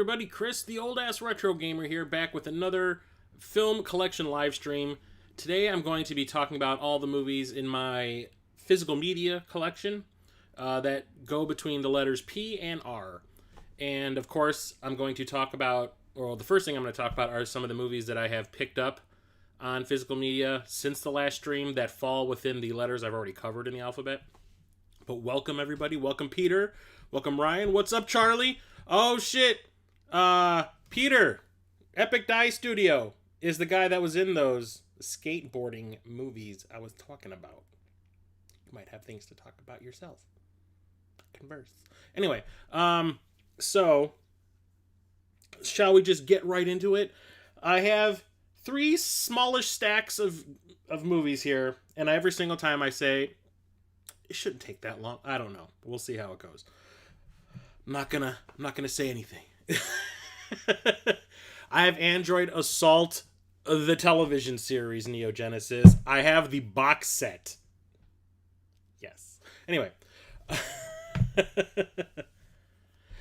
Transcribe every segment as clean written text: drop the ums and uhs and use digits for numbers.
everybody, Chris, the old-ass retro gamer here, back with another film collection live stream. Today I'm going to be talking about all the movies in my physical media collection that go between the letters P and R. And, of course, I'm going to talk about, or the first thing I'm going to talk about are some of the movies that I have picked up on physical media since the last stream that fall within the letters I've already covered in the alphabet. But welcome, everybody. Welcome, Peter. Welcome, Ryan. What's up, Charlie? Oh, shit. Peter, Epic Die Studio, is the guy that was in those skateboarding movies I was talking about. You might have things to talk about yourself. Converse. Anyway, so, shall we just get right into it? I have 3 smallish stacks of movies here, and every single time I say, it shouldn't take that long. I don't know. We'll see how it goes. I'm not gonna say anything. I have Android Assault, the television series, Neo Genesis. I have the box set. Yes. Anyway.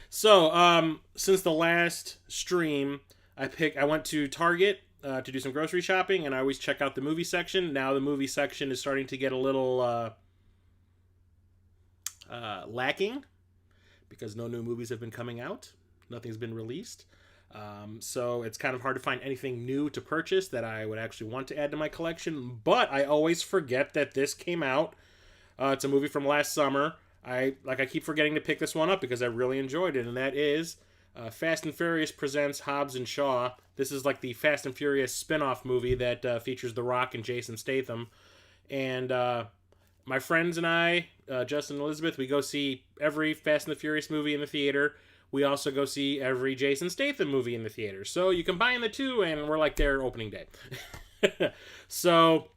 So, since the last stream, I went to Target to do some grocery shopping, and I always check out the movie section. Now the movie section is starting to get a little lacking because no new movies have been coming out. Nothing's been released. So it's kind of hard to find anything new to purchase that I would actually want to add to my collection. But I always forget that this came out. It's a movie from last summer. I keep forgetting to pick this one up because I really enjoyed it, and that is Fast and Furious presents Hobbs and Shaw. This is like the Fast and Furious spin-off movie that features The Rock and Jason Statham. And my friends and I, Justin and Elizabeth, we go see every Fast and the Furious movie in the theater. We also go see every Jason Statham movie in the theater. So you combine the two, and we're like there opening day. So,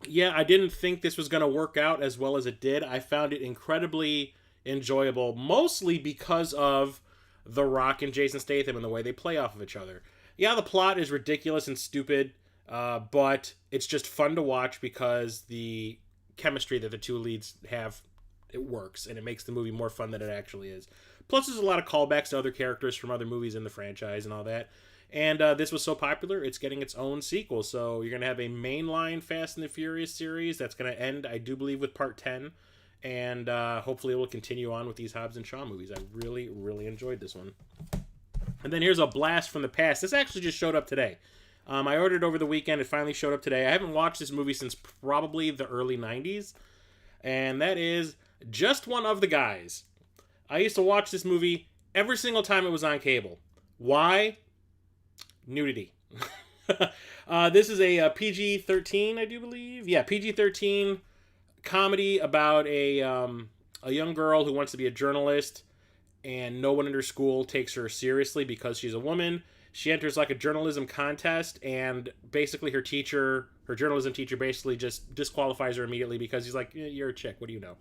yeah, I didn't think this was going to work out as well as it did. I found it incredibly enjoyable, mostly because of The Rock and Jason Statham and the way they play off of each other. Yeah, the plot is ridiculous and stupid, but it's just fun to watch because the chemistry that the two leads have, it works, and it makes the movie more fun than it actually is. Plus, there's a lot of callbacks to other characters from other movies in the franchise and all that. And this was so popular, it's getting its own sequel. So you're going to have a mainline Fast and the Furious series that's going to end, I do believe, with part 10. And hopefully it will continue on with these Hobbs and Shaw movies. I really, really enjoyed this one. And then here's a blast from the past. This actually just showed up today. I ordered it over the weekend. It finally showed up today. I haven't watched this movie since probably the early 90s. And that is Just One of the Guys. I used to watch this movie every single time it was on cable. Why? Nudity. This is a PG-13, I do believe. Yeah, PG-13 comedy about a young girl who wants to be a journalist, and no one in her school takes her seriously because she's a woman. She enters like a journalism contest, and basically her journalism teacher basically just disqualifies her immediately because he's like, you're a chick, what do you know?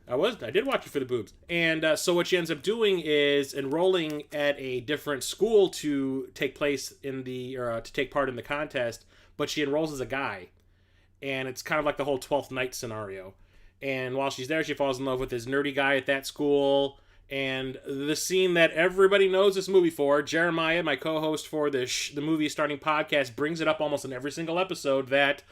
I did watch it for the boobs. And so what she ends up doing is enrolling at a different school to take part in the contest, but she enrolls as a guy. And it's kind of like the whole 12th Night scenario. And while she's there, she falls in love with this nerdy guy at that school. And the scene that everybody knows this movie for, Jeremiah, my co-host for the Movie Starting podcast, brings it up almost in every single episode, that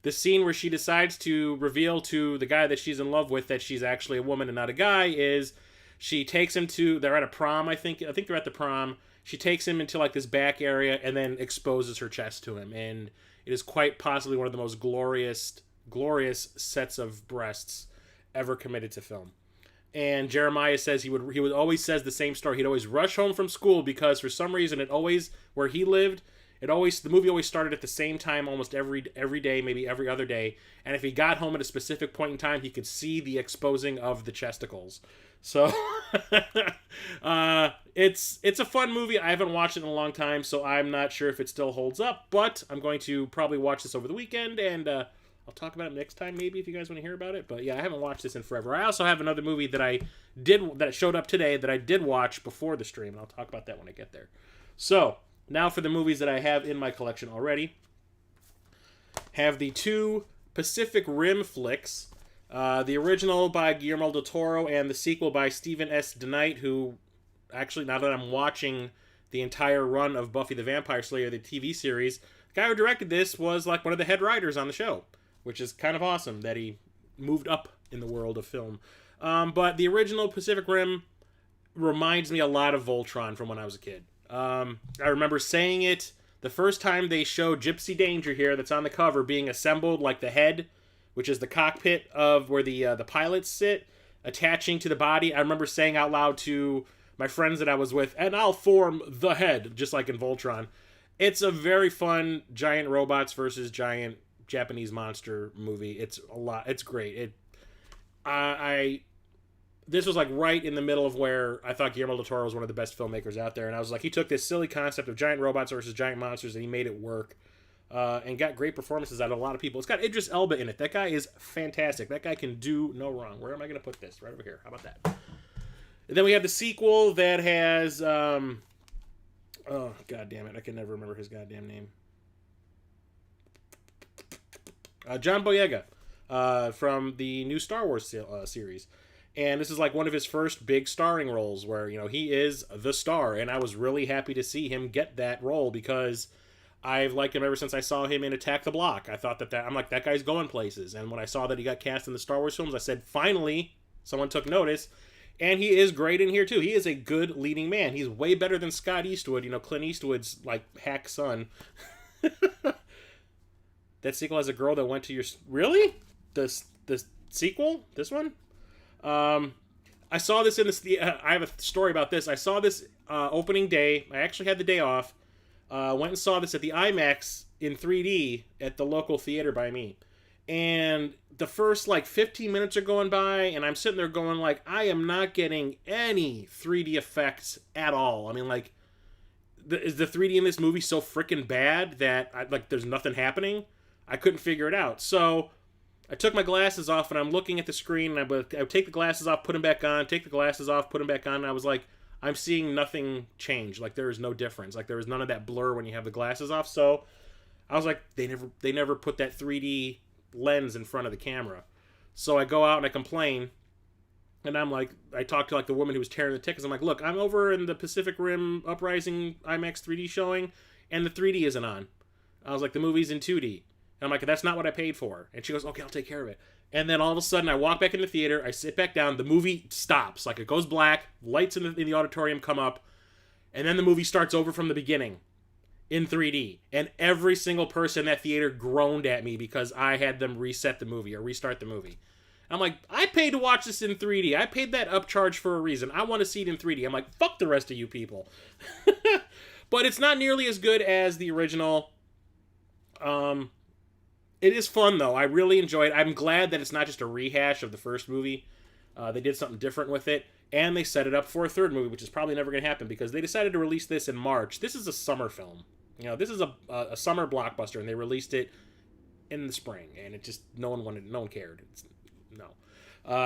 the scene where she decides to reveal to the guy that she's in love with that she's actually a woman and not a guy is she takes him to, they're at a prom, I think they're at the prom. She takes him into like this back area and then exposes her chest to him. And it is quite possibly one of the most glorious sets of breasts ever committed to film. And Jeremiah says he would always says the same story. He'd always rush home from school because for some reason where he lived, the movie always started at the same time almost every day, maybe every other day. And if he got home at a specific point in time, he could see the exposing of the chesticles. So it's a fun movie. I haven't watched it in a long time, so I'm not sure if it still holds up. But I'm going to probably watch this over the weekend, and I'll talk about it next time maybe if you guys want to hear about it. But yeah, I haven't watched this in forever. I also have another movie that showed up today that I did watch before the stream, and I'll talk about that when I get there. So now for the movies that I have in my collection already. Have the 2 Pacific Rim flicks. The original by Guillermo del Toro and the sequel by Stephen S. DeKnight, who actually, now that I'm watching the entire run of Buffy the Vampire Slayer, the TV series, the guy who directed this was like one of the head writers on the show, which is kind of awesome that he moved up in the world of film. But the original Pacific Rim reminds me a lot of Voltron from when I was a kid. I remember saying it the first time they showed Gypsy Danger here, that's on the cover, being assembled, like the head, which is the cockpit of where the pilots sit, attaching to the body. I remember saying out loud to my friends that I was with, and I'll form the head, just like in Voltron. It's a very fun giant robots versus giant Japanese monster movie. It's a lot. It's great. This was like right in the middle of where I thought Guillermo del Toro was one of the best filmmakers out there, and I was like, he took this silly concept of giant robots versus giant monsters and he made it work, and got great performances out of a lot of people. It's got Idris Elba in it. That guy is fantastic. That guy can do no wrong. Where am I going to put this? Right over here. How about that? And then we have the sequel that has oh god damn it, I can never remember his goddamn name. John Boyega from the new Star Wars series. And this is like one of his first big starring roles where, you know, he is the star. And I was really happy to see him get that role because I've liked him ever since I saw him in Attack the Block. I thought I'm like, that guy's going places. And when I saw that he got cast in the Star Wars films, I said, finally, someone took notice. And he is great in here, too. He is a good leading man. He's way better than Scott Eastwood, you know, Clint Eastwood's, like, hack son. That sequel has a girl that went to your... Really? The sequel? This one? I saw this in this... I have a story about this. I saw this opening day. I actually had the day off. Went and saw this at the IMAX in 3D at the local theater by me. And the first, like, 15 minutes are going by, and I'm sitting there going, like, I am not getting any 3D effects at all. I mean, like, is the 3D in this movie so freaking bad that, there's nothing happening? I couldn't figure it out. So I took my glasses off, and I'm looking at the screen, and I would take the glasses off, put them back on, take the glasses off, put them back on, and I was like, I'm seeing nothing change. Like, there is no difference. Like, there is none of that blur when you have the glasses off. So I was like, they never put that 3D lens in front of the camera. So I go out and I complain, and I'm like, I talk to like the woman who was tearing the tickets. I'm like, look, I'm over in the Pacific Rim Uprising IMAX 3D showing, and the 3D isn't on. I was like, the movie's in 2D. And I'm like, that's not what I paid for. And she goes, okay, I'll take care of it. And then all of a sudden, I walk back in the theater, I sit back down, the movie stops. Like, it goes black, lights in the auditorium come up, and then the movie starts over from the beginning in 3D. And every single person in that theater groaned at me because I had them reset the movie or restart the movie. I'm like, I paid to watch this in 3D. I paid that upcharge for a reason. I want to see it in 3D. I'm like, fuck the rest of you people. But it's not nearly as good as the original. It is fun, though. I really enjoy it. I'm glad that it's not just a rehash of the first movie. They did something different with it. And they set it up for a third movie, which is probably never going to happen because they decided to release this in March. This is a summer film. You know, this is a summer blockbuster, and they released it in the spring. And it just, no one cared.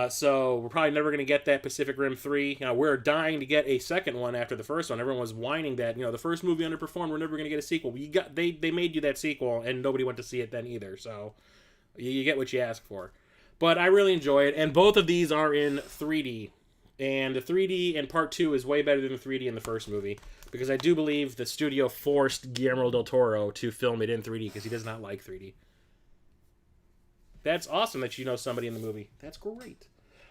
So we're probably never going to get that Pacific Rim 3. You know, we're dying to get a second one after the first one. Everyone was whining that, you know, the first movie underperformed. We're never going to get a sequel. They made you that sequel, and nobody went to see it then either. So you get what you ask for. But I really enjoy it, and both of these are in 3D. And the 3D in Part 2 is way better than the 3D in the first movie, because I do believe the studio forced Guillermo del Toro to film it in 3D because he does not like 3D. That's awesome that you know somebody in the movie. That's great.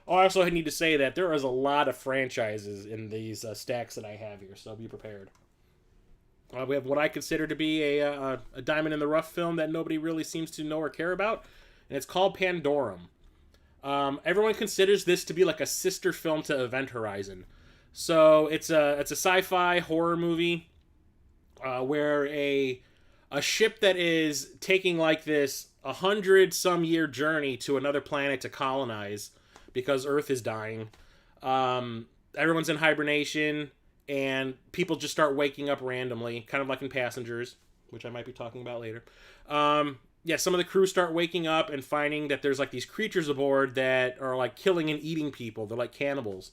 Oh, I also need to say that there is a lot of franchises in these stacks that I have here, so be prepared. We have what I consider to be a diamond in the rough film that nobody really seems to know or care about, and it's called Pandorum. Everyone considers this to be like a sister film to Event Horizon. So it's a sci-fi horror movie where a ship that is taking like this 100-some-year journey to another planet to colonize because Earth is dying. Everyone's in hibernation, and people just start waking up randomly, kind of like in Passengers, which I might be talking about later. Some of the crew start waking up and finding that there's like these creatures aboard that are like killing and eating people. They're like cannibals.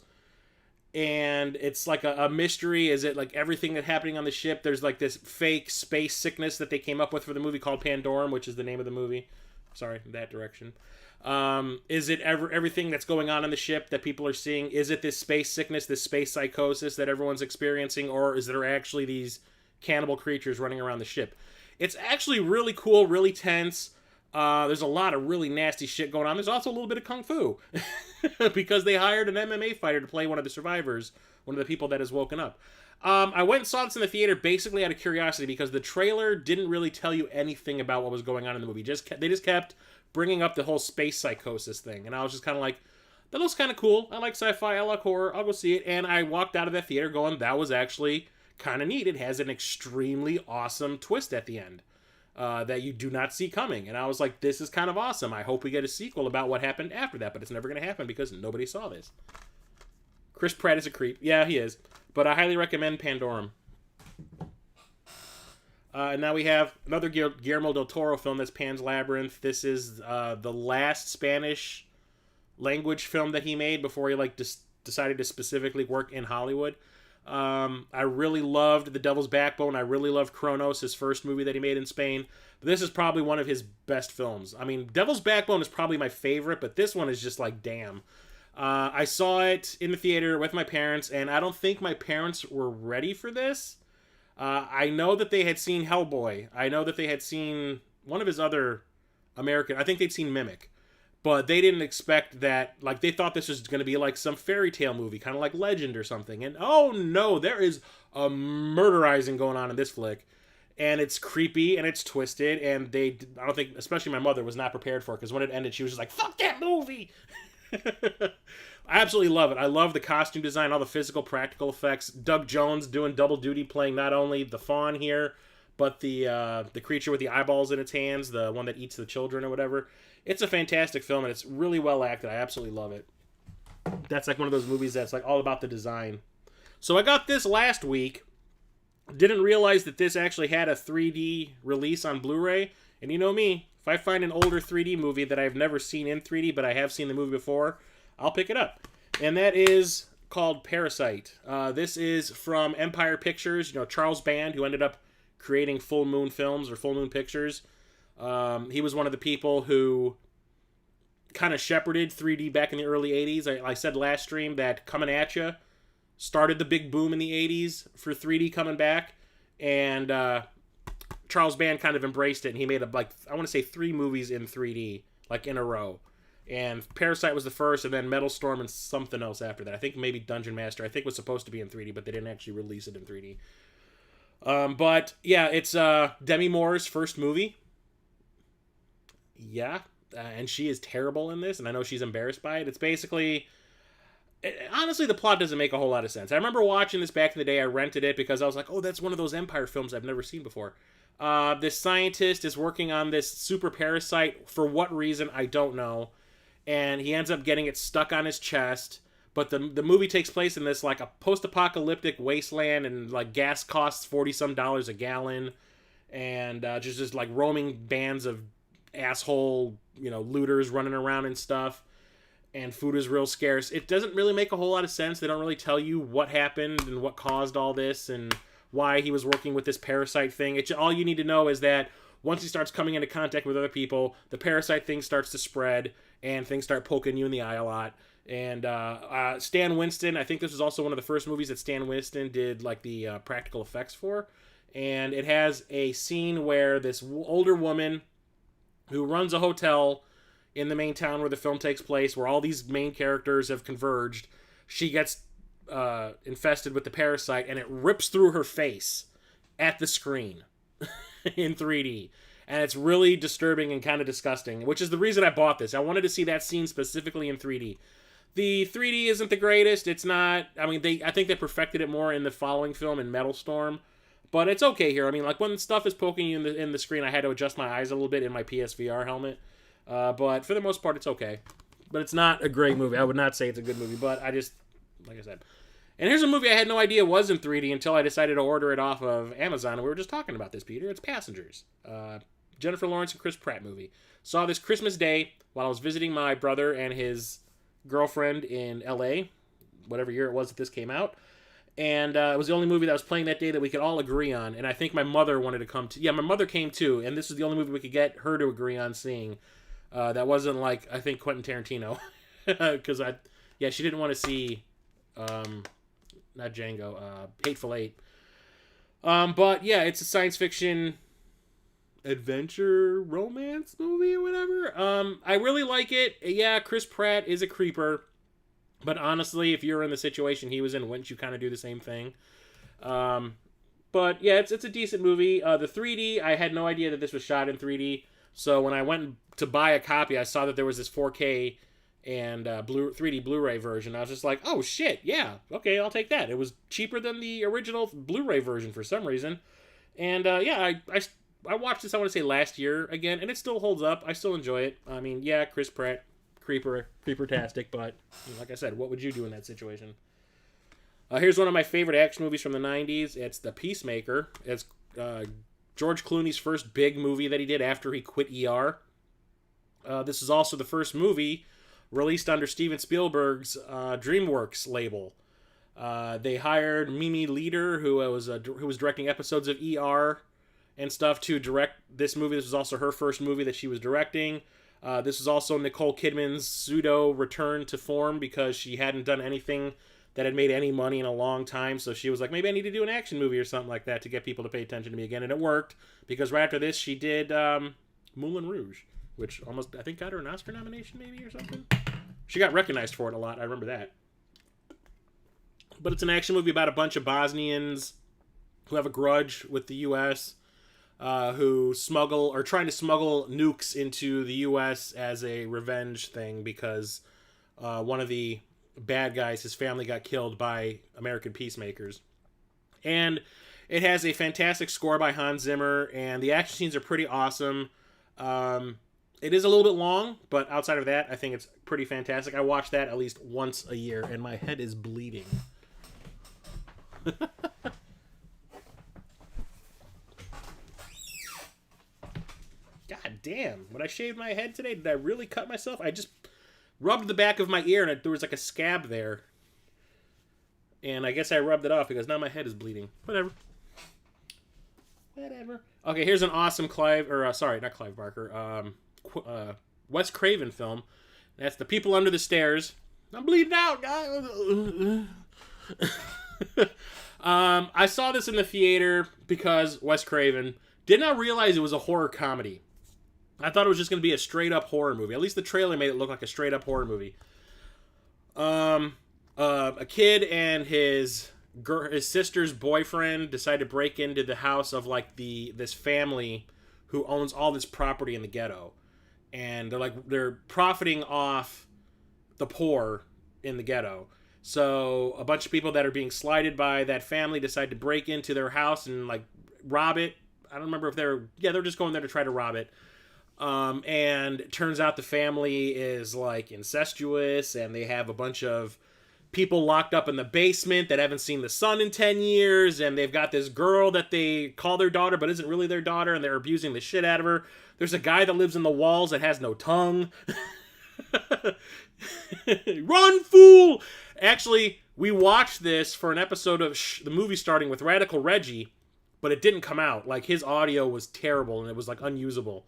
And it's like a mystery. Is it like everything that's happening on the ship? There's like this fake space sickness that they came up with for the movie called Pandorum, which is the name of the movie. Sorry, that direction. Is it everything that's going on the ship that people are seeing? Is it this space sickness, this space psychosis that everyone's experiencing, or is there actually these cannibal creatures running around the ship? It's actually really cool, really tense. There's a lot of really nasty shit going on. There's also a little bit of kung fu because they hired an MMA fighter to play one of the survivors, one of the people that has woken up. I went and saw this in the theater basically out of curiosity because the trailer didn't really tell you anything about what was going on in the movie. They just kept bringing up the whole space psychosis thing, and I was just kind of like, that looks kind of cool. I like sci-fi, I like horror, I'll go see it. And I walked out of that theater going, that was actually kind of neat. It has an extremely awesome twist at the end that you do not see coming, and I was like, this is kind of awesome. I hope we get a sequel about what happened after that, but it's never going to happen because nobody saw this. Chris Pratt is a creep. Yeah, he is. But I highly recommend Pandorum. And now we have another Guillermo del Toro film, that's Pan's Labyrinth. This is the last Spanish language film that he made before he decided to specifically work in Hollywood. I really loved The Devil's Backbone. I really loved Kronos, his first movie that he made in Spain. But this is probably one of his best films. I mean, Devil's Backbone is probably my favorite, but this one is just like, damn. I saw it in the theater with my parents, and I don't think my parents were ready for this. I know that they had seen Hellboy. I know that they had seen one of his other American... I think they'd seen Mimic. But they didn't expect that... Like, they thought this was going to be like some fairy tale movie, kind of like Legend or something. And, oh no, there is a murderizing going on in this flick. And it's creepy, and it's twisted, and I don't think... Especially my mother was not prepared for it, because when it ended, she was just like, fuck that movie! I absolutely love it. I love the costume design, all the physical, practical effects. Doug Jones doing double duty, playing not only the fawn here, but the creature with the eyeballs in its hands, the one that eats the children or whatever. It's a fantastic film, and it's really well acted. I absolutely love it. That's like one of those movies that's like all about the design. So I got this last week. Didn't realize that this actually had a 3D release on Blu-ray. And you know me, if I find an older 3D movie that I've never seen in 3D, but I have seen the movie before, I'll pick it up. And that is called Parasite. This is from Empire Pictures, Charles Band, who ended up creating Full Moon Films or Full Moon Pictures. He was one of the people who kind of shepherded 3D back in the early 80s. I said last stream that Coming At Ya started the big boom in the 80s for 3D coming back. And Charles Band kind of embraced it, and he made I want to say 3 movies in 3D, in a row. And Parasite was the first, and then Metal Storm and something else after that. I think maybe Dungeon Master. I think was supposed to be in 3D, but they didn't actually release it in 3D. But yeah, it's Demi Moore's first movie. Yeah, and she is terrible in this, and I know she's embarrassed by it. It's basically... Honestly, the plot doesn't make a whole lot of sense. I remember watching this back in the day. I rented it because I was like, oh, that's one of those Empire films I've never seen before. This scientist is working on this super parasite. For what reason, I don't know. And he ends up getting it stuck on his chest. But the movie takes place in this, a post-apocalyptic wasteland, and, gas costs $40-some a gallon. And just roaming bands of asshole, looters running around and stuff. And food is real scarce. It doesn't really make a whole lot of sense. They don't really tell you what happened and what caused all this and why he was working with this parasite thing. All you need to know is that once he starts coming into contact with other people, the parasite thing starts to spread and things start poking you in the eye a lot. And Stan Winston, I think this was also one of the first movies that Stan Winston did the practical effects for. And it has a scene where this older woman who runs a hotel in the main town where the film takes place, where all these main characters have converged, she gets infested with the parasite, and it rips through her face at the screen in 3D. And it's really disturbing and kind of disgusting, which is the reason I bought this. I wanted to see that scene specifically in 3D. The 3D isn't the greatest. It's not... I think they perfected it more in the following film, in Metal Storm. But it's okay here. When stuff is poking you in the screen, I had to adjust my eyes a little bit in my PSVR helmet. But for the most part, it's okay. But it's not a great movie. I would not say it's a good movie, but I just, like I said. And here's a movie I had no idea was in 3D until I decided to order it off of Amazon. And we were just talking about this, Peter. It's Passengers. Jennifer Lawrence and Chris Pratt movie. Saw this Christmas Day while I was visiting my brother and his girlfriend in LA, whatever year it was that this came out. And it was the only movie that was playing that day that we could all agree on. And I think my mother wanted to come to... Yeah, my mother came too. And this was the only movie we could get her to agree on seeing. That wasn't like, I think, Quentin Tarantino. Because she didn't want to see, not Django, Hateful Eight. But yeah, it's a science fiction adventure romance movie or whatever. I really like it. Yeah, Chris Pratt is a creeper. But honestly, if you're in the situation he was in, wouldn't you kind of do the same thing? But yeah, it's a decent movie. The 3D, I had no idea that this was shot in 3D. So when I went to buy a copy, I saw that there was this 4K and 3D Blu-ray version. I was just like, oh shit, yeah, okay, I'll take that. It was cheaper than the original Blu-ray version for some reason. And yeah, I watched this, I want to say last year again, and it still holds up. I still enjoy it. I mean, yeah, Chris Pratt, creeper-tastic, but like I said, what would you do in that situation? Here's one of my favorite action movies from the 90s. It's The Peacemaker. It's George Clooney's first big movie that he did after he quit ER. This is also the first movie released under Steven Spielberg's DreamWorks label. They hired Mimi Leder, who was directing episodes of ER and stuff, to direct this movie. This was also her first movie that she was directing. This was also Nicole Kidman's pseudo return to form because she hadn't done anything that had made any money in a long time. So she was like, maybe I need to do an action movie or something like that to get people to pay attention to me again. And it worked, because right after this, she did Moulin Rouge, which almost, I think, got her an Oscar nomination maybe or something. She got recognized for it a lot. I remember that. But it's an action movie about a bunch of Bosnians who have a grudge with the U.S., who trying to smuggle nukes into the U.S. as a revenge thing because one of the bad guys, his family got killed by American peacemakers. And it has a fantastic score by Hans Zimmer, and the action scenes are pretty awesome. It is a little bit long, but outside of that, I think it's pretty fantastic. I watch that at least once a year, and my head is bleeding. God damn. When I shaved my head today, did I really cut myself? I just rubbed the back of my ear, and there was like a scab there. And I guess I rubbed it off because now my head is bleeding. Whatever. Okay, here's an awesome not Clive Barker. Wes Craven film. That's The People Under the Stairs. I'm bleeding out, guys. I saw this in the theater because Wes Craven. Did not realize it was a horror comedy. I thought it was just going to be a straight-up horror movie. At least the trailer made it look like a straight-up horror movie. A kid and his sister's boyfriend decide to break into the house of like this family who owns all this property in the ghetto, and they're profiting off the poor in the ghetto. So a bunch of people that are being slighted by that family decide to break into their house and like rob it. I don't remember if they're just going there to try to rob it. And it turns out the family is like incestuous, and they have a bunch of people locked up in the basement that haven't seen the sun in 10 years, and they've got this girl that they call their daughter but isn't really their daughter, and they're abusing the shit out of her. There's a guy that lives in the walls that has no tongue. Run, fool! Actually, we watched this for an episode of the movie starting with Radical Reggie, but it didn't come out. Like, his audio was terrible, and it was like unusable.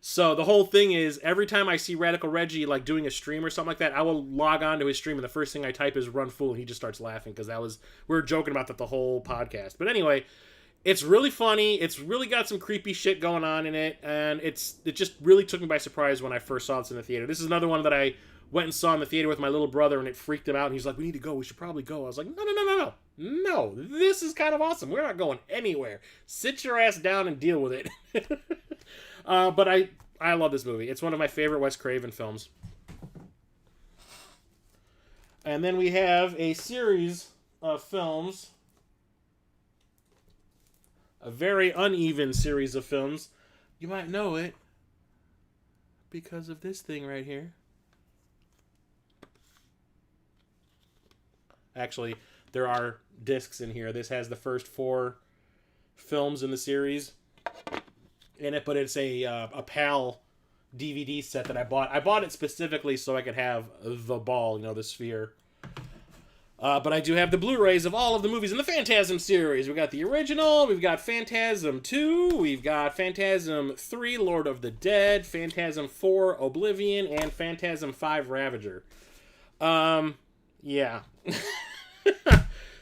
So the whole thing is, every time I see Radical Reggie like doing a stream or something like that, I will log on to his stream, and the first thing I type is "run fool," and he just starts laughing because we were joking about that the whole podcast. But anyway, it's really funny. It's really got some creepy shit going on in it, and it just really took me by surprise when I first saw this in the theater. This is another one that I went and saw in the theater with my little brother, and it freaked him out. And he's like, "We need to go. We should probably go." I was like, "No. This is kind of awesome. We're not going anywhere. Sit your ass down and deal with it." But I love this movie. It's one of my favorite Wes Craven films. And then we have a series of films. A very uneven series of films. You might know it because of this thing right here. Actually, there are discs in here. This has the first 4 films in the series in it, but it's a PAL DVD set that I bought. I bought it specifically so I could have the ball, the sphere. But I do have the Blu-rays of all of the movies in the Phantasm series. We've got the original, we've got Phantasm II, we've got Phantasm III, Lord of the Dead, Phantasm IV, Oblivion, and Phantasm V, Ravager. Yeah.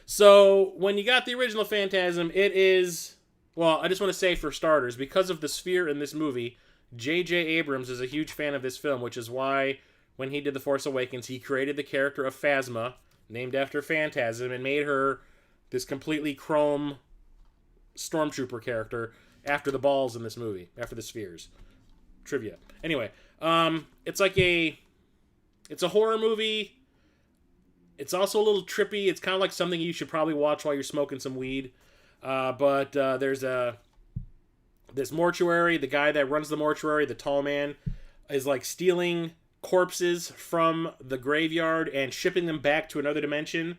So, when you got the original Phantasm, it is... Well, I just want to say, for starters, because of the sphere in this movie, J.J. Abrams is a huge fan of this film, which is why, when he did The Force Awakens, he created the character of Phasma, named after Phantasm, and made her this completely chrome stormtrooper character after the balls in this movie, after the spheres. Trivia. Anyway, it's like it's a horror movie. It's also a little trippy. It's kind of like something you should probably watch while you're smoking some weed. But there's this mortuary. The guy that runs the mortuary, the tall man, is like stealing corpses from the graveyard and shipping them back to another dimension,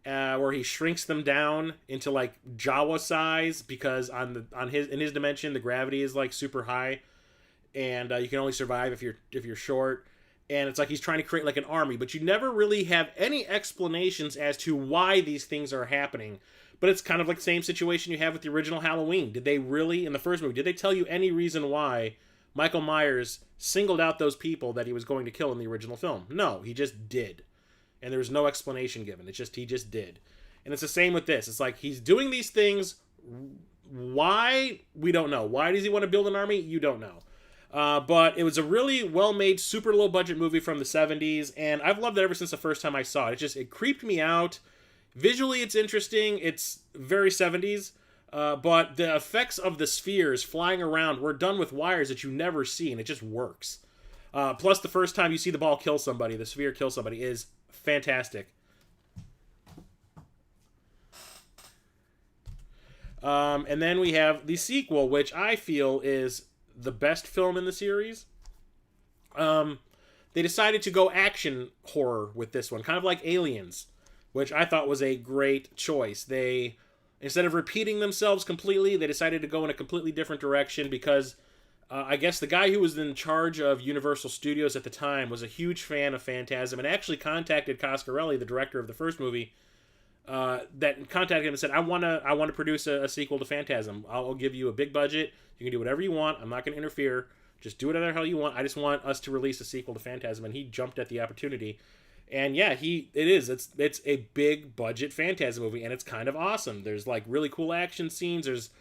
where he shrinks them down into like Jawa size, because in his dimension the gravity is like super high, and you can only survive if you're short. And it's like he's trying to create like an army, but you never really have any explanations as to why these things are happening. But it's kind of like the same situation you have with the original Halloween. Did they really, in the first movie, did they tell you any reason why Michael Myers singled out those people that he was going to kill in the original film? No, he just did. And there was no explanation given. He just did. And it's the same with this. It's like he's doing these things. Why? We don't know. Why does he want to build an army? You don't know. But it was a really well-made, super low-budget movie from the 70s, and I've loved it ever since the first time I saw it. It creeped me out. Visually, it's interesting. It's very 70s, but the effects of the spheres flying around were done with wires that you never see, and it just works. Plus, the first time you see the ball kill somebody, the sphere kill somebody, is fantastic. And then we have the sequel, which I feel is the best film in the series. They decided to go action horror with this one, kind of like Aliens, which I thought was a great choice. They, instead of repeating themselves completely, they decided to go in a completely different direction, because I guess the guy who was in charge of Universal Studios at the time was a huge fan of Phantasm, and actually contacted Coscarelli, the director of the first movie, that contacted him and said, I want to produce a sequel to Phantasm. I'll give you a big budget. You can do whatever you want. I'm not going to interfere. Just do whatever the hell you want. I just want us to release a sequel to Phantasm. And he jumped at the opportunity. And yeah, it's a big budget Phantasm movie, and it's kind of awesome. There's like really cool action scenes. There's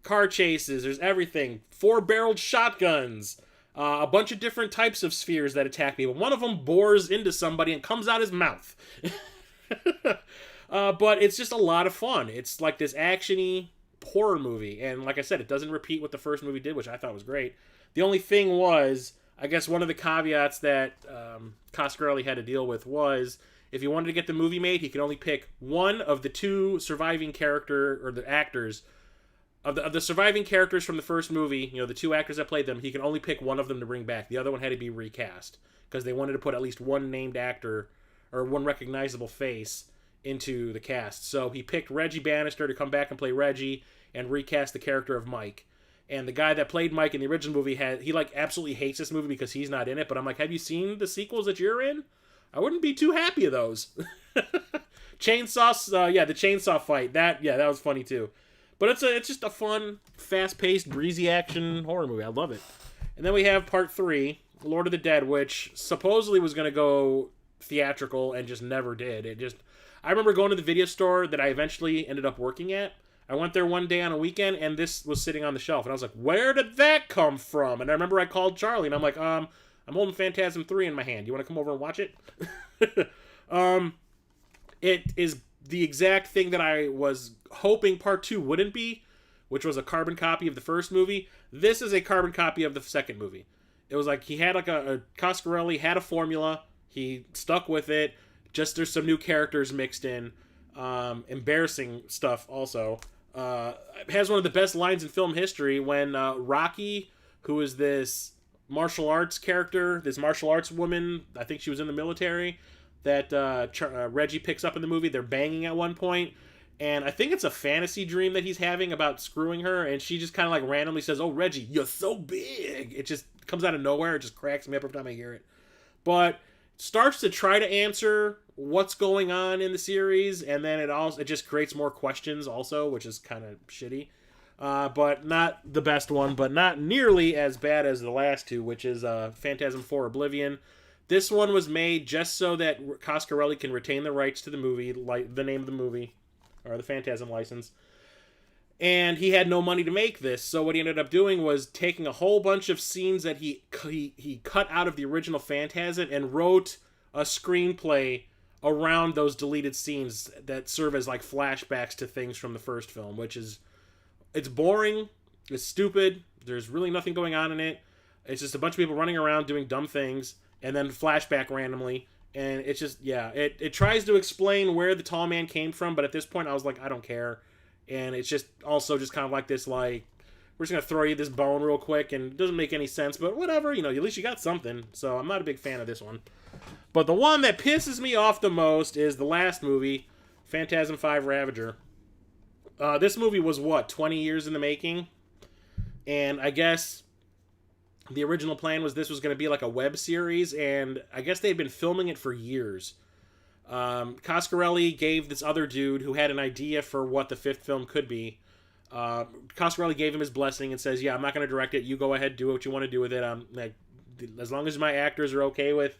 car chases. There's everything. 4-barreled shotguns. A bunch of different types of spheres that attack people. One of them bores into somebody and comes out his mouth. But it's just a lot of fun. It's like this action-y horror movie. And like I said, it doesn't repeat what the first movie did, which I thought was great. The only thing was, I guess one of the caveats that Coscarelli had to deal with was, if he wanted to get the movie made, he could only pick one of the two surviving actors of the surviving characters from the first movie. You know, the two actors that played them, he can only pick one of them to bring back. The other one had to be recast, because they wanted to put at least one named actor or one recognizable face into the cast. So he picked Reggie Bannister to come back and play Reggie and recast the character of Mike. And the guy that played Mike in the original movie he like absolutely hates this movie because he's not in it. But I'm like, have you seen the sequels that you're in? I wouldn't be too happy of those. Chainsaws, the chainsaw fight. That was funny too. But it's just a fun, fast-paced, breezy action horror movie. I love it. And then we have part 3, Lord of the Dead, which supposedly was going to go theatrical and just never did. I remember going to the video store that I eventually ended up working at. I went there one day on a weekend, and this was sitting on the shelf. And I was like, where did that come from? And I remember I called Charlie, and I'm like, I'm holding Phantasm 3 in my hand. You want to come over and watch it? It is the exact thing that I was hoping part 2 wouldn't be, which was a carbon copy of the first movie. This is a carbon copy of the second movie. It was like he had like Coscarelli had a formula. He stuck with it. Just there's some new characters mixed in. Embarrassing stuff also. It has one of the best lines in film history when Rocky, who is this martial arts character, this martial arts woman, I think she was in the military, that Reggie picks up in the movie. They're banging at one point, and I think it's a fantasy dream that he's having about screwing her, and she just kind of like randomly says, "Oh, Reggie, you're so big." It just comes out of nowhere. It just cracks me up every time I hear it. But starts to try to answer what's going on in the series, and then it just creates more questions also, which is kind of shitty. But not the best one, but not nearly as bad as the last two, which is Phantasm IV Oblivion. This one was made just so that Coscarelli can retain the rights to the movie, like the name of the movie, or the Phantasm license. And he had no money to make this, so what he ended up doing was taking a whole bunch of scenes that he cut out of the original Phantasm and wrote a screenplay around those deleted scenes that serve as like flashbacks to things from the first film, which is, it's boring, it's stupid, there's really nothing going on in it. It's just a bunch of people running around doing dumb things, and then flashback randomly, and it's just, yeah, it tries to explain where the tall man came from, but at this point I was like, I don't care. And it's just also just kind of like this, like, we're just going to throw you this bone real quick, and it doesn't make any sense, but whatever, you know, at least you got something. So I'm not a big fan of this one. But the one that pisses me off the most is the last movie, Phantasm V Ravager. This movie was, 20 years in the making? And I guess the original plan was this was going to be like a web series, and I guess they'd been filming it for years. Coscarelli gave this other dude who had an idea for what the fifth film could be. Coscarelli gave him his blessing and says, "Yeah, I'm not going to direct it. You go ahead, do what you want to do with it. Like, as long as my actors are okay with,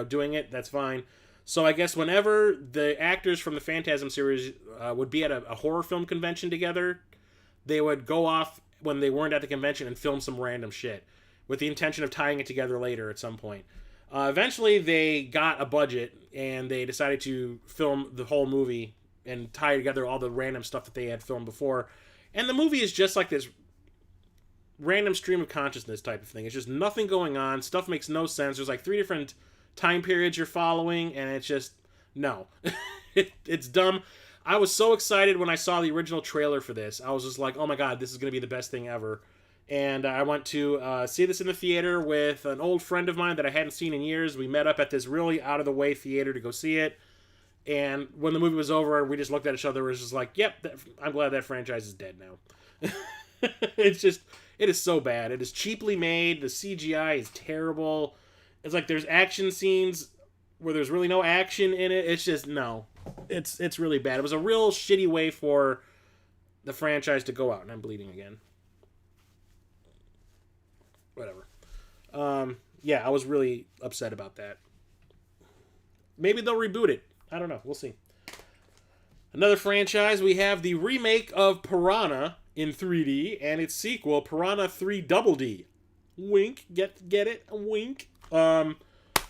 doing it, that's fine." So I guess whenever the actors from the Phantasm series would be at a horror film convention together, they would go off when they weren't at the convention and film some random shit with the intention of tying it together later at some point. Eventually, they got a budget, and they decided to film the whole movie and tie together all the random stuff that they had filmed before. And the movie is just like this random stream of consciousness type of thing. It's just nothing going on. Stuff makes no sense. There's like 3 different time periods you're following, and it's just, no. It's dumb. I was so excited when I saw the original trailer for this. I was just like, oh my god, this is going to be the best thing ever. And I went to see this in the theater with an old friend of mine that I hadn't seen in years. We met up at this really out-of-the-way theater to go see it. And when the movie was over, we just looked at each other and was just like, yep, I'm glad that franchise is dead now. It is so bad. It is cheaply made. The CGI is terrible. It's like there's action scenes where there's really no action in it. It's just, no. It's really bad. It was a real shitty way for the franchise to go out. And I'm bleeding again. Whatever. Yeah, I was really upset about that. Maybe they'll reboot it. I don't know. We'll see. Another franchise, we have the remake of Piranha in 3D and its sequel, Piranha 3 Double D. Wink. Get it? A wink.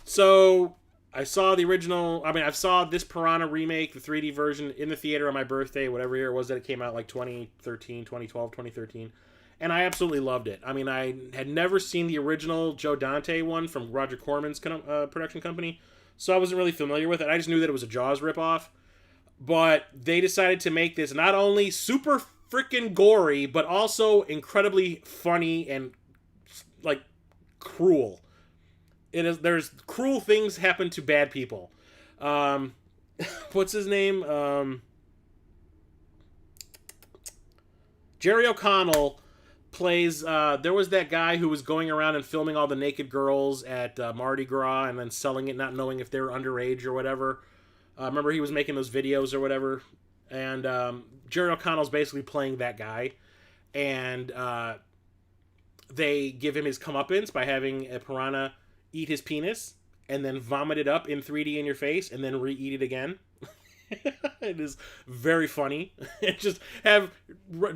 So I saw the original, I saw this Piranha remake, the 3D version, in the theater on my birthday, whatever year it was that it came out, like 2013, 2012, 2013. And I absolutely loved it. I had never seen the original Joe Dante one from Roger Corman's production company, so I wasn't really familiar with it. I just knew that it was a Jaws ripoff. But they decided to make this not only super freaking gory, but also incredibly funny and, like, cruel. There's cruel things happen to bad people. What's his name? Jerry O'Connell plays, there was that guy who was going around and filming all the naked girls at Mardi Gras and then selling it, not knowing if they were underage or whatever. Remember, he was making those videos or whatever. And Jerry O'Connell's basically playing that guy. And they give him his comeuppance by having a piranha eat his penis and then vomit it up in 3D in your face and then re-eat it again. It is very funny. And just have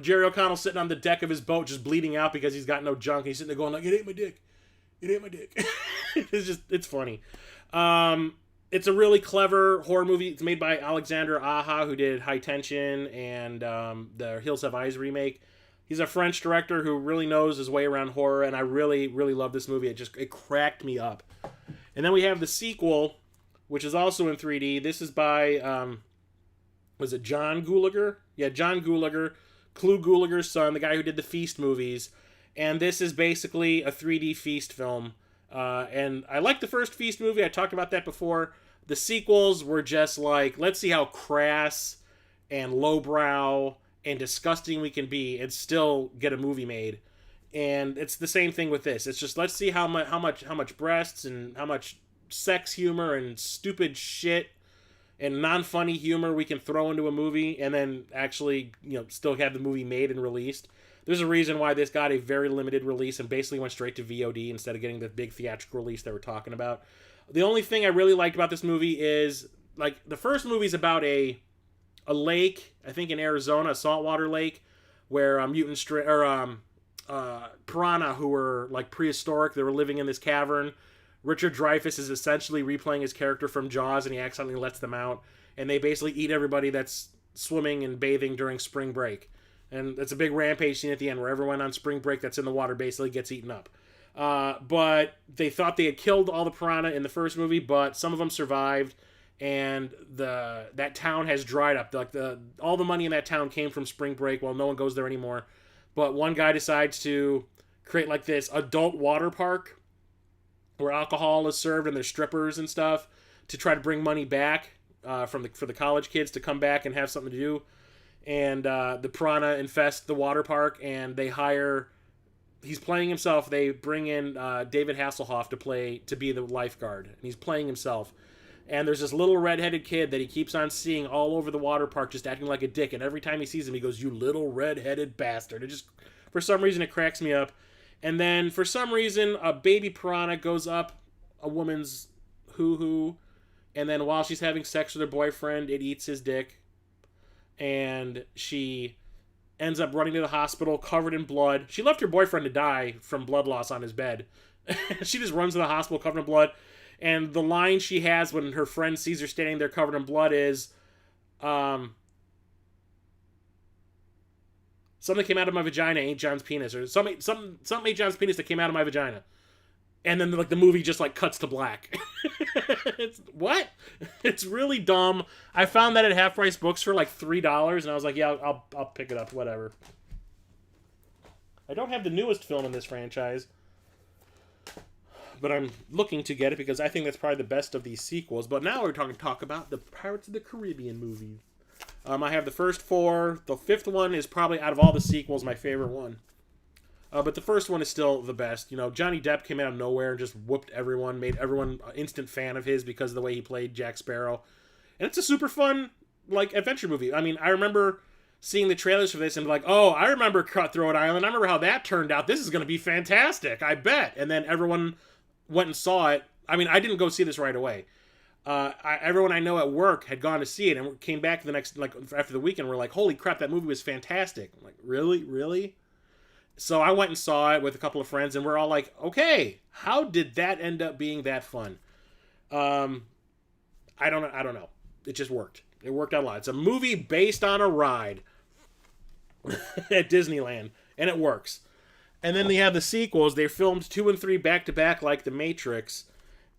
Jerry O'Connell sitting on the deck of his boat just bleeding out because he's got no junk. He's sitting there going like, "It ate my dick. It ate my dick." It's funny. It's a really clever horror movie. It's made by Alexandre Aja, who did High Tension and the Hills Have Eyes remake. He's a French director who really knows his way around horror, and I really, really love this movie. It cracked me up. And then we have the sequel, which is also in 3D. This is by, was it John Gulager? Yeah, John Gulager, Clu Gulager's son, the guy who did the Feast movies. And this is basically a 3D Feast film. And I liked the first Feast movie. I talked about that before. The sequels were just like, let's see how crass and lowbrow and disgusting we can be and still get a movie made. And it's the same thing with this. It's just, let's see how much breasts and how much sex humor and stupid shit and non-funny humor we can throw into a movie and then actually, still have the movie made and released. There's a reason why this got a very limited release and basically went straight to VOD instead of getting the big theatrical release that we're talking about. The only thing I really liked about this movie is, like, the first movie's about a lake, I think in Arizona, a saltwater lake, where piranha who were like prehistoric, they were living in this cavern. Richard Dreyfuss is essentially replaying his character from Jaws, and he accidentally lets them out, and they basically eat everybody that's swimming and bathing during spring break. And it's a big rampage scene at the end where everyone on spring break that's in the water basically gets eaten up. But they thought they had killed all the piranha in the first movie, but some of them survived, and that town has dried up. Like all the money in that town came from spring break. Well, no one goes there anymore. But one guy decides to create like this adult water park where alcohol is served and there's strippers and stuff to try to bring money back for the college kids to come back and have something to do. And the piranha infest the water park, and they hire. He's playing himself. They bring in David Hasselhoff to be the lifeguard, and he's playing himself. And there's this little redheaded kid that he keeps on seeing all over the water park, just acting like a dick. And every time he sees him, he goes, "You little redheaded bastard!" It just, for some reason, it cracks me up. And then for some reason, a baby piranha goes up a woman's hoo-hoo, and then while she's having sex with her boyfriend, it eats his dick. And she ends up running to the hospital covered in blood. She left her boyfriend to die from blood loss on his bed. She just runs to the hospital covered in blood. And the line she has when her friend sees her standing there covered in blood is, something came out of my vagina, ain't John's penis. Or something ain't John's penis that came out of my vagina. And then like the movie just like cuts to black. What? It's really dumb. I found that at Half Price Books for like $3, and I was like, yeah, I'll pick it up, whatever. I don't have the newest film in this franchise, but I'm looking to get it because I think that's probably the best of these sequels. But now we're talk about the Pirates of the Caribbean movies. I have the first four. The fifth one is probably, out of all the sequels, my favorite one. But the first one is still the best. Johnny Depp came out of nowhere and just whooped everyone, made everyone an instant fan of his because of the way he played Jack Sparrow. And it's a super fun, like, adventure movie. I mean, I remember seeing the trailers for this and like, oh, I remember Cutthroat Island. I remember how that turned out. This is going to be fantastic, I bet. And then everyone went and saw it. I mean, I didn't go see this right away. Everyone I know at work had gone to see it and came back the next, like, after the weekend. We're like, holy crap, that movie was fantastic. I'm like, really? So I went and saw it with a couple of friends, and we're all like, okay, how did that end up being that fun? I don't know. It just worked. It worked out a lot. It's a movie based on a ride at Disneyland, and it works. And then they have the sequels. They filmed 2 and 3 back-to-back like The Matrix,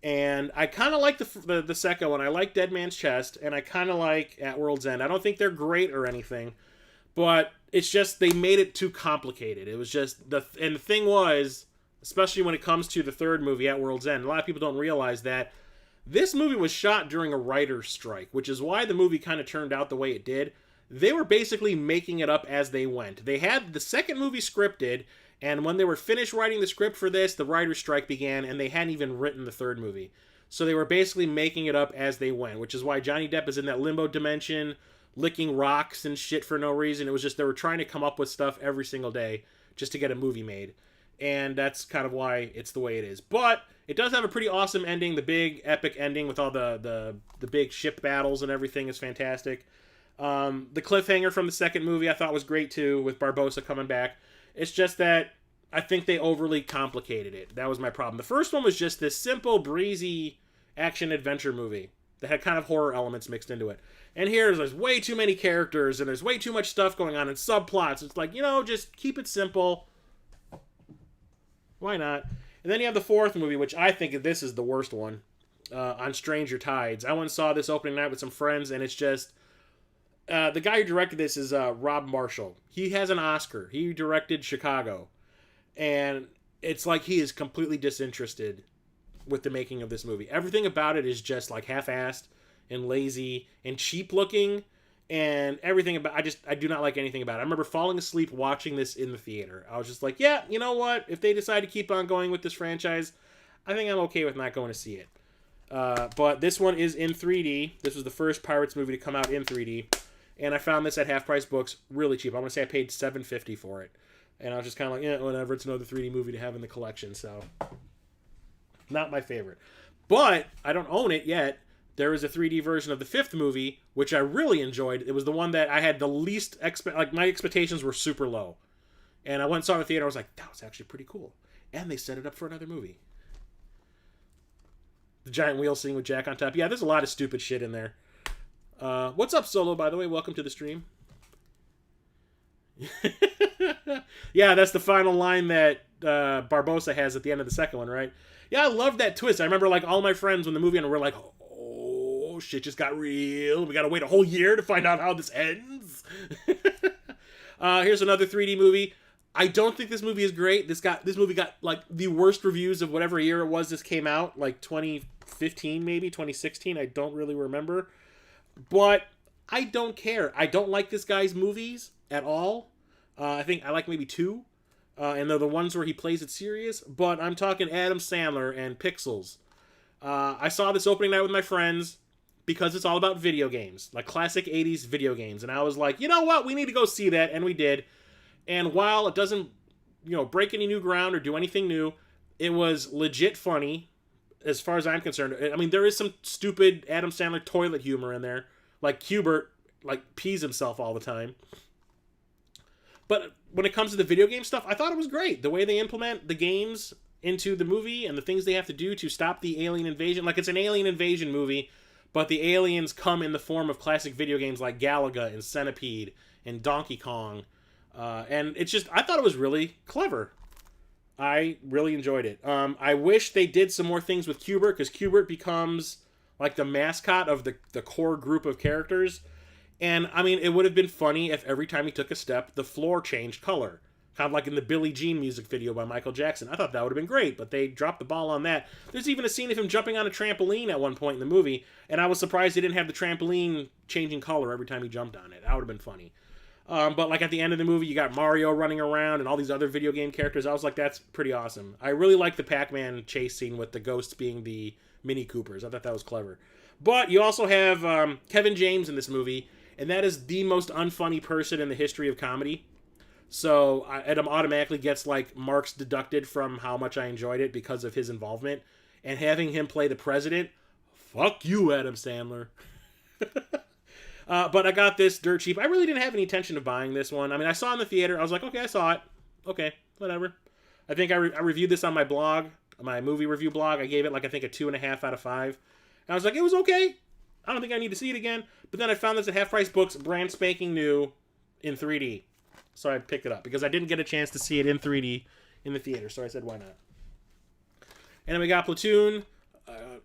and I kind of like the second one. I like Dead Man's Chest, and I kind of like At World's End. I don't think they're great or anything, but it's just they made it too complicated. It was just and the thing was, especially when it comes to the third movie, At World's End, a lot of people don't realize that this movie was shot during a writer's strike, which is why the movie kind of turned out the way it did. They were basically making it up as they went. They had the second movie scripted, and when they were finished writing the script for this, the writer's strike began, and they hadn't even written the third movie. So they were basically making it up as they went, which is why Johnny Depp is in that limbo dimension, licking rocks and shit for no reason. It was just they were trying to come up with stuff every single day just to get a movie made. And that's kind of why it's the way it is. But it does have a pretty awesome ending. The big epic ending with all the big ship battles and everything is fantastic. The cliffhanger from the second movie I thought was great too, with Barbossa coming back. It's just that I think they overly complicated it. That was my problem. The first one was just this simple, breezy action-adventure movie that had kind of horror elements mixed into it. And here, there's way too many characters, and there's way too much stuff going on, and subplots. It's like, just keep it simple. Why not? And then you have the fourth movie, which I think this is the worst one, On Stranger Tides. I went and saw this opening night with some friends, and it's just... the guy who directed this is Rob Marshall. He has an Oscar. He directed Chicago. And it's like he is completely disinterested with the making of this movie. Everything about it is just like half-assed and lazy and cheap looking, and everything about I do not like anything about it. I remember falling asleep watching this in the theater. I was just like, yeah, you know what? If they decide to keep on going with this franchise, I think I'm okay with not going to see it. But this one is in 3D. This was the first Pirates movie to come out in 3D. And I found this at Half Price Books really cheap. I want to say I paid $7.50 for it. And I was just kind of like, yeah, whatever. It's another 3D movie to have in the collection. So, not my favorite. But I don't own it yet. There is a 3D version of the fifth movie, which I really enjoyed. It was the one that I had the least... my expectations were super low. And I went and saw it in the theater. I was like, that was actually pretty cool. And they set it up for another movie. The giant wheel scene with Jack on top. Yeah, there's a lot of stupid shit in there. What's up, Solo, by the way? Welcome to the stream. Yeah, that's the final line that Barbossa has at the end of the second one, right? Yeah, I love that twist. I remember, like, all my friends when the movie ended were like, oh, shit just got real. We gotta wait a whole year to find out how this ends. Here's another 3D movie. I don't think this movie is great. This movie got, like, the worst reviews of whatever year it was this came out. Like, 2015, maybe? 2016? I don't really remember. But I don't care. I don't like this guy's movies at all. I think I like maybe two. And they're the ones where he plays it serious. But I'm talking Adam Sandler and Pixels. I saw this opening night with my friends because it's all about video games. Like classic 80s video games. And I was like, you know what? We need to go see that. And we did. And while it doesn't, break any new ground or do anything new, it was legit funny. As far as I'm concerned, I mean, there is some stupid Adam Sandler toilet humor in there. Like Hubert, pees himself all the time. But when it comes to the video game stuff, I thought it was great. The way they implement the games into the movie and the things they have to do to stop the alien invasion. Like, it's an alien invasion movie, but the aliens come in the form of classic video games like Galaga and Centipede and Donkey Kong. And it's just, I thought it was really clever. I really enjoyed it. I wish they did some more things with Qbert, because Qbert becomes like the mascot of the core group of characters. And I mean, it would have been funny if every time he took a step, the floor changed color. Kind of like in the Billie Jean music video by Michael Jackson. I thought that would have been great, but they dropped the ball on that. There's even a scene of him jumping on a trampoline at one point in the movie, and I was surprised they didn't have the trampoline changing color every time he jumped on it. That would have been funny. But like at the end of the movie, you got Mario running around and all these other video game characters. I was like, that's pretty awesome. I really like the Pac-Man chase scene with the ghosts being the Mini Coopers. I thought that was clever. But you also have Kevin James in this movie, and that is the most unfunny person in the history of comedy. So Adam automatically gets like marks deducted from how much I enjoyed it because of his involvement. And having him play the president, fuck you, Adam Sandler. But I got this dirt cheap. I really didn't have any intention of buying this one. I mean, I saw it in the theater. I was like, okay, I saw it. Okay, whatever. I think I reviewed this on my blog, my movie review blog. I gave it like, I think a 2.5 out of 5. And I was like, it was okay. I don't think I need to see it again. But then I found this at Half Price Books, brand spanking new in 3D. So I picked it up because I didn't get a chance to see it in 3D in the theater. So I said, why not? And then we got Platoon.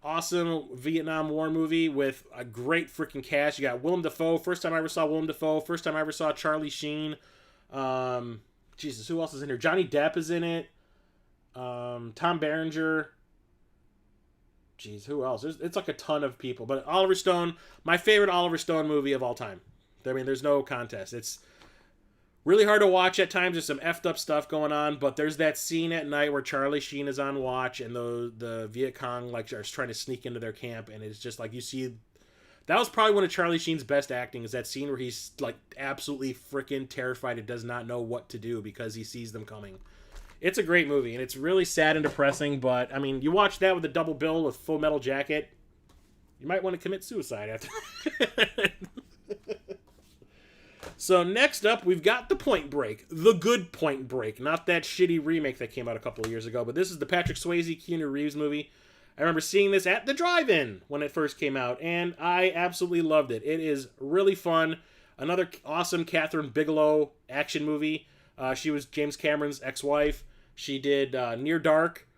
Awesome Vietnam War movie with a great freaking cast. You got Willem Dafoe. First time I ever saw Willem Dafoe. First time I ever saw Charlie Sheen. Jesus, who else is in here? Johnny Depp is in it. Tom Berenger. Jeez, who else? It's like a ton of people. But Oliver Stone, my favorite Oliver Stone movie of all time. I mean, there's no contest. It's really hard to watch at times. There's some effed up stuff going on, but there's that scene at night where Charlie Sheen is on watch and the Viet Cong are trying to sneak into their camp, and it's just like you see. That was probably one of Charlie Sheen's best acting, is that scene where he's like absolutely freaking terrified and does not know what to do because he sees them coming. It's a great movie, and it's really sad and depressing, but I mean, you watch that with a double bill with Full Metal Jacket, you might want to commit suicide after. So next up, we've got the Point Break. The good Point Break. Not that shitty remake that came out a couple of years ago, but this is the Patrick Swayze, Keanu Reeves movie. I remember seeing this at the drive-in when it first came out, and I absolutely loved it. It is really fun. Another awesome Catherine Bigelow action movie. She was James Cameron's ex-wife. She did Near Dark,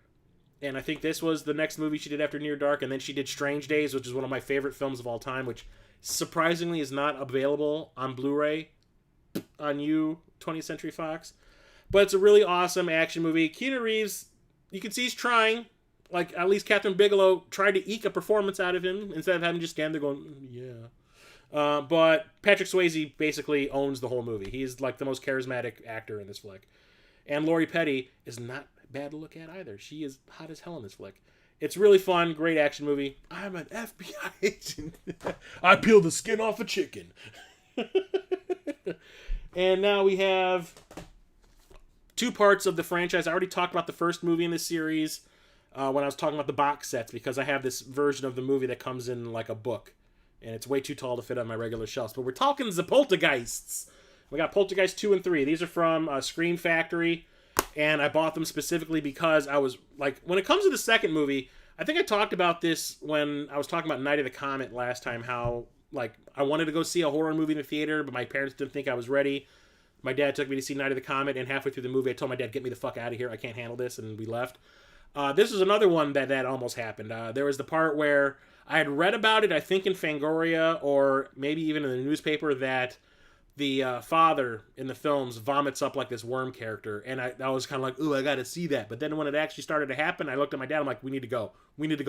and I think this was the next movie she did after Near Dark, and then she did Strange Days, which is one of my favorite films of all time, which surprisingly is not available on Blu-ray on 20th Century Fox. But it's a really awesome action movie. Keanu Reeves, you can see he's trying. Like, at least Catherine Bigelow tried to eke a performance out of him instead of having to just stand there going, yeah. But Patrick Swayze basically owns the whole movie. He's like the most charismatic actor in this flick. And Lori Petty is not bad to look at either. She is hot as hell in this flick. It's really fun, great action movie. I'm an FBI agent. I peel the skin off a chicken. And now we have two parts of the franchise. I already talked about the first movie in the series when I was talking about the box sets, because I have this version of the movie that comes in like a book. And it's way too tall to fit on my regular shelves. But we're talking the Poltergeists. We got Poltergeist 2 and 3. These are from Scream Factory. And I bought them specifically because I was, like, when it comes to the second movie, I think I talked about this when I was talking about Night of the Comet last time, how, like, I wanted to go see a horror movie in the theater, but my parents didn't think I was ready. My dad took me to see Night of the Comet, and halfway through the movie, I told my dad, get me the fuck out of here. I can't handle this, and we left. This is another one that almost happened. There was the part where I had read about it, I think in Fangoria, or maybe even in the newspaper, that the father in the films vomits up like this worm character, and I was kind of like, ooh, I gotta see that. But then when it actually started to happen, I looked at my dad, I'm like, we need to go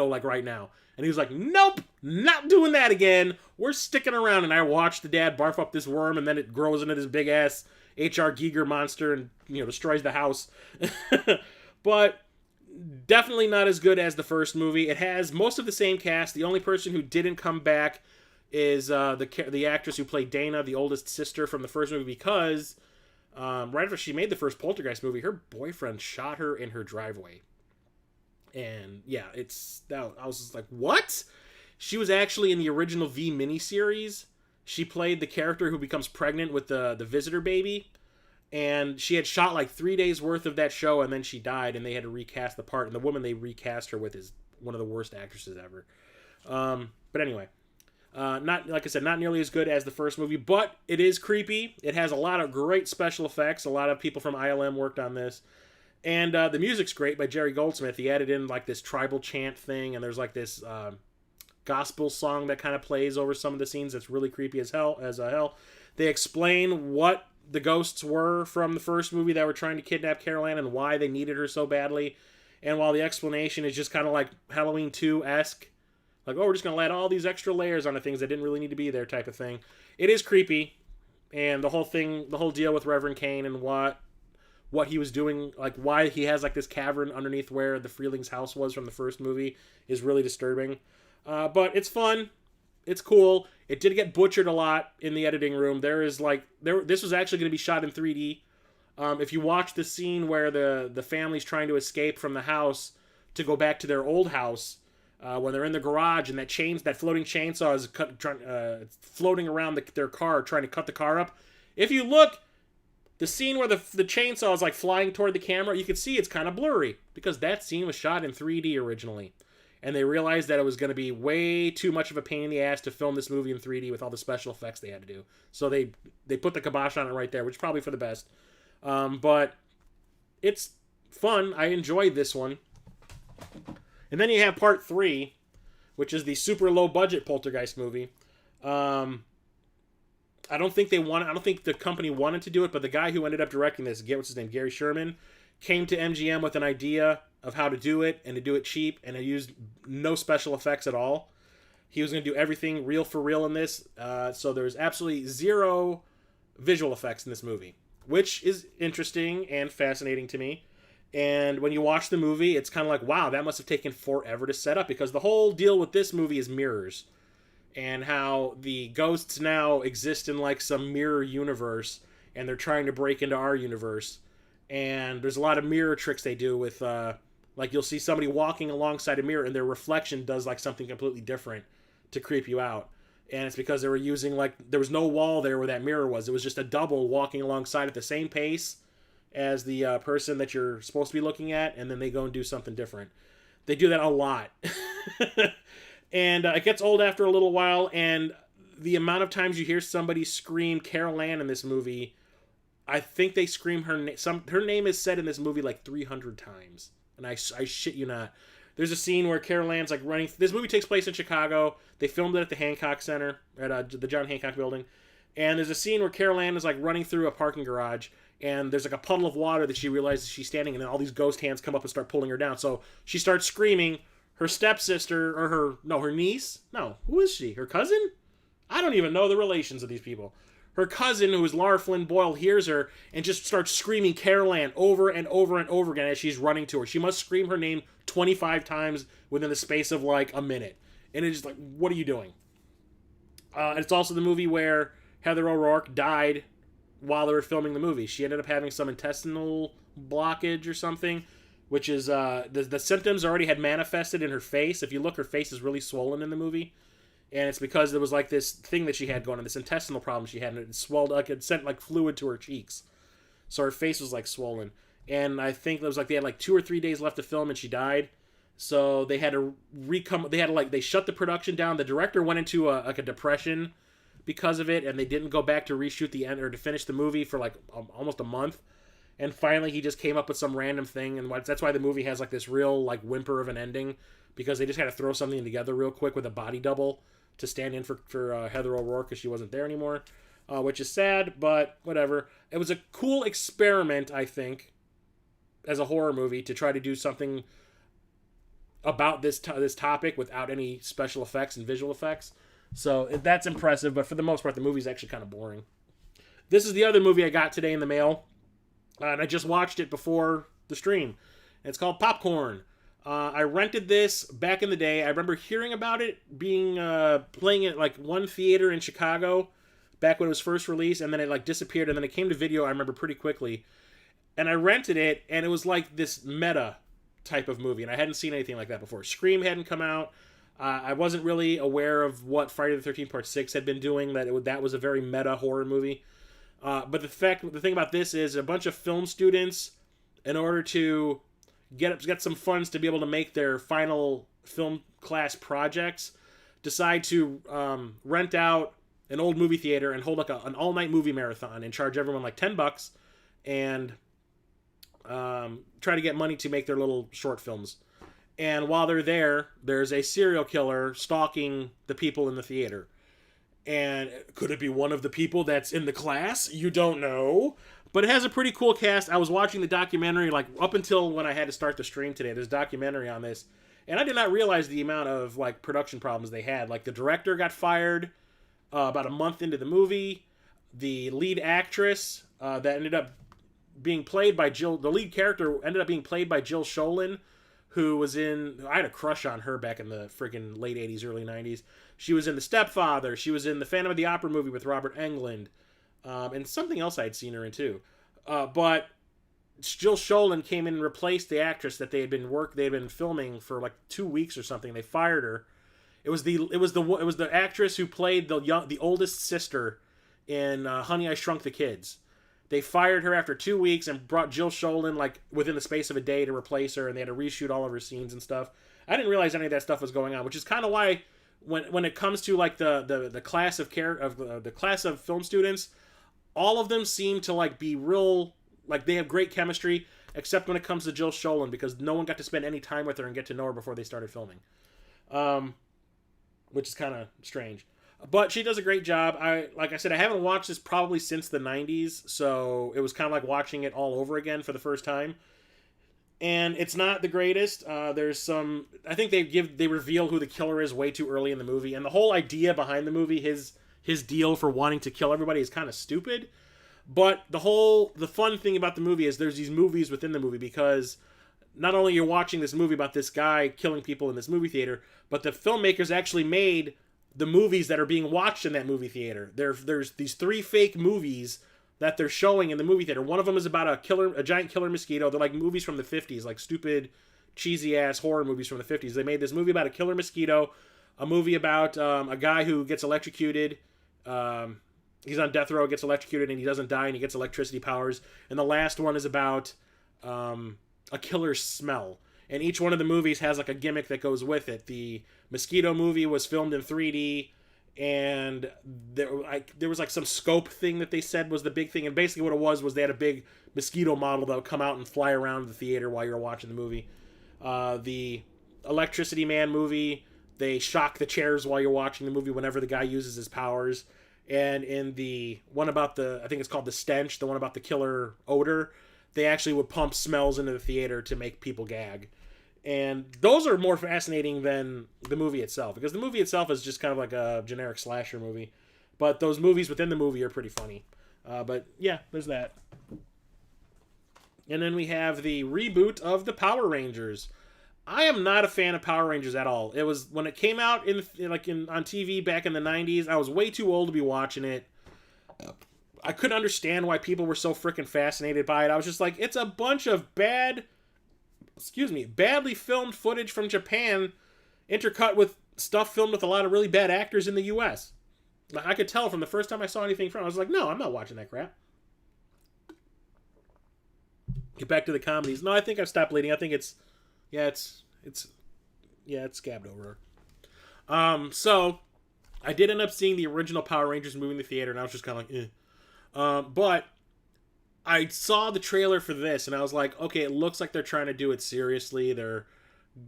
like right now. And he was like, nope, not doing that again, we're sticking around. And I watched the dad barf up this worm, and then it grows into this big ass H.R. Giger monster and, you know, destroys the house. But definitely not as good as the first movie. It has most of the same cast. The only person who didn't come back is the actress who played Dana, the oldest sister from the first movie, because right after she made the first Poltergeist movie, her boyfriend shot her in her driveway. And yeah, I was just like, what? She was actually in the original V miniseries. She played the character who becomes pregnant with the visitor baby. And she had shot like 3 days worth of that show, and then she died, and they had to recast the part. And the woman they recast her with is one of the worst actresses ever. But anyway. Not, like I said, not nearly as good as the first movie, but it is creepy. It has a lot of great special effects. A lot of people from ILM worked on this. And the music's great by Jerry Goldsmith. He added in like this tribal chant thing, and there's like this gospel song that kind of plays over some of the scenes that's really creepy as hell. They explain what the ghosts were from the first movie that were trying to kidnap Carol Ann and why they needed her so badly. And while the explanation is just kind of like Halloween 2-esque, like, oh, we're just going to add all these extra layers onto things that didn't really need to be there type of thing. It is creepy. And the whole deal with Reverend Kane and what he was doing, like why he has like this cavern underneath where the Freeling's house was from the first movie is really disturbing. But it's fun. It's cool. It did get butchered a lot in the editing room. This was actually going to be shot in 3D. If you watch the scene where the family's trying to escape from the house to go back to their old house, when they're in the garage and that floating chainsaw is floating around their car trying to cut the car up. If you look, the scene where the chainsaw is like flying toward the camera, you can see it's kind of blurry because that scene was shot in 3D originally. And they realized that it was going to be way too much of a pain in the ass to film this movie in 3D with all the special effects they had to do. So they put the kibosh on it right there, which is probably for the best. But it's fun. I enjoyed this one. And then you have part 3, which is the super low budget Poltergeist movie. I don't think the company wanted to do it, but the guy who ended up directing this, what's his name, Gary Sherman, came to MGM with an idea of how to do it and to do it cheap, and it used no special effects at all. He was going to do everything real for real in this, so there's absolutely zero visual effects in this movie, which is interesting and fascinating to me. And when you watch the movie, it's kind of like, wow, that must have taken forever to set up, because the whole deal with this movie is mirrors, and how the ghosts now exist in like some mirror universe, and they're trying to break into our universe. And there's a lot of mirror tricks they do with, like you'll see somebody walking alongside a mirror and their reflection does like something completely different to creep you out. And it's because they were using there was no wall there where that mirror was. It was just a double walking alongside at the same pace as the person that you're supposed to be looking at, and then they go and do something different. They do that a lot. And it gets old after a little while, and the amount of times you hear somebody scream Carol Ann in this movie, I think they scream her name. Her name is said in this movie like 300 times. And I shit you not. There's a scene where Carol Ann's like running. This movie takes place in Chicago. They filmed it at the Hancock Center, at the John Hancock building. And there's a scene where Carol Ann is like running through a parking garage, and there's like a puddle of water that she realizes she's standing in, and then all these ghost hands come up and start pulling her down. So she starts screaming. Her stepsister, or her niece? No, who is she? Her cousin? I don't even know the relations of these people. her cousin, who is Lara Flynn Boyle, hears her and just starts screaming Carol Ann over and over and over again as she's running to her. She must scream her name 25 times within the space of like a minute. And it's just like, what are you doing? It's also the movie where Heather O'Rourke died while they were filming the movie. She ended up having some intestinal blockage or something, which is the symptoms already had manifested in her face. If you look, her face is really swollen in the movie. And it's because there was like this thing that she had going on, this intestinal problem she had, and it swelled, like it sent like fluid to her cheeks. So her face was like swollen. And I think it was like they had like 2 or 3 days left to film and she died. So they had to they shut the production down. The director went into a depression because of it, and they didn't go back to reshoot the end or to finish the movie for like almost a month. And finally he just came up with some random thing, and that's why the movie has like this real like whimper of an ending, because they just had to throw something together real quick with a body double to stand in for Heather O'Rourke because she wasn't there anymore, which is sad, but whatever. It was a cool experiment, I think, as a horror movie to try to do something about this topic without any special effects and visual effects. So that's impressive, but for the most part, the movie's actually kind of boring. This is the other movie I got today in the mail, and I just watched it before the stream. It's called Popcorn. I rented this back in the day. I remember hearing about it being playing at like one theater in Chicago back when it was first released, and then it like disappeared, and then it came to video, I remember, pretty quickly. And I rented it, and it was like this meta type of movie, and I hadn't seen anything like that before. Scream hadn't come out. I wasn't really aware of what Friday the 13th Part 6 had been doing, that was a very meta horror movie. But the thing about this is a bunch of film students, in order to get some funds to be able to make their final film class projects, decide to rent out an old movie theater and hold like an all-night movie marathon and charge everyone like $10 and try to get money to make their little short films. And while they're there, there's a serial killer stalking the people in the theater. And could it be one of the people that's in the class? You don't know. But it has a pretty cool cast. I was watching the documentary, like, up until when I had to start the stream today. There's a documentary on this. And I did not realize the amount of, like, production problems they had. Like, the director got fired about a month into the movie. The lead actress that ended up being played by the lead character ended up being played by Jill Sholin, who was I had a crush on her back in the freaking late 80s, early 90s. She was in The Stepfather. She was in the Phantom of the Opera movie with Robert Englund. And something else I'd seen her in too. But Jill Sholin came in and replaced the actress that they had been filming for like 2 weeks or something. They fired her. It was the actress who played the oldest sister in Honey, I Shrunk the Kids. They fired her after 2 weeks and brought Jill Sholin like within the space of a day to replace her, and they had to reshoot all of her scenes and stuff. I didn't realize any of that stuff was going on, which is kind of why when it comes to like the class of the class of film students, all of them seem to like be real, like they have great chemistry, except when it comes to Jill Sholin, because no one got to spend any time with her and get to know her before they started filming, which is kind of strange. But she does a great job. Like I said, I haven't watched this probably since the 90s, so it was kind of like watching it all over again for the first time. And it's not the greatest. There's some... I think they reveal who the killer is way too early in the movie, and the whole idea behind the movie, his deal for wanting to kill everybody, is kind of stupid. But the fun thing about the movie is there's these movies within the movie, because not only you're watching this movie about this guy killing people in this movie theater, but the filmmakers actually made the movies that are being watched in that movie theater. There's these 3 fake movies that they're showing in the movie theater. One of them is about a giant killer mosquito. They're like movies from the 50s, like stupid, cheesy-ass horror movies from the 50s. They made this movie about a killer mosquito, a movie about a guy who gets electrocuted. He's on death row, gets electrocuted, and he doesn't die, and he gets electricity powers. And the last one is about a killer's smell. And each one of the movies has like a gimmick that goes with it. The mosquito movie was filmed in 3D, and there was like some scope thing that they said was the big thing. And basically what it was they had a big mosquito model that would come out and fly around the theater while you're watching the movie. The Electricity Man movie, they shock the chairs while you're watching the movie whenever the guy uses his powers. And in the one about I think it's called The Stench, the one about the killer odor, they actually would pump smells into the theater to make people gag. And those are more fascinating than the movie itself, because the movie itself is just kind of like a generic slasher movie. But those movies within the movie are pretty funny. But yeah, there's that. And then we have the reboot of the Power Rangers. I am not a fan of Power Rangers at all. It was when it came out on TV back in the 90s. I was way too old to be watching it. I couldn't understand why people were so freaking fascinated by it. I was just like, it's a bunch of badly filmed footage from Japan intercut with stuff filmed with a lot of really bad actors in the US. I could tell from the first time I saw anything from it. I was like, no, I'm not watching that crap. Get back to the comedies. No, I think I've stopped bleeding. I think it's scabbed over. So I did end up seeing the original Power Rangers movie in the theater, and I was just kind of like, eh. But I saw the trailer for this, and I was like, okay, it looks like they're trying to do it seriously.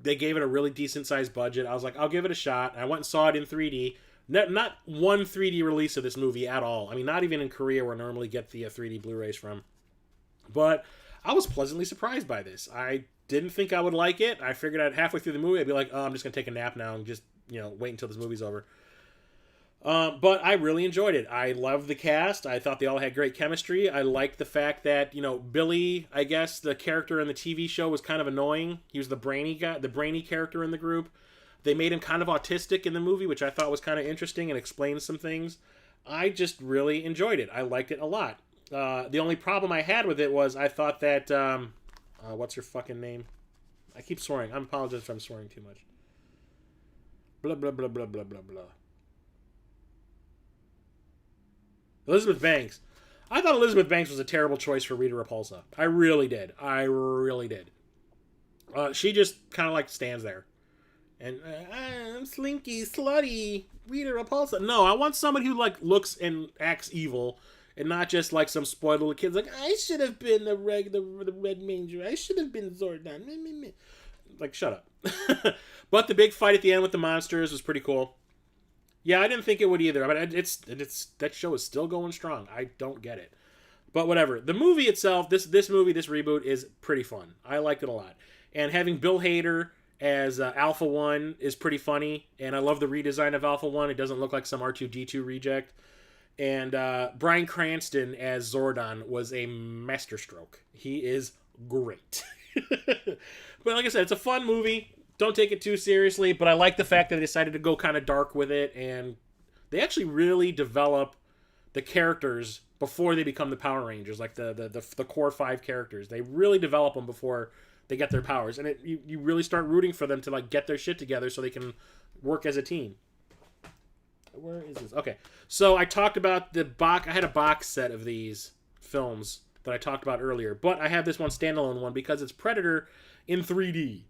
They gave it a really decent sized budget. I was like, I'll give it a shot. I went and saw it in 3D. Not one 3D release of this movie at all. I mean, not even in Korea where I normally get the 3D Blu-rays from. But I was pleasantly surprised by this. I didn't think I would like it. I figured halfway through the movie, I'd be like, oh, I'm just going to take a nap now and just, wait until this movie's over. But I really enjoyed it. I loved the cast. I thought they all had great chemistry. I liked the fact that, Billy, I guess, the character in the TV show was kind of annoying. He was the brainy guy, the brainy character in the group. They made him kind of autistic in the movie, which I thought was kind of interesting and explained some things. I just really enjoyed it. I liked it a lot. The only problem I had with it was I thought that... what's her fucking name? I keep swearing. I apologize if I'm swearing too much. Blah, blah, blah, blah, blah, blah, blah. Elizabeth Banks. I thought Elizabeth Banks was a terrible choice for Rita Repulsa. I really did. She just kind of like stands there. And I'm slinky, slutty, Rita Repulsa. No, I want somebody who like looks and acts evil, and not just like some spoiled little kid's like, I should have been the Red Ranger. I should have been Zordon. Like, shut up. But the big fight at the end with the monsters was pretty cool. Yeah, I didn't think it would either. I mean, it's that show is still going strong. I don't get it. But whatever. The movie itself, this reboot is pretty fun. I liked it a lot. And having Bill Hader as Alpha 1 is pretty funny. And I love the redesign of Alpha 1. It doesn't look like some R2-D2 reject. And Bryan Cranston as Zordon was a masterstroke. He is great. But like I said, it's a fun movie. Don't take it too seriously, but I like the fact that they decided to go kind of dark with it, and they actually really develop the characters before they become the Power Rangers, like the core 5 characters. They really develop them before they get their powers, and you really start rooting for them to like get their shit together so they can work as a team. Where is this? Okay, so I talked about I had a box set of these films that I talked about earlier, but I have this one standalone one because it's Predator in 3D.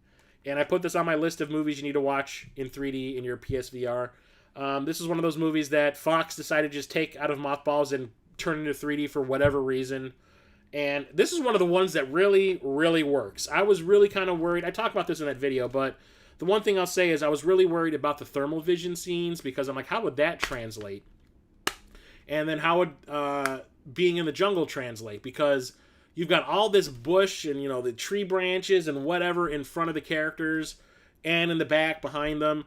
And I put this on my list of movies you need to watch in 3D in your PSVR. This is one of those movies that Fox decided to just take out of mothballs and turn into 3D for whatever reason. And this is one of the ones that really, really works. I was really kind of worried. I talked about this in that video, but the one thing I'll say is I was really worried about the thermal vision scenes because I'm like, how would that translate? And then how would being in the jungle translate? Because you've got all this bush and, the tree branches and whatever in front of the characters and in the back behind them.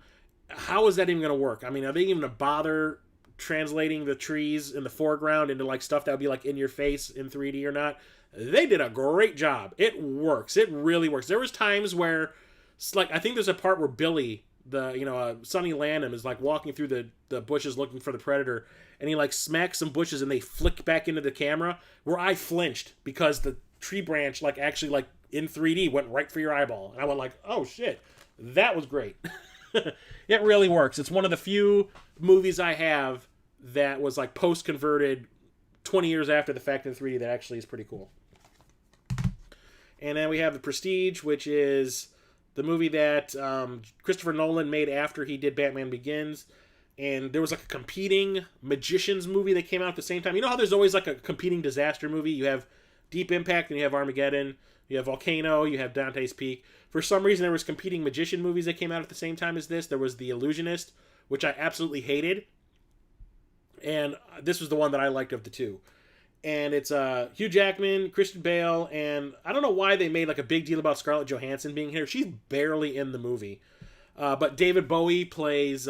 How is that even going to work? I mean, are they even going to bother translating the trees in the foreground into like stuff that would be like in your face in 3D or not? They did a great job. It works. It really works. There was times where, like, I think there's a part where Billy, Sonny Landham is like walking through the bushes looking for the predator, and he like smacks some bushes and they flick back into the camera, where I flinched because the tree branch like actually like in 3D went right for your eyeball, and I went like, oh shit, that was great. It really works. It's one of the few movies I have that was like post converted 20 years after the fact in 3D that actually is pretty cool. And then we have The Prestige, which is the movie that Christopher Nolan made after he did Batman Begins. And there was like a competing magicians movie that came out at the same time. You know how there's always like a competing disaster movie? You have Deep Impact and you have Armageddon. You have Volcano. You have Dante's Peak. For some reason, there was competing magician movies that came out at the same time as this. There was The Illusionist, which I absolutely hated. And this was the one that I liked of the two. And it's Hugh Jackman, Christian Bale, and I don't know why they made like a big deal about Scarlett Johansson being here. She's barely in the movie. But David Bowie plays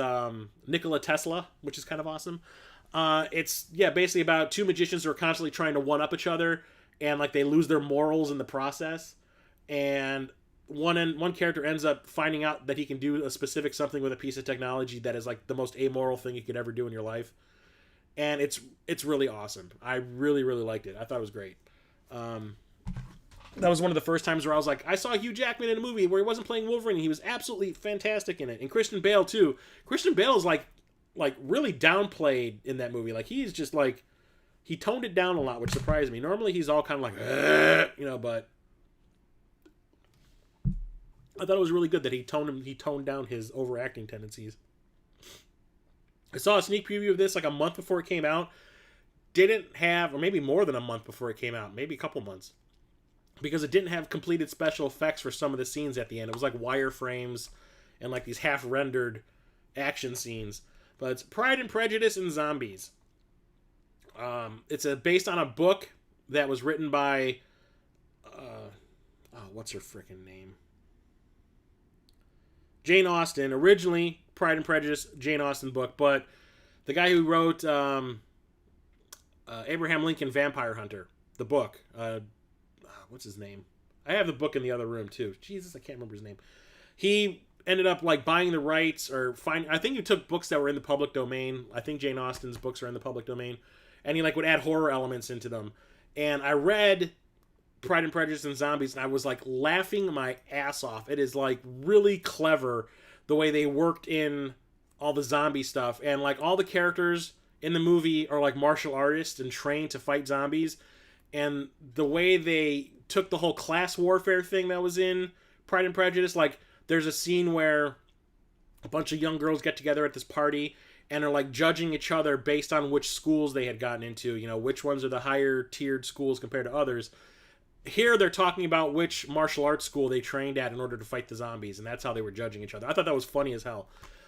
Nikola Tesla, which is kind of awesome. It's basically about two magicians who are constantly trying to one up each other, and like they lose their morals in the process. And one character ends up finding out that he can do a specific something with a piece of technology that is like the most amoral thing you could ever do in your life. And it's really awesome. I really liked it. I thought it was great. That was one of the first times where I was like, I saw Hugh Jackman in a movie where he wasn't playing Wolverine. He was absolutely fantastic in it. And Christian Bale too. Christian Bale is like really downplayed in that movie. Like he's just like, he toned it down a lot, which surprised me. Normally he's all kind of like, but I thought it was really good that he toned down his overacting tendencies. I saw a sneak preview of this like a month before it came out. Didn't have, or maybe more than a month before it came out, maybe a couple months. Because it didn't have completed special effects for some of the scenes at the end. It was like wireframes and like these half-rendered action scenes. But it's Pride and Prejudice and Zombies. It's based on a book that was written by... what's her freaking name? Jane Austen. Originally, Pride and Prejudice, Jane Austen book. But the guy who wrote Abraham Lincoln Vampire Hunter, the book... what's his name? I have the book in the other room too. Jesus, I can't remember his name. He ended up like buying the rights or I think he took books that were in the public domain. I think Jane Austen's books are in the public domain. And he like would add horror elements into them. And I read Pride and Prejudice and Zombies and I was like laughing my ass off. It is like really clever the way they worked in all the zombie stuff. And like all the characters in the movie are like martial artists and trained to fight zombies. And the way they took the whole class warfare thing that was in Pride and Prejudice, like there's a scene where a bunch of young girls get together at this party and are like judging each other based on which schools they had gotten into, which ones are the higher tiered schools compared to others. Here they're talking about which martial arts school they trained at in order to fight the zombies, and that's how they were judging each other. I thought that was funny as hell.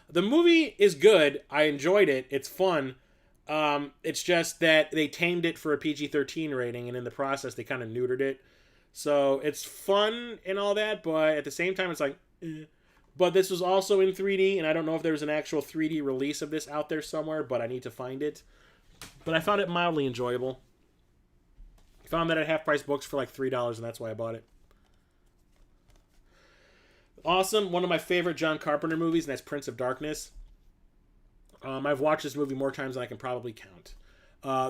The movie is good. I enjoyed it. It's fun. It's just that they tamed it for a PG-13 rating, and in the process, they kind of neutered it. So it's fun and all that, but at the same time, it's like, eh. But this was also in 3D, and I don't know if there was an actual 3D release of this out there somewhere, but I need to find it. But I found it mildly enjoyable. Found that at half-price books for like $3, and that's why I bought it. Awesome. One of my favorite John Carpenter movies, and that's Prince of Darkness. I've watched this movie more times than I can probably count.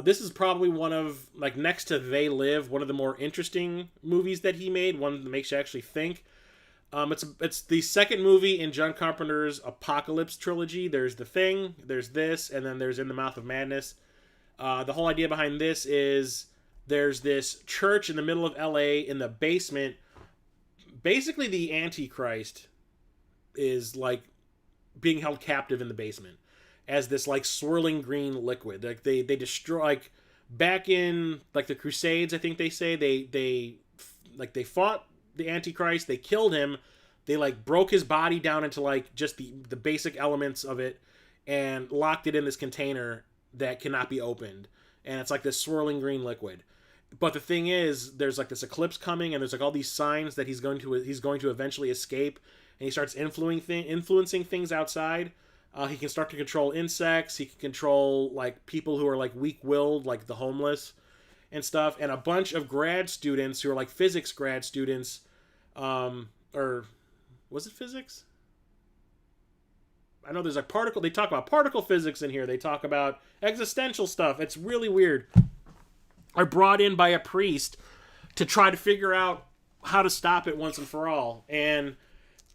This is probably one of, like, next to They Live, one of the more interesting movies that he made, one that makes you actually think. It's the second movie in John Carpenter's Apocalypse trilogy. There's The Thing, there's this, and then there's In the Mouth of Madness. The whole idea behind this is there's this church in the middle of LA in the basement. Basically, the Antichrist is, like, being held captive in the basement as this like swirling green liquid. Like they destroy, like back in like the Crusades, I think they say they fought the Antichrist, they killed him, they like broke his body down into like just the basic elements of it and locked it in this container that cannot be opened. And it's like this swirling green liquid. But the thing is, there's like this eclipse coming, and there's like all these signs that he's going to eventually escape, and he starts influencing things outside. He can start to control insects. He can control like people who are like weak-willed, like the homeless and stuff. And a bunch of grad students who are like physics grad students, or was it physics? I know there's like particle. They talk about particle physics in here. They talk about existential stuff. It's really weird. Are brought in by a priest to try to figure out how to stop it once and for all. And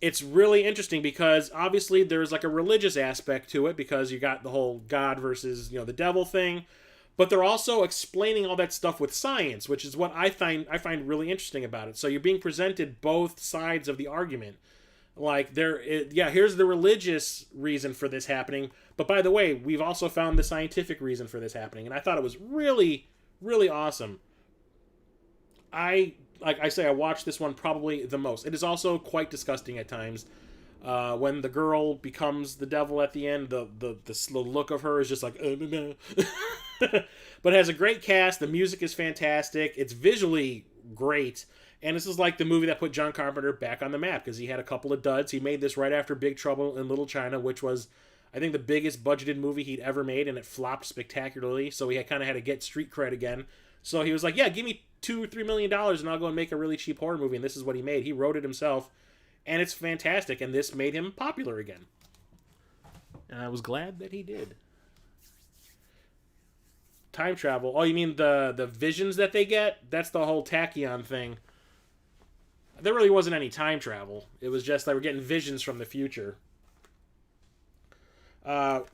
it's really interesting because obviously there's like a religious aspect to it because you got the whole God versus, the devil thing. But they're also explaining all that stuff with science, which is what I find really interesting about it. So you're being presented both sides of the argument. Like here's the religious reason for this happening. But by the way, we've also found the scientific reason for this happening. And I thought it was really, really awesome. Like I say, I watched this one probably the most. It is also quite disgusting at times. When the girl becomes the devil at the end, the look of her is just like... But it has a great cast. The music is fantastic. It's visually great. And this is like the movie that put John Carpenter back on the map because he had a couple of duds. He made this right after Big Trouble in Little China, which was, I think, the biggest budgeted movie he'd ever made, and it flopped spectacularly. So he kind of had to get street cred again. So he was like, yeah, give me $2-3 million and I'll go and make a really cheap horror movie. And this is what he made. He wrote it himself, and it's fantastic. And this made him popular again. And I was glad that he did. Time travel. Oh, you mean the visions that they get? That's the whole tachyon thing. There really wasn't any time travel. It was just they were getting visions from the future.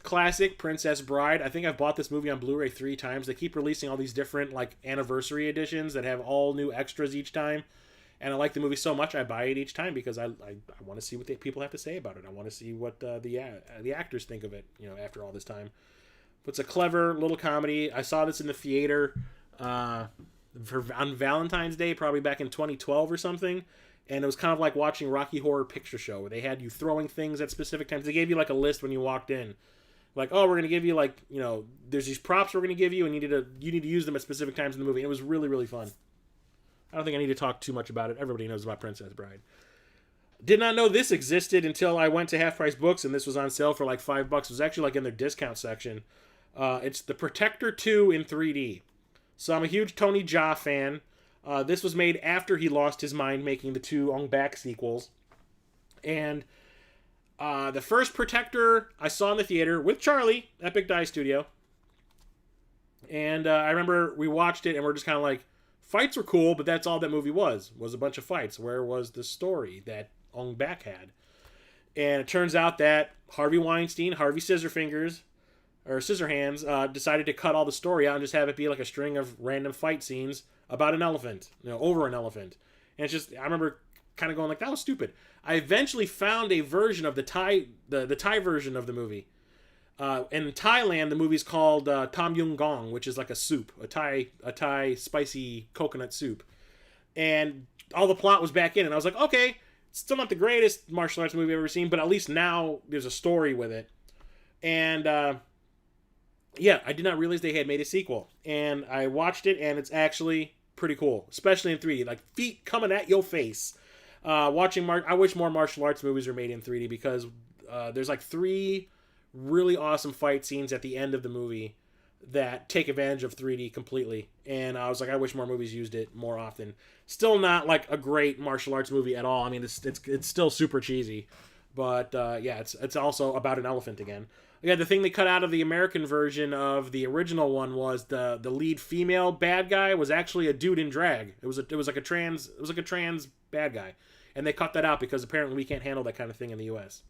Classic Princess Bride. I think I've bought this movie on Blu-ray 3 times. They keep releasing all these different like anniversary editions that have all new extras each time. And I like the movie so much, I buy it each time because I want to see what people have to say about it. I want to see what the actors think of it, after all this time. But it's a clever little comedy. I saw this in the theater on Valentine's Day, probably back in 2012 or something. And it was kind of like watching Rocky Horror Picture Show, where they had you throwing things at specific times. They gave you like a list when you walked in. Like, oh, we're going to give you there's these props we're going to give you, and you need to use them at specific times in the movie. And it was really, really fun. I don't think I need to talk too much about it. Everybody knows about Princess Bride. Did not know this existed until I went to Half Price Books, and this was on sale for like $5. It was actually like in their discount section. It's The Protector 2 in 3D. So I'm a huge Tony Jaa fan. This was made after he lost his mind making the 2 Ong Bak sequels. And the first Protector I saw in the theater with Charlie, Epic Die Studio. And I remember we watched it and we're just kind of like, fights were cool, but that's all that movie was a bunch of fights. Where was the story that Ong Bak had? And it turns out that Harvey Weinstein, Harvey Scissorhands, decided to cut all the story out and just have it be like a string of random fight scenes about an elephant, over an elephant. And it's just, I remember kind of going like, that was stupid. I eventually found a version of the Thai version of the movie. In Thailand, the movie's called Tom Yum Gong, which is like a soup, a Thai spicy coconut soup. And all the plot was back in, and I was like, okay, it's still not the greatest martial arts movie I've ever seen, but at least now there's a story with it. And I did not realize they had made a sequel. And I watched it, and it's actually pretty cool, especially in 3D. Like, feet coming at your face. I wish more martial arts movies were made in 3D because there's like 3 really awesome fight scenes at the end of the movie that take advantage of 3D completely. And I was like, I wish more movies used it more often. Still not like a great martial arts movie at all. I mean, it's still super cheesy. But it's also about an elephant again. Yeah, the thing they cut out of the American version of the original one was the lead female bad guy was actually a dude in drag. It was like a trans bad guy, and they cut that out because apparently we can't handle that kind of thing in the U.S.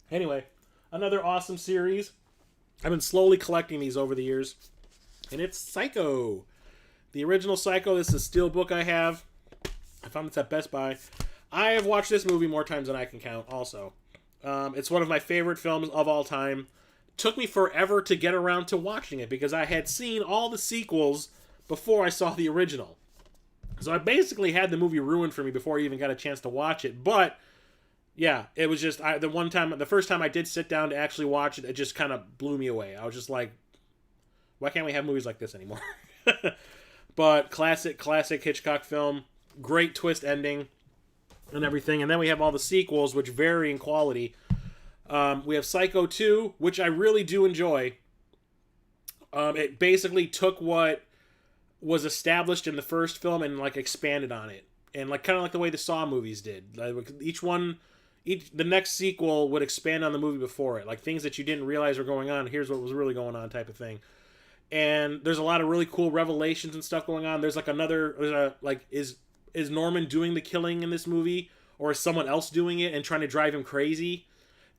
Anyway, another awesome series. I've been slowly collecting these over the years, and it's Psycho. The original Psycho. This is a steelbook I have. I found this at Best Buy. I have watched this movie more times than I can count also. It's one of my favorite films of all time. Took me forever to get around to watching it because I had seen all the sequels before I saw the original. So I basically had the movie ruined for me before I even got a chance to watch it. But yeah, it was just the first time I did sit down to actually watch it, it just kind of blew me away. I was just like, why can't we have movies like this anymore? But classic Hitchcock film. Great twist ending and everything. And then we have all the sequels, which vary in quality. We have Psycho 2, which I really do enjoy. It basically took what was established in the first film and like expanded on it. And like kind of like the way the Saw movies did. Like the next sequel would expand on the movie before it. Like things that you didn't realize were going on. Here's what was really going on type of thing. And there's a lot of really cool revelations and stuff going on. There's is Norman doing the killing in this movie, or is someone else doing it and trying to drive him crazy?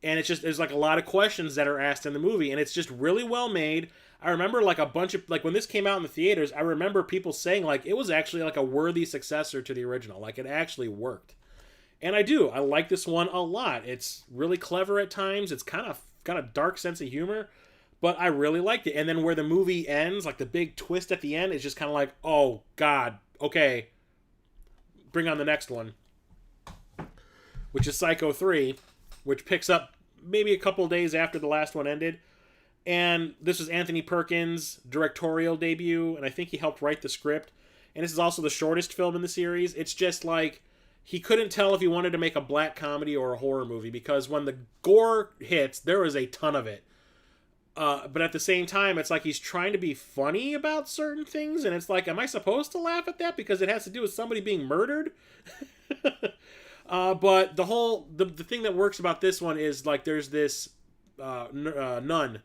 And it's just, there's like a lot of questions that are asked in the movie, and it's just really well made. I remember like a bunch of, like when this came out in the theaters, I remember people saying like it was actually like a worthy successor to the original. Like it actually worked. And I like this one a lot. It's really clever at times. It's kind of got a dark sense of humor, but I really liked it. And then where the movie ends, like the big twist at the end, is just kind of like, oh God, okay, bring on the next one, which is Psycho 3, which picks up maybe a couple days after the last one ended. And this was Anthony Perkins' directorial debut, and I think he helped write the script. And this is also the shortest film in the series. It's just like, he couldn't tell if he wanted to make a black comedy or a horror movie, because when the gore hits, there is a ton of it. But at the same time, it's like he's trying to be funny about certain things, and it's like, am I supposed to laugh at that because it has to do with somebody being murdered? But the thing that works about this one is, like, there's this nun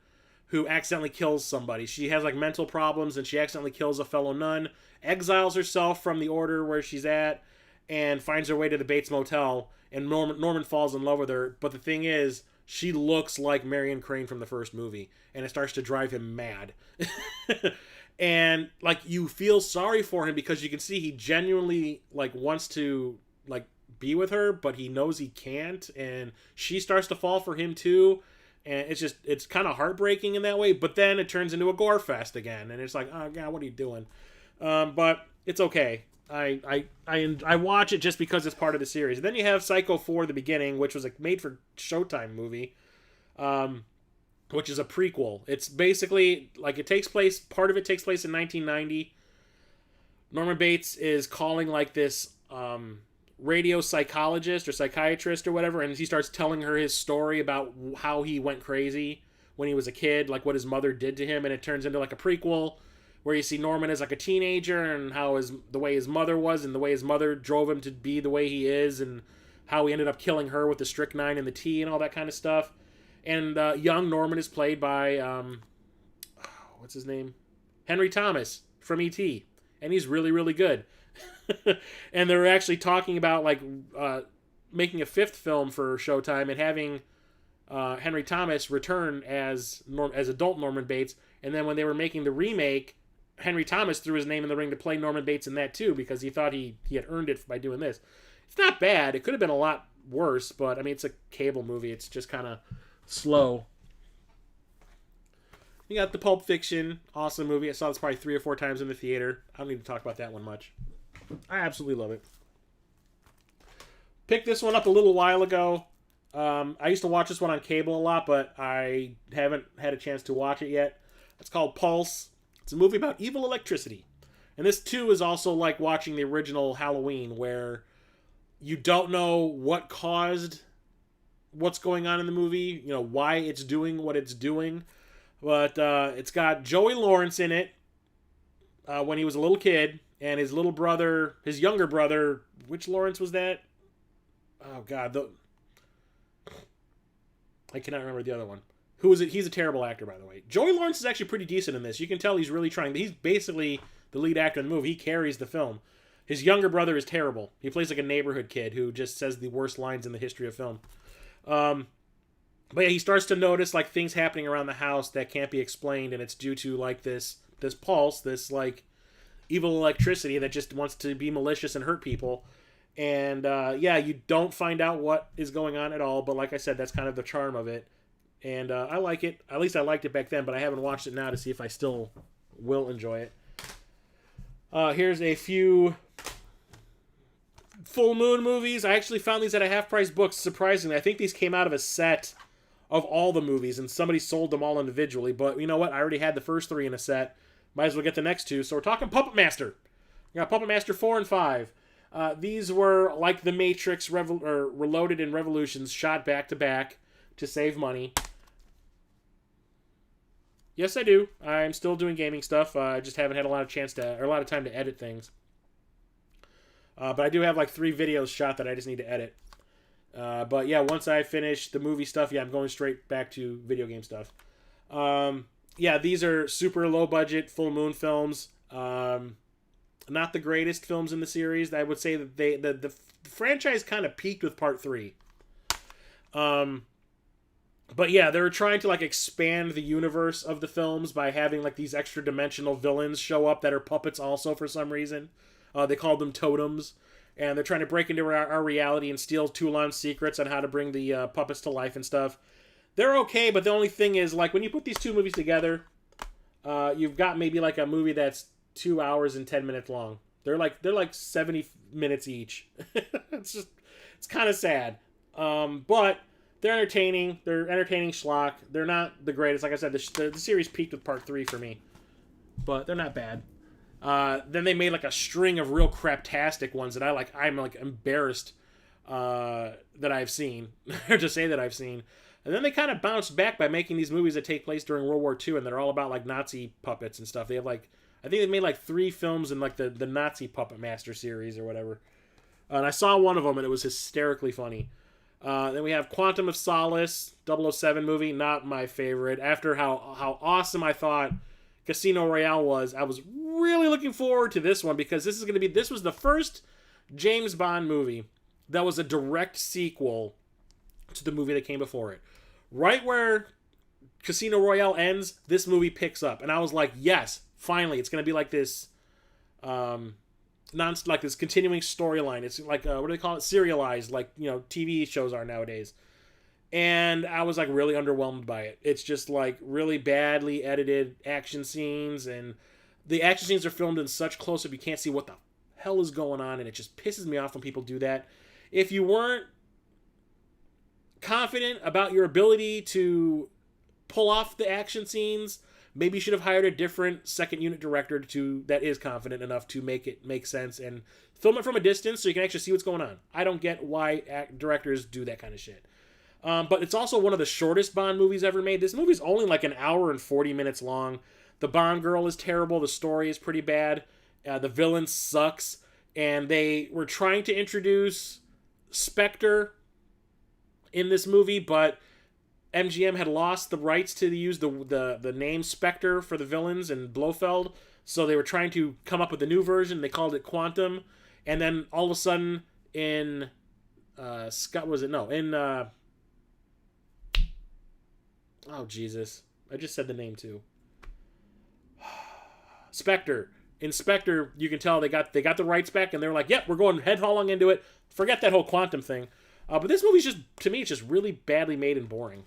who accidentally kills somebody. She has, like, mental problems, and she accidentally kills a fellow nun, exiles herself from the order where she's at, and finds her way to the Bates Motel, and Norman falls in love with her. But the thing is, she looks like Marion Crane from the first movie, and it starts to drive him mad. And, like, you feel sorry for him because you can see he genuinely, like, wants to, like, be with her, but he knows he can't, and she starts to fall for him too. And it's kind of heartbreaking in that way, but then it turns into a gore fest again, and it's like, oh god, what are you doing? But it's okay. I watch it just because it's part of the series. And then you have Psycho 4: The Beginning, which was a made-for-Showtime movie, which is a prequel. It's basically, like, part of it takes place in 1990. Norman Bates is calling, like, this radio psychologist or psychiatrist or whatever, and he starts telling her his story about how he went crazy when he was a kid, like what his mother did to him, and it turns into, like, a prequel where you see Norman as, like, a teenager, and how the way his mother was, and the way his mother drove him to be the way he is, and how he ended up killing her with the strychnine and the tea and all that kind of stuff. And young Norman is played by what's his name? Henry Thomas from E.T., and he's really, really good. And they're actually talking about, like, making a 5th film for Showtime and having Henry Thomas return as adult Norman Bates. And then when they were making the remake, Henry Thomas threw his name in the ring to play Norman Bates in that too, because he thought he had earned it by doing this. It's not bad. It could have been a lot worse, but I mean, it's a cable movie. It's just kind of slow. You got the Pulp Fiction, awesome movie. I saw this probably 3 or 4 times in the theater. I don't need to talk about that one much. I absolutely love it. Picked this one up a little while ago. I used to watch this one on cable a lot, but I haven't had a chance to watch it yet. It's called Pulse. It's a movie about evil electricity. And this, too, is also like watching the original Halloween, where you don't know what caused what's going on in the movie, you know, why it's doing what it's doing. But it's got Joey Lawrence in it when he was a little kid, and his little brother, his younger brother, which Lawrence was that? Oh, God. I cannot remember the other one. Who is it? He's a terrible actor, by the way. Joey Lawrence is actually pretty decent in this. You can tell he's really trying. He's basically the lead actor in the movie. He carries the film. His younger brother is terrible. He plays like a neighborhood kid who just says the worst lines in the history of film. But yeah, he starts to notice, like, things happening around the house that can't be explained, and it's due to, like, this pulse, this, like, evil electricity that just wants to be malicious and hurt people. And yeah, you don't find out what is going on at all, but like I said, that's kind of the charm of it. And I like it. At least I liked it back then, but I haven't watched it now to see if I still will enjoy it. Here's a few full moon movies. I actually found these at a half-price book, surprisingly. I think these came out of a set of all the movies, and somebody sold them all individually. But you know what? I already had the first 3 in a set. Might as well get the next 2. So we're talking Puppet Master. We got Puppet Master 4 and 5. These were like The Matrix Reloaded and Revolutions, shot back-to-back to save money. Yes, I do. I'm still doing gaming stuff. I just haven't had a lot of time to edit things. But I do have like 3 videos shot that I just need to edit. But yeah, once I finish the movie stuff, yeah, I'm going straight back to video game stuff. Yeah, these are super low budget full moon films. Not the greatest films in the series. I would say that the franchise kind of peaked with part 3. But yeah, they were trying to like expand the universe of the films by having like these extra dimensional villains show up that are puppets also for some reason. They called them totems, and they're trying to break into our reality and steal Toulon's secrets on how to bring the puppets to life and stuff. They're okay, but the only thing is, like, when you put these 2 movies together, you've got maybe like a movie that's 2 hours and 10 minutes long. They're like 70 minutes each. It's kind of sad. But They're entertaining. They're entertaining schlock. They're not the greatest. Like I said, the series peaked with part 3 for me. But they're not bad. Then they made like a string of real craptastic ones that I'm like embarrassed that I've seen. Or to say that I've seen. And then they kind of bounced back by making these movies that take place during World War II, and they're all about like Nazi puppets and stuff. They have like, I think they made like 3 films in like the Nazi Puppet Master series or whatever. And I saw one of them, and it was hysterically funny. Then we have Quantum of Solace, 007 movie, not my favorite. After how awesome I thought Casino Royale was, I was really looking forward to this one because this was the first James Bond movie that was a direct sequel to the movie that came before it. Right where Casino Royale ends, this movie picks up, and I was like, yes, finally, it's going to be like this, like this continuing storyline. It's like what do they call it? Serialized, like TV shows are nowadays. And I was like really underwhelmed by it. It's just like really badly edited action scenes, and the action scenes are filmed in such close up you can't see what the hell is going on, and it just pisses me off when people do that. If you weren't confident about your ability to pull off the action scenes, maybe you should have hired a different second unit director that is confident enough to make it make sense and film it from a distance so you can actually see what's going on. I don't get why directors do that kind of shit. But it's also one of the shortest Bond movies ever made. This movie's only like an hour and 40 minutes long. The Bond girl is terrible. The story is pretty bad. The villain sucks. And they were trying to introduce Spectre in this movie, but MGM had lost the rights to use the name Spectre for the villains in Blofeld, so they were trying to come up with a new version. They called it Quantum, and then all of a sudden in oh Jesus, I just said the name too. Spectre. In Spectre, you can tell they got the rights back, and they're like, yep, we're going headlong into it. Forget that whole quantum thing. But this movie's just, to me, it's just really badly made and boring.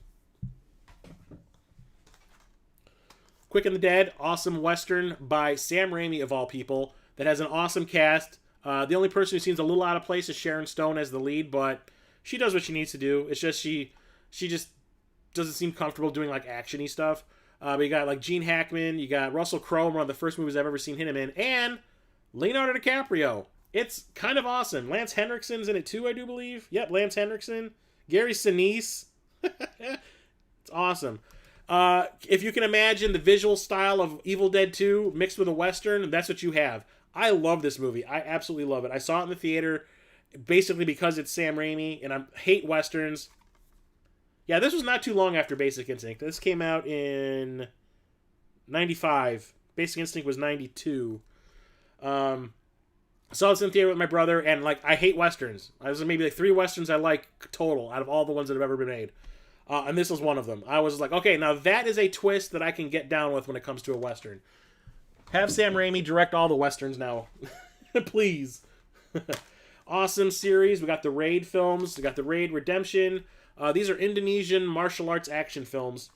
Quick and the Dead, awesome Western by Sam Raimi, of all people, that has an awesome cast. The only person who seems a little out of place is Sharon Stone as the lead, but she does what she needs to do. It's just she just doesn't seem comfortable doing like action-y stuff. But you got like Gene Hackman, you got Russell Crowe, one of the first movies I've ever seen him in, and Leonardo DiCaprio. It's kind of awesome. Lance Henriksen's in it too, I do believe. Yep, Lance Henriksen. Gary Sinise. It's awesome. If you can imagine the visual style of Evil Dead 2 mixed with a Western, that's what you have. I love this movie. I absolutely love it. I saw it in the theater basically because it's Sam Raimi, and I hate Westerns. Yeah, this was not too long after Basic Instinct. This came out in 95. Basic Instinct was 92. I saw this in theater with my brother, and like I hate Westerns. There's maybe like 3 Westerns I like total out of all the ones that have ever been made. And this was one of them. I was like, okay, now that is a twist that I can get down with when it comes to a Western. Have Sam Raimi direct all the Westerns now. Please. Awesome series. We got the Raid films. We got the Raid Redemption. These are Indonesian martial arts action films.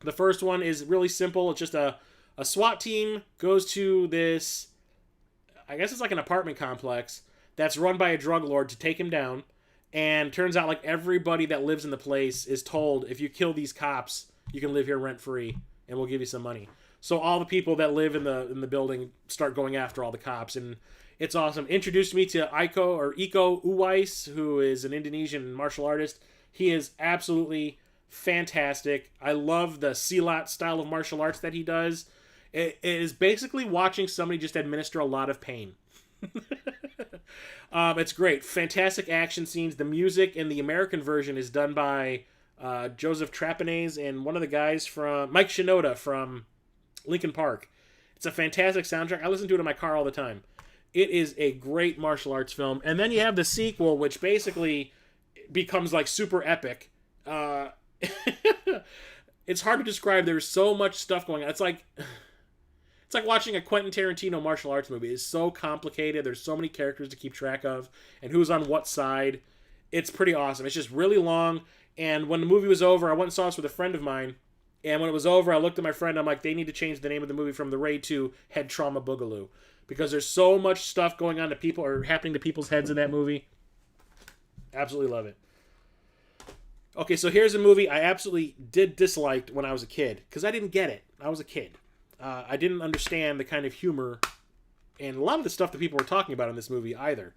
The first one is really simple. It's just a SWAT team goes to this, I guess it's like an apartment complex that's run by a drug lord to take him down. And turns out like everybody that lives in the place is told, if you kill these cops, you can live here rent free and we'll give you some money. So all the people that live in the building start going after all the cops, and it's awesome. Introduced me to Iko Uwais, who is an Indonesian martial artist. He is absolutely fantastic. I love the Silat style of martial arts that he does. It is basically watching somebody just administer a lot of pain. It's great. Fantastic action scenes. The music in the American version is done by Joseph Trapanese and one of the guys from Mike Shinoda from Linkin Park. It's a fantastic soundtrack. I listen to it in my car all the time. It is a great martial arts film. And then you have the sequel, which basically becomes like super epic. It's hard to describe. There's so much stuff going on. It's like watching a Quentin Tarantino martial arts movie. It's so complicated. There's so many characters to keep track of and who's on what side. It's pretty awesome. It's just really long. And when the movie was over, I went and saw this with a friend of mine. And when it was over, I looked at my friend. I'm like, they need to change the name of the movie from The Raid to Head Trauma Boogaloo. Because there's so much stuff going on to people or happening to people's heads in that movie. Absolutely love it. Okay, so here's a movie I absolutely did dislike when I was a kid because I didn't get it. I was a kid. I didn't understand the kind of humor and a lot of the stuff that people were talking about in this movie either.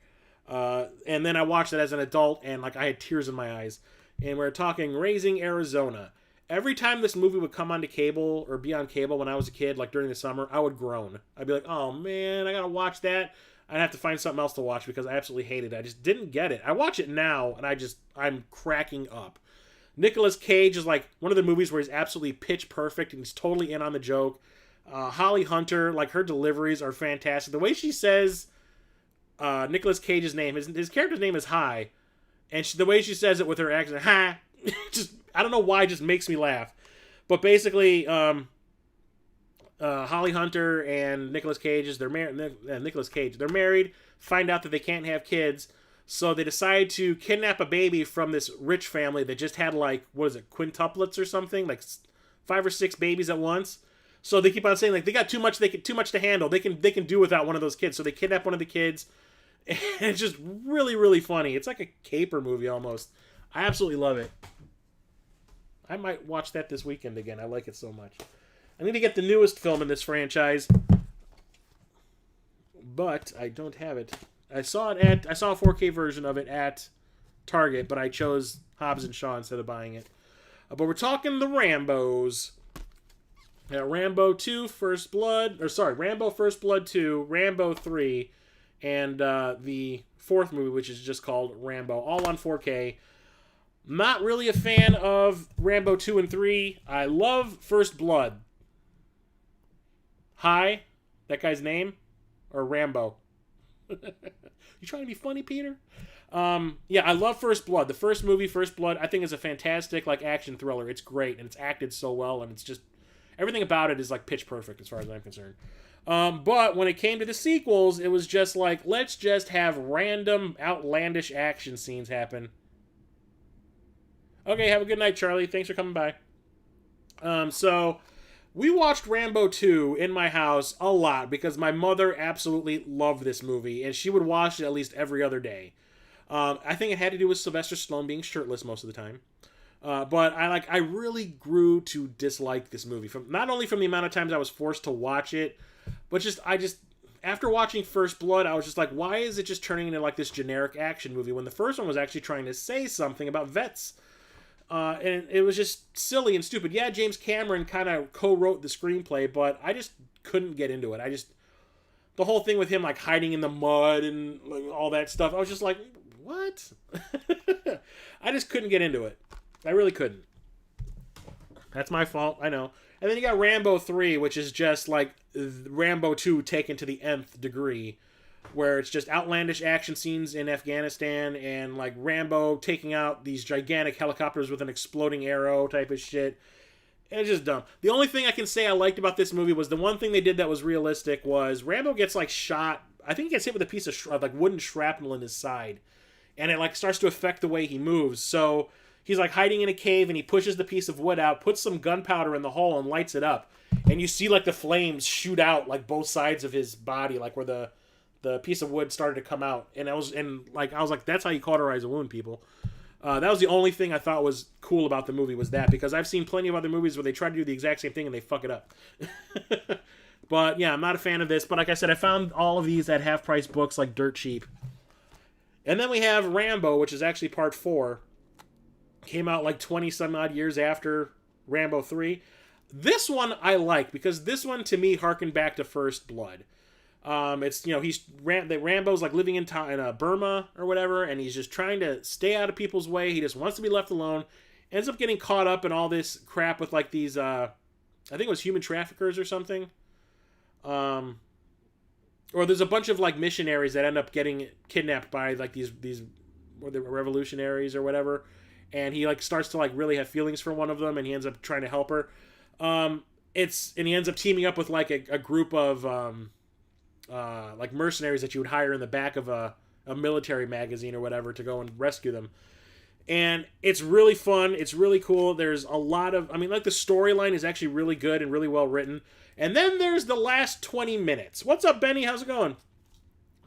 And then I watched it as an adult, and like I had tears in my eyes. And we're talking Raising Arizona. Every time this movie would come onto cable or be on cable when I was a kid, like during the summer, I would groan. I'd be like, "Oh man, I gotta watch that." I'd have to find something else to watch because I absolutely hated it. I just didn't get it. I watch it now, and I'm cracking up. Nicolas Cage is like one of the movies where he's absolutely pitch perfect and he's totally in on the joke. Holly Hunter, like her deliveries are fantastic. The way she says Nicolas Cage's name, his character's name is Hi, and the way she says it with her accent, Hi, just I don't know why, it just makes me laugh. But basically, Holly Hunter and Nicolas Cage they're married. Find out that they can't have kids, so they decide to kidnap a baby from this rich family that just had like quintuplets or something, like 5 or 6 babies at once. So they keep on saying like they got too much to handle. They can do without one of those kids. So they kidnap one of the kids, and it's just really really funny. It's like a caper movie almost. I absolutely love it. I might watch that this weekend again. I like it so much. I need to get the newest film in this franchise, but I don't have it. I saw a 4K version of it at Target, but I chose Hobbs and Shaw instead of buying it. But we're talking the Rambos. Rambo 2, Rambo First Blood 2, Rambo 3, and the 4th movie, which is just called Rambo, all on 4K. Not really a fan of Rambo 2 and 3. I love First Blood. Hi, that guy's name? Or Rambo? You trying to be funny, Peter? Yeah, I love First Blood. The first movie, First Blood, I think is a fantastic like action thriller. It's great, and it's acted so well, and it's just everything about it is like pitch perfect as far as I'm concerned. But when it came to the sequels, it was just like, let's just have random, outlandish action scenes happen. Okay, have a good night, Charlie. Thanks for coming by. So we watched Rambo 2 in my house a lot because my mother absolutely loved this movie, and she would watch it at least every other day. I think it had to do with Sylvester Stallone being shirtless most of the time. But I really grew to dislike this movie not only from the amount of times I was forced to watch it, but after watching First Blood, I was just like, why is it just turning into like this generic action movie when the first one was actually trying to say something about vets? And it was just silly and stupid. Yeah, James Cameron kind of co-wrote the screenplay, but I just couldn't get into it. The whole thing with him like hiding in the mud and like, all that stuff, I was just like, what? I just couldn't get into it. I really couldn't. That's my fault, I know. And then you got Rambo 3, which is just like Rambo 2 taken to the nth degree, where it's just outlandish action scenes in Afghanistan and like Rambo taking out these gigantic helicopters with an exploding arrow type of shit. And it's just dumb. The only thing I can say I liked about this movie was the one thing they did that was realistic was Rambo gets like shot. I think he gets hit with a piece of like wooden shrapnel in his side, and it like starts to affect the way he moves. So he's like hiding in a cave and he pushes the piece of wood out, puts some gunpowder in the hole and lights it up. And you see like the flames shoot out like both sides of his body, like where the piece of wood started to come out. And I was like, that's how you cauterize a wound, people. That was the only thing I thought was cool about the movie was that, because I've seen plenty of other movies where they try to do the exact same thing and they fuck it up. But yeah, I'm not a fan of this. But like I said, I found all of these at half-price books like dirt cheap. And then we have Rambo, which is actually part 4. Came out like 20 some odd years after Rambo 3. This one I like because this one to me harkened back to First Blood. It's, you know, Rambo's like living in Burma or whatever, and he's just trying to stay out of people's way. He just wants to be left alone. Ends up getting caught up in all this crap with like these, I think it was human traffickers or something. Or there's a bunch of like missionaries that end up getting kidnapped by like these revolutionaries or whatever. And he like starts to like really have feelings for one of them, and he ends up trying to help her. And he ends up teaming up with like a group of like mercenaries that you would hire in the back of a military magazine or whatever to go and rescue them. And it's really fun. It's really cool. There's a lot of, like the storyline is actually really good and really well written. And then there's the last 20 minutes. What's up, Benny? How's it going?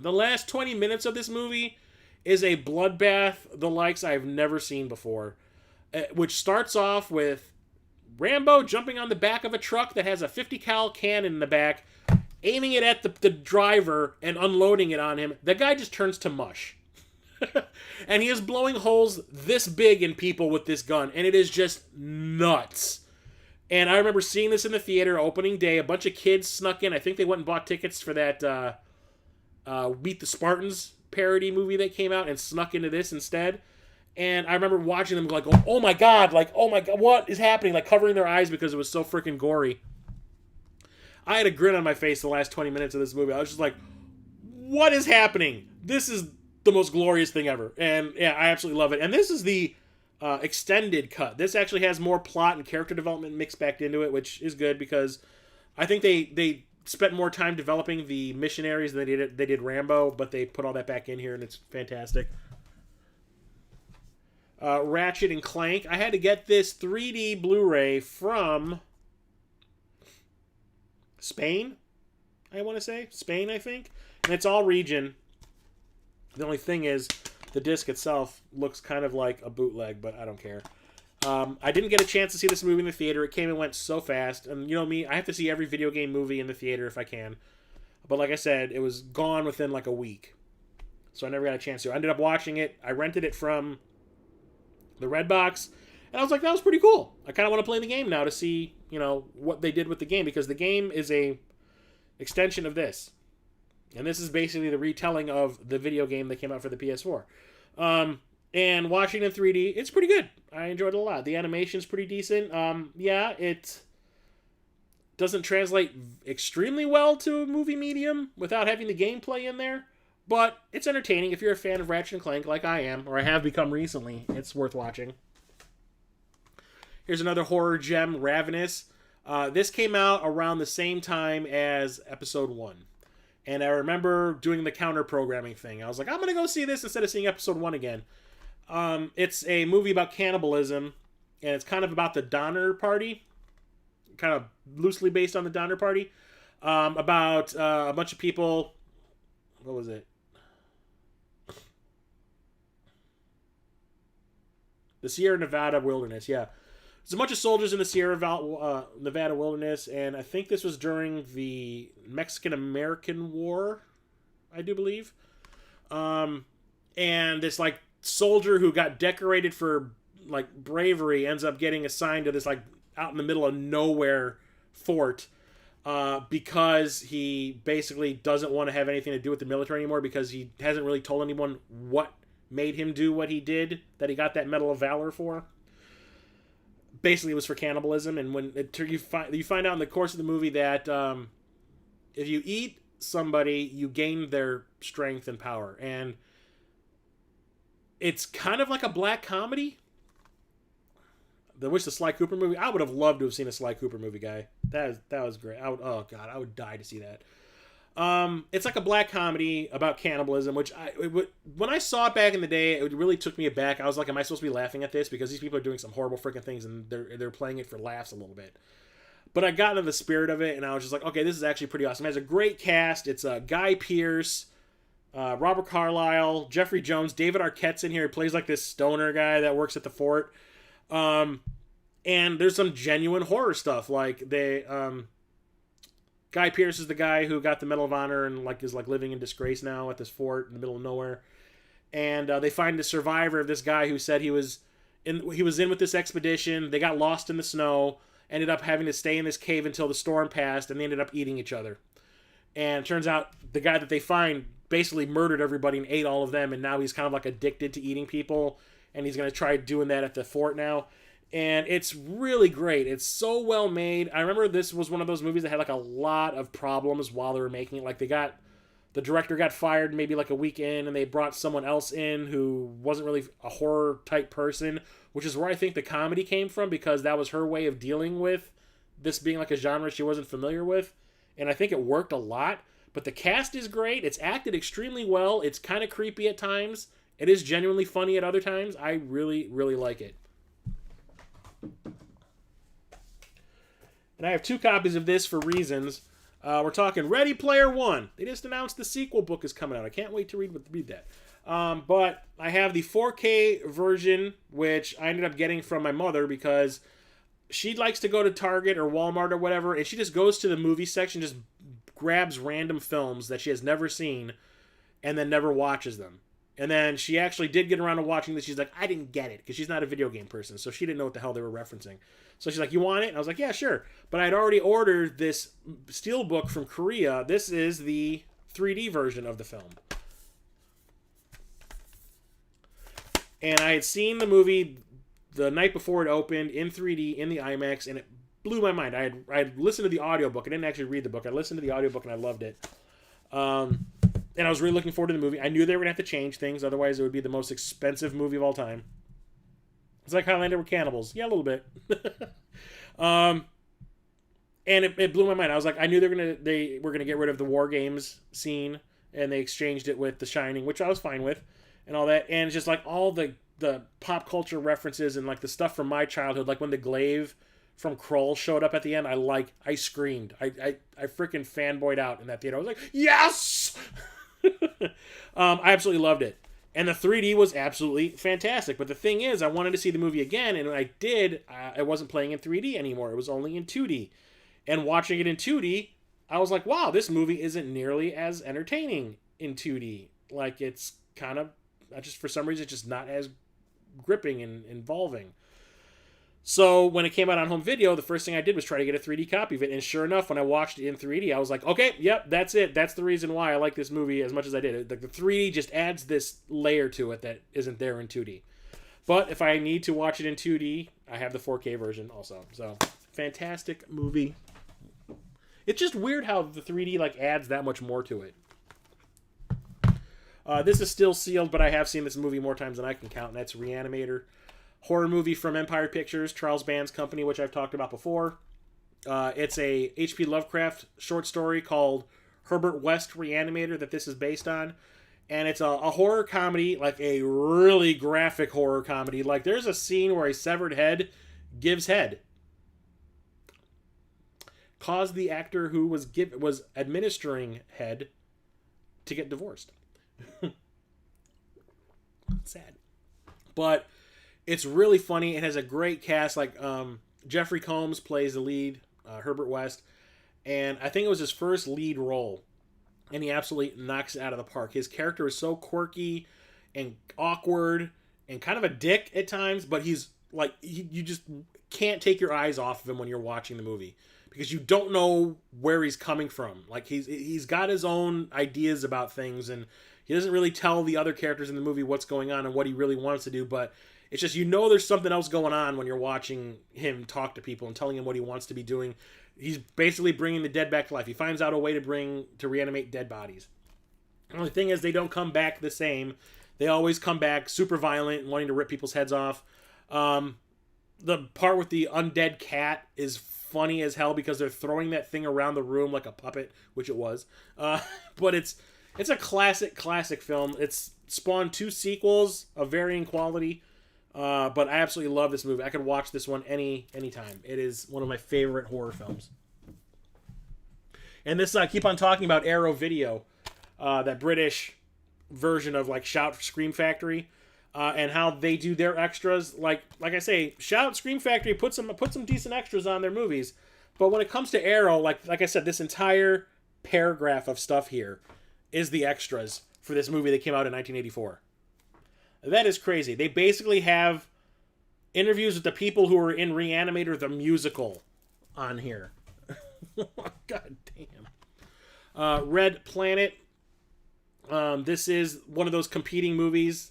The last 20 minutes of this movie is a bloodbath the likes I've never seen before. which starts off with Rambo jumping on the back of a truck that has a 50 cal cannon in the back, aiming it at the driver and unloading it on him. The guy just turns to mush. And he is blowing holes this big in people with this gun, and it is just nuts. And I remember seeing this in the theater opening day. A bunch of kids snuck in. I think they went and bought tickets for that Beat the Spartans parody movie that came out and snuck into this instead. And I remember watching them like, oh my god, what is happening? Like covering their eyes because it was so freaking gory. I had a grin on my face the last 20 minutes of this movie. I was just like, what is happening? This is the most glorious thing ever. And yeah, I absolutely love it. And this is the extended cut. This actually has more plot and character development mixed back into it, which is good because I think they spent more time developing the missionaries than they did Rambo, but they put all that back in here, and it's fantastic. Ratchet and Clank. I had to get this 3D Blu-ray from Spain, I want to say. Spain, I think. And it's all region. The only thing is, the disc itself looks kind of like a bootleg, but I don't care. I didn't get a chance to see this movie in the theater. It came and went so fast. And you know me, I have to see every video game movie in the theater if I can. But like I said, it was gone within like a week. So I never got a chance to. I ended up watching it. I rented it from the Redbox. And I was like, that was pretty cool. I kind of want to play the game now to see, you know, what they did with the game. Because the game is a extension of this. And this is basically the retelling of the video game that came out for the PS4. And watching it in 3D, it's pretty good. I enjoyed it a lot. The animation's pretty decent. Yeah, it doesn't translate extremely well to a movie medium without having the gameplay in there. But it's entertaining. If you're a fan of Ratchet and Clank like I am, or I have become recently, it's worth watching. Here's another horror gem, Ravenous. This came out around the same time as Episode 1. And I remember doing the counter-programming thing. I was like, I'm going to go see this instead of seeing Episode 1 again. It's a movie about cannibalism, and it's kind of about the Donner Party. Kind of loosely based on the Donner Party. About a bunch of people... What was it? The Sierra Nevada Wilderness, yeah. There's a bunch of soldiers in the Sierra Nevada Wilderness, and I think this was during the Mexican-American War, I do believe. And this, like, soldier who got decorated for, like, bravery ends up getting assigned to this, like, out in the middle of nowhere fort because he basically doesn't want to have anything to do with the military anymore because he hasn't really told anyone what made him do what he did, that he got that Medal of Valor for. Basically, it was for cannibalism, and when you find out in the course of the movie that if you eat somebody, you gain their strength and power, and it's kind of like a black comedy. The Sly Cooper movie. I would have loved to have seen a Sly Cooper movie, guy. That was great. I would die to see that. It's like a black comedy about cannibalism, which when I saw it back in the day, it really took me aback. I was like, am I supposed to be laughing at this? Because these people are doing some horrible freaking things and they're playing it for laughs a little bit. But I got into the spirit of it and I was just like, okay, this is actually pretty awesome. It has a great cast. It's Guy Pearce, Robert Carlyle, Jeffrey Jones, David Arquette's in here. He plays like this stoner guy that works at the fort. And there's some genuine horror stuff. Like Guy Pearce is the guy who got the Medal of Honor and is living in disgrace now at this fort in the middle of nowhere. And they find the survivor of this guy who said he was in with this expedition. They got lost in the snow, ended up having to stay in this cave until the storm passed, and they ended up eating each other. And it turns out the guy that they find basically murdered everybody and ate all of them, and now he's kind of like addicted to eating people, and he's going to try doing that at the fort now. And it's really great. It's so well made. I remember this was one of those movies that had like a lot of problems while they were making it. Like the director got fired maybe like a week in, and they brought someone else in who wasn't really a horror type person, which is where I think the comedy came from, because that was her way of dealing with this being like a genre she wasn't familiar with. And I think it worked a lot. But the cast is great. It's acted extremely well. It's kind of creepy at times. It is genuinely funny at other times. I really, really like it. And I have 2 copies of this for reasons. We're talking Ready Player One. They just announced the sequel book is coming out. I can't wait to read that. But I have the 4K version, which I ended up getting from my mother because she likes to go to Target or Walmart or whatever, and she just goes to the movie section, just grabs random films that she has never seen, and then never watches them. And then she actually did get around to watching this. She's like, I didn't get it, because she's not a video game person, so she didn't know what the hell they were referencing. So she's like, you want it? And I was like, yeah, sure. But I'd already ordered this steelbook from Korea. This is the 3D version of the film. And I had seen the movie the night before it opened in 3D in the IMAX, and it blew my mind. I had listened to the audiobook. I didn't actually read the book. I listened to the audiobook, and I loved it. And I was really looking forward to the movie. I knew they were going to have to change things, otherwise it would be the most expensive movie of all time. It's like Highlander with cannibals. Yeah, a little bit. And it blew my mind. I was like, I knew they were gonna get rid of the War Games scene, and they exchanged it with The Shining, which I was fine with, and all that. And it's just like all the pop culture references and like the stuff from my childhood, like when the glaive from Kroll showed up at the end, I screamed. I freaking fanboyed out in that theater. I was like, yes! I absolutely loved it. And the 3D was absolutely fantastic. But the thing is, I wanted to see the movie again, and when I did, it wasn't playing in 3D anymore. It was only in 2D. And watching it in 2D, I was like, wow, this movie isn't nearly as entertaining in 2D. Like, it's kind of, just for some reason, it's just not as gripping and involving. So when it came out on home video, the first thing I did was try to get a 3D copy of it. And sure enough, when I watched it in 3D, I was like, okay, yep, that's it. That's the reason why I like this movie as much as I did. Like, the 3D just adds this layer to it that isn't there in 2D. But if I need to watch it in 2D, I have the 4K version also. So, fantastic movie. It's just weird how the 3D like adds that much more to it. This is still sealed, but I have seen this movie more times than I can count, and that's Reanimator. Horror movie from Empire Pictures, Charles Band's company, which I've talked about before. It's a H.P. Lovecraft short story called Herbert West Reanimator that this is based on. And it's a horror comedy, like a really graphic horror comedy. Like, there's a scene where a severed head gives head. Caused the actor who was administering head to get divorced. Sad. But it's really funny. It has a great cast. Like, Jeffrey Combs plays the lead, Herbert West. And I think it was his first lead role. And he absolutely knocks it out of the park. His character is so quirky and awkward and kind of a dick at times. But he's like, you just can't take your eyes off of him when you're watching the movie. Because you don't know where he's coming from. Like, he's got his own ideas about things. And he doesn't really tell the other characters in the movie what's going on and what he really wants to do. But it's just, you know, there's something else going on when you're watching him talk to people and telling him what he wants to be doing. He's basically bringing the dead back to life. He finds out a way to reanimate dead bodies. The only thing is, they don't come back the same. They always come back super violent and wanting to rip people's heads off. The part with the undead cat is funny as hell because they're throwing that thing around the room like a puppet, which it was. But it's a classic film. It's spawned 2 sequels of varying quality. But I absolutely love this movie. I could watch this one anytime. It is one of my favorite horror films. And this, keep on talking about Arrow Video, that British version of like Shout Scream Factory, and how they do their extras. Like I say, Shout Scream Factory put some decent extras on their movies. But when it comes to Arrow, like I said, this entire paragraph of stuff here is the extras for this movie that came out in 1984. That is crazy. They basically have interviews with the people who were in Reanimator the musical on here. God damn. Red Planet. This is one of those competing movies.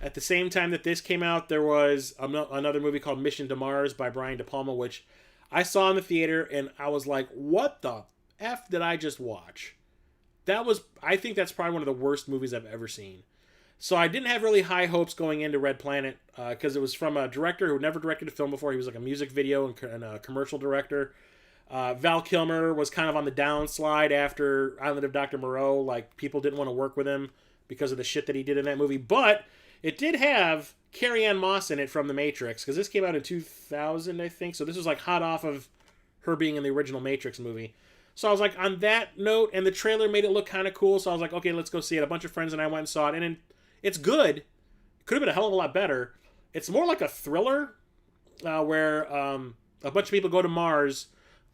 At the same time that this came out, there was another movie called Mission to Mars by Brian De Palma, which I saw in the theater, and I was like, what the F did I just watch? I think that's probably one of the worst movies I've ever seen. So I didn't have really high hopes going into Red Planet because it was from a director who never directed a film before. He was like a music video and a commercial director. Val Kilmer was kind of on the downslide after Island of Dr. Moreau. Like, people didn't want to work with him because of the shit that he did in that movie. But it did have Carrie-Anne Moss in it from The Matrix, because this came out in 2000, I think. So this was like hot off of her being in the original Matrix movie. So I was like, on that note, and the trailer made it look kind of cool. So I was like, okay, let's go see it. A bunch of friends and I went and saw it. And It's good. It could have been a hell of a lot better. It's more like a thriller where a bunch of people go to Mars.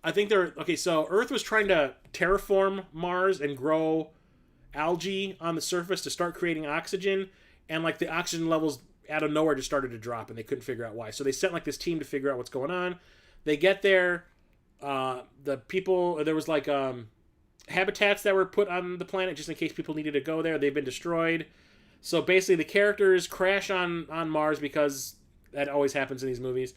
I think they're okay. So Earth was trying to terraform Mars and grow algae on the surface to start creating oxygen, and like the oxygen levels out of nowhere just started to drop, and they couldn't figure out why. So they sent like this team to figure out what's going on. They get there. The people, there was like habitats that were put on the planet just in case people needed to go there. They've been destroyed. So basically, the characters crash on Mars because that always happens in these movies.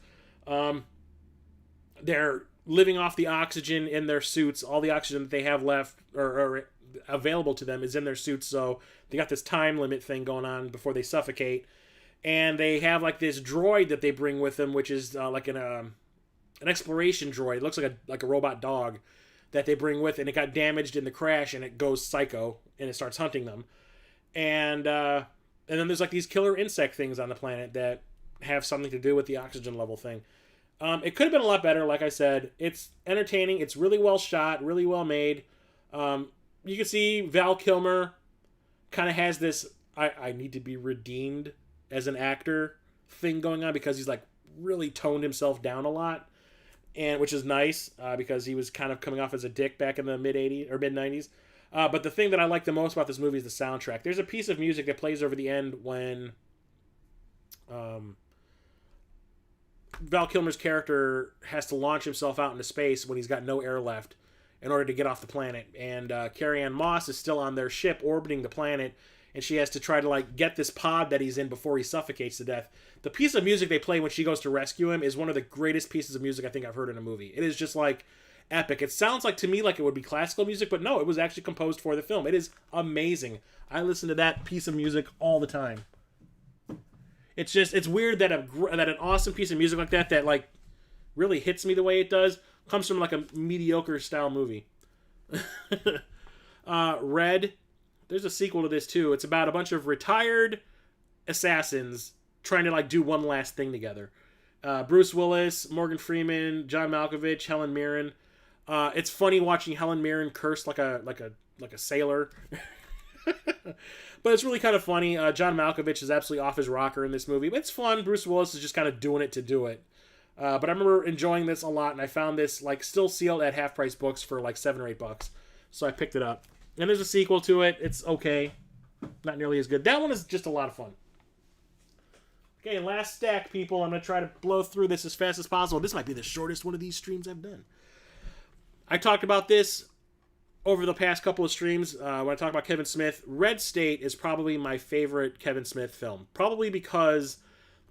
They're living off the oxygen in their suits. All the oxygen that they have left or available to them is in their suits. So they got this time limit thing going on before they suffocate. And they have like this droid that they bring with them, which is like an exploration droid. It looks like a robot dog that they bring with, and it got damaged in the crash, and it goes psycho and it starts hunting them. And then there's like these killer insect things on the planet that have something to do with the oxygen level thing. It could have been a lot better, like I said. It's entertaining. It's really well shot, really well made. You can see Val Kilmer kind of has this I need to be redeemed as an actor thing going on, because he's like really toned himself down a lot, and which is nice because he was kind of coming off as a dick back in the mid-80s or mid-90s. But the thing that I like the most about this movie is the soundtrack. There's a piece of music that plays over the end when Val Kilmer's character has to launch himself out into space when he's got no air left in order to get off the planet. And Carrie-Anne Moss is still on their ship orbiting the planet, and she has to try to like get this pod that he's in before he suffocates to death. The piece of music they play when she goes to rescue him is one of the greatest pieces of music I think I've heard in a movie. It is just like epic. It sounds like to me like it would be classical music, but no, it was actually composed for the film. It is amazing. I listen to that piece of music all the time. It's weird that an awesome piece of music like that like really hits me the way it does comes from like a mediocre style movie. Red, there's a sequel to this too. It's about a bunch of retired assassins trying to like do one last thing together. Bruce Willis, Morgan Freeman, John Malkovich, Helen Mirren. It's funny watching Helen Mirren curse like a sailor. But it's really kind of funny. John Malkovich is absolutely off his rocker in this movie. But it's fun. Bruce Willis is just kind of doing it to do it. But I remember enjoying this a lot, and I found this like still sealed at half price books for like $7 or $8. So I picked it up. And there's a sequel to it. It's okay. Not nearly as good. That one is just a lot of fun. Okay, last stack, people. I'm going to try to blow through this as fast as possible. This might be the shortest one of these streams I've done. I talked about this over the past couple of streams when I talk about Kevin Smith. Red State is probably my favorite Kevin Smith film. Probably because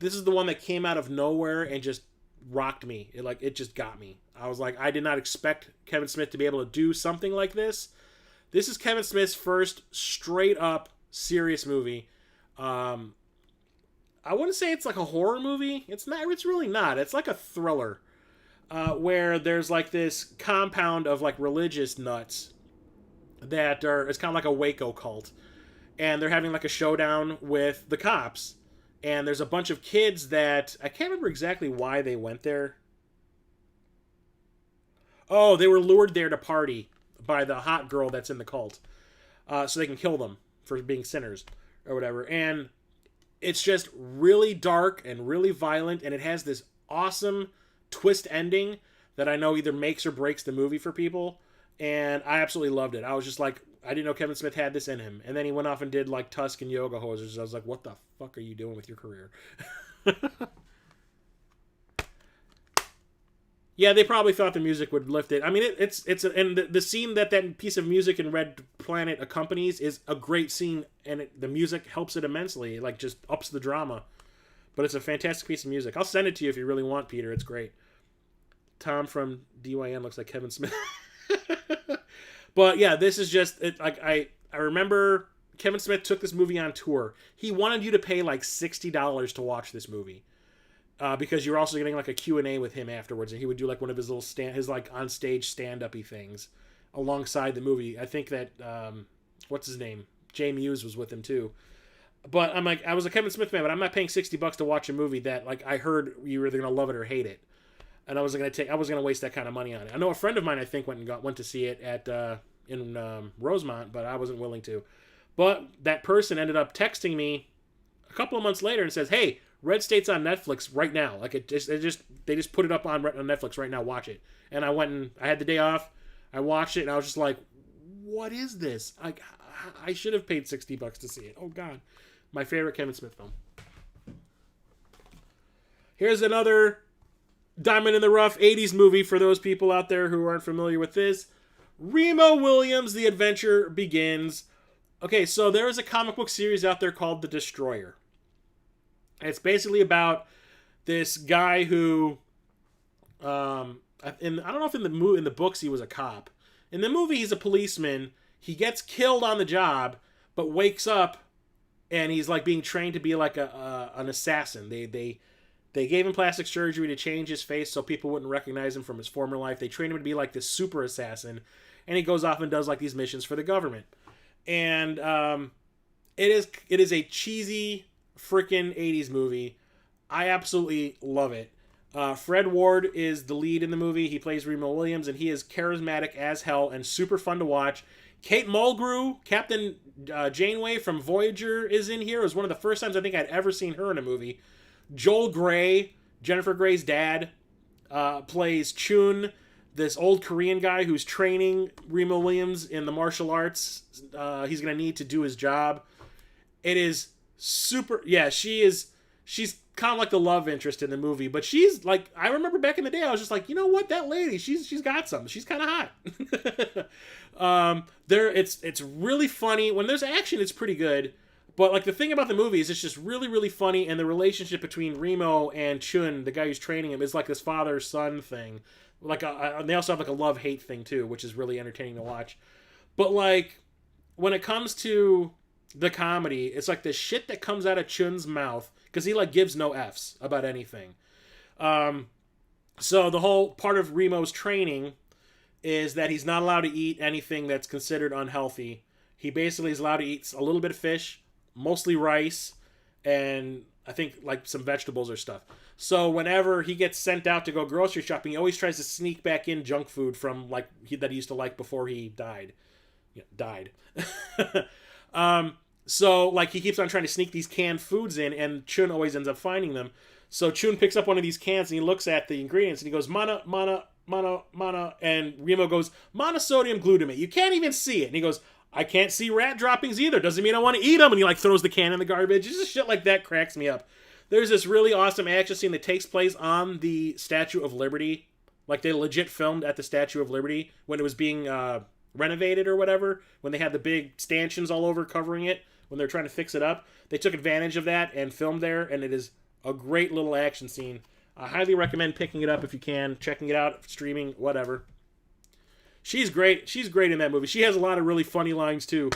this is the one that came out of nowhere and just rocked me. It just got me. I was like, I did not expect Kevin Smith to be able to do something like this. This is Kevin Smith's first straight up serious movie. I wouldn't say it's like a horror movie. It's not. It's really not. It's like a thriller where there's like this compound of like religious nuts that are. It's kind of like a Waco cult, and they're having like a showdown with the cops. And there's a bunch of kids that I can't remember exactly why they went there. Oh, they were lured there to party by the hot girl that's in the cult, so they can kill them for being sinners or whatever. And it's just really dark and really violent, and it has this awesome twist ending that I know either makes or breaks the movie for people. And I absolutely loved it. I was just like, I didn't know Kevin Smith had this in him. And then he went off and did like Tusk and Yoga Hosers. I was like, what the fuck are you doing with your career? Yeah, they probably thought the music would lift it. I mean, and the scene that piece of music in Red Planet accompanies is a great scene, and the music helps it immensely. It like just ups the drama. But it's a fantastic piece of music. I'll send it to you if you really want, Peter. It's great. Tom from DYN looks like Kevin Smith. But yeah, this is just like I remember Kevin Smith took this movie on tour. He wanted you to pay like $60 to watch this movie. Because you're also getting like a Q&A with him afterwards, and he would do like one of his little his like on stage stand-up-y things alongside the movie. I think that what's his name? Jay Muse was with him too. But I'm like, I was a Kevin Smith fan, but I'm not paying $60 to watch a movie that like I heard you were either gonna love it or hate it, and I was gonna waste that kind of money on it. I know a friend of mine I think went to see it at in Rosemont, but I wasn't willing to. But that person ended up texting me a couple of months later and says, "Hey, Red State's on Netflix right now. Like they just put it up on Netflix right now. Watch it." And I went and I had the day off. I watched it and I was just like, "What is this? Like, I should have paid $60 to see it." Oh God, my favorite Kevin Smith film. Here's another diamond in the rough 80s movie for those people out there who aren't familiar with this. Remo Williams' The Adventure Begins. Okay, so there is a comic book series out there called The Destroyer. It's basically about this guy who, I don't know if in the books he was a cop. In the movie, he's a policeman. He gets killed on the job, but wakes up, and he's like being trained to be like an assassin. They gave him plastic surgery to change his face so people wouldn't recognize him from his former life. They trained him to be like this super assassin, and he goes off and does like these missions for the government. And it is a cheesy freaking 80s movie. I absolutely love it. Fred Ward is the lead in the movie. He plays Remo Williams, and he is charismatic as hell and super fun to watch. Kate Mulgrew, Captain Janeway from Voyager, is in here. It was one of the first times I think I'd ever seen her in a movie. Joel Grey, Jennifer Grey's dad, plays Chun, this old Korean guy who's training Remo Williams in the martial arts he's going to need to do his job. It is super... Yeah, she's kind of like the love interest in the movie, but she's like... I remember back in the day, I was just like, you know what? That lady, she's got something. She's kind of hot. It's really funny. When there's action, it's pretty good. But like the thing about the movie is it's just really, really funny, and the relationship between Remo and Chun, the guy who's training him, is like this father-son thing. Like they also have like a love-hate thing too, which is really entertaining to watch. But like when it comes to the comedy, it's like the shit that comes out of Chun's mouth, because he like gives no F's about anything. So the whole part of Remo's training is that he's not allowed to eat anything that's considered unhealthy. He basically is allowed to eat a little bit of fish, mostly rice, and I think like some vegetables or stuff. So whenever he gets sent out to go grocery shopping, he always tries to sneak back in junk food from like that he used to like before he died. So like he keeps on trying to sneak these canned foods in, and Chun always ends up finding them. So Chun picks up one of these cans and he looks at the ingredients and he goes, mana, and Remo goes, monosodium glutamate. You can't even see it. And he goes, I can't see rat droppings either. Doesn't mean I want to eat them. And he like throws the can in the garbage. Just shit like that cracks me up. There's this really awesome action scene that takes place on the Statue of Liberty. Like they legit filmed at the Statue of Liberty when it was being renovated or whatever. When they had the big stanchions all over covering it. When they're trying to fix it up. They took advantage of that and filmed there. And it is a great little action scene. I highly recommend picking it up if you can. Checking it out, streaming, whatever. She's great. She's great in that movie. She has a lot of really funny lines, too.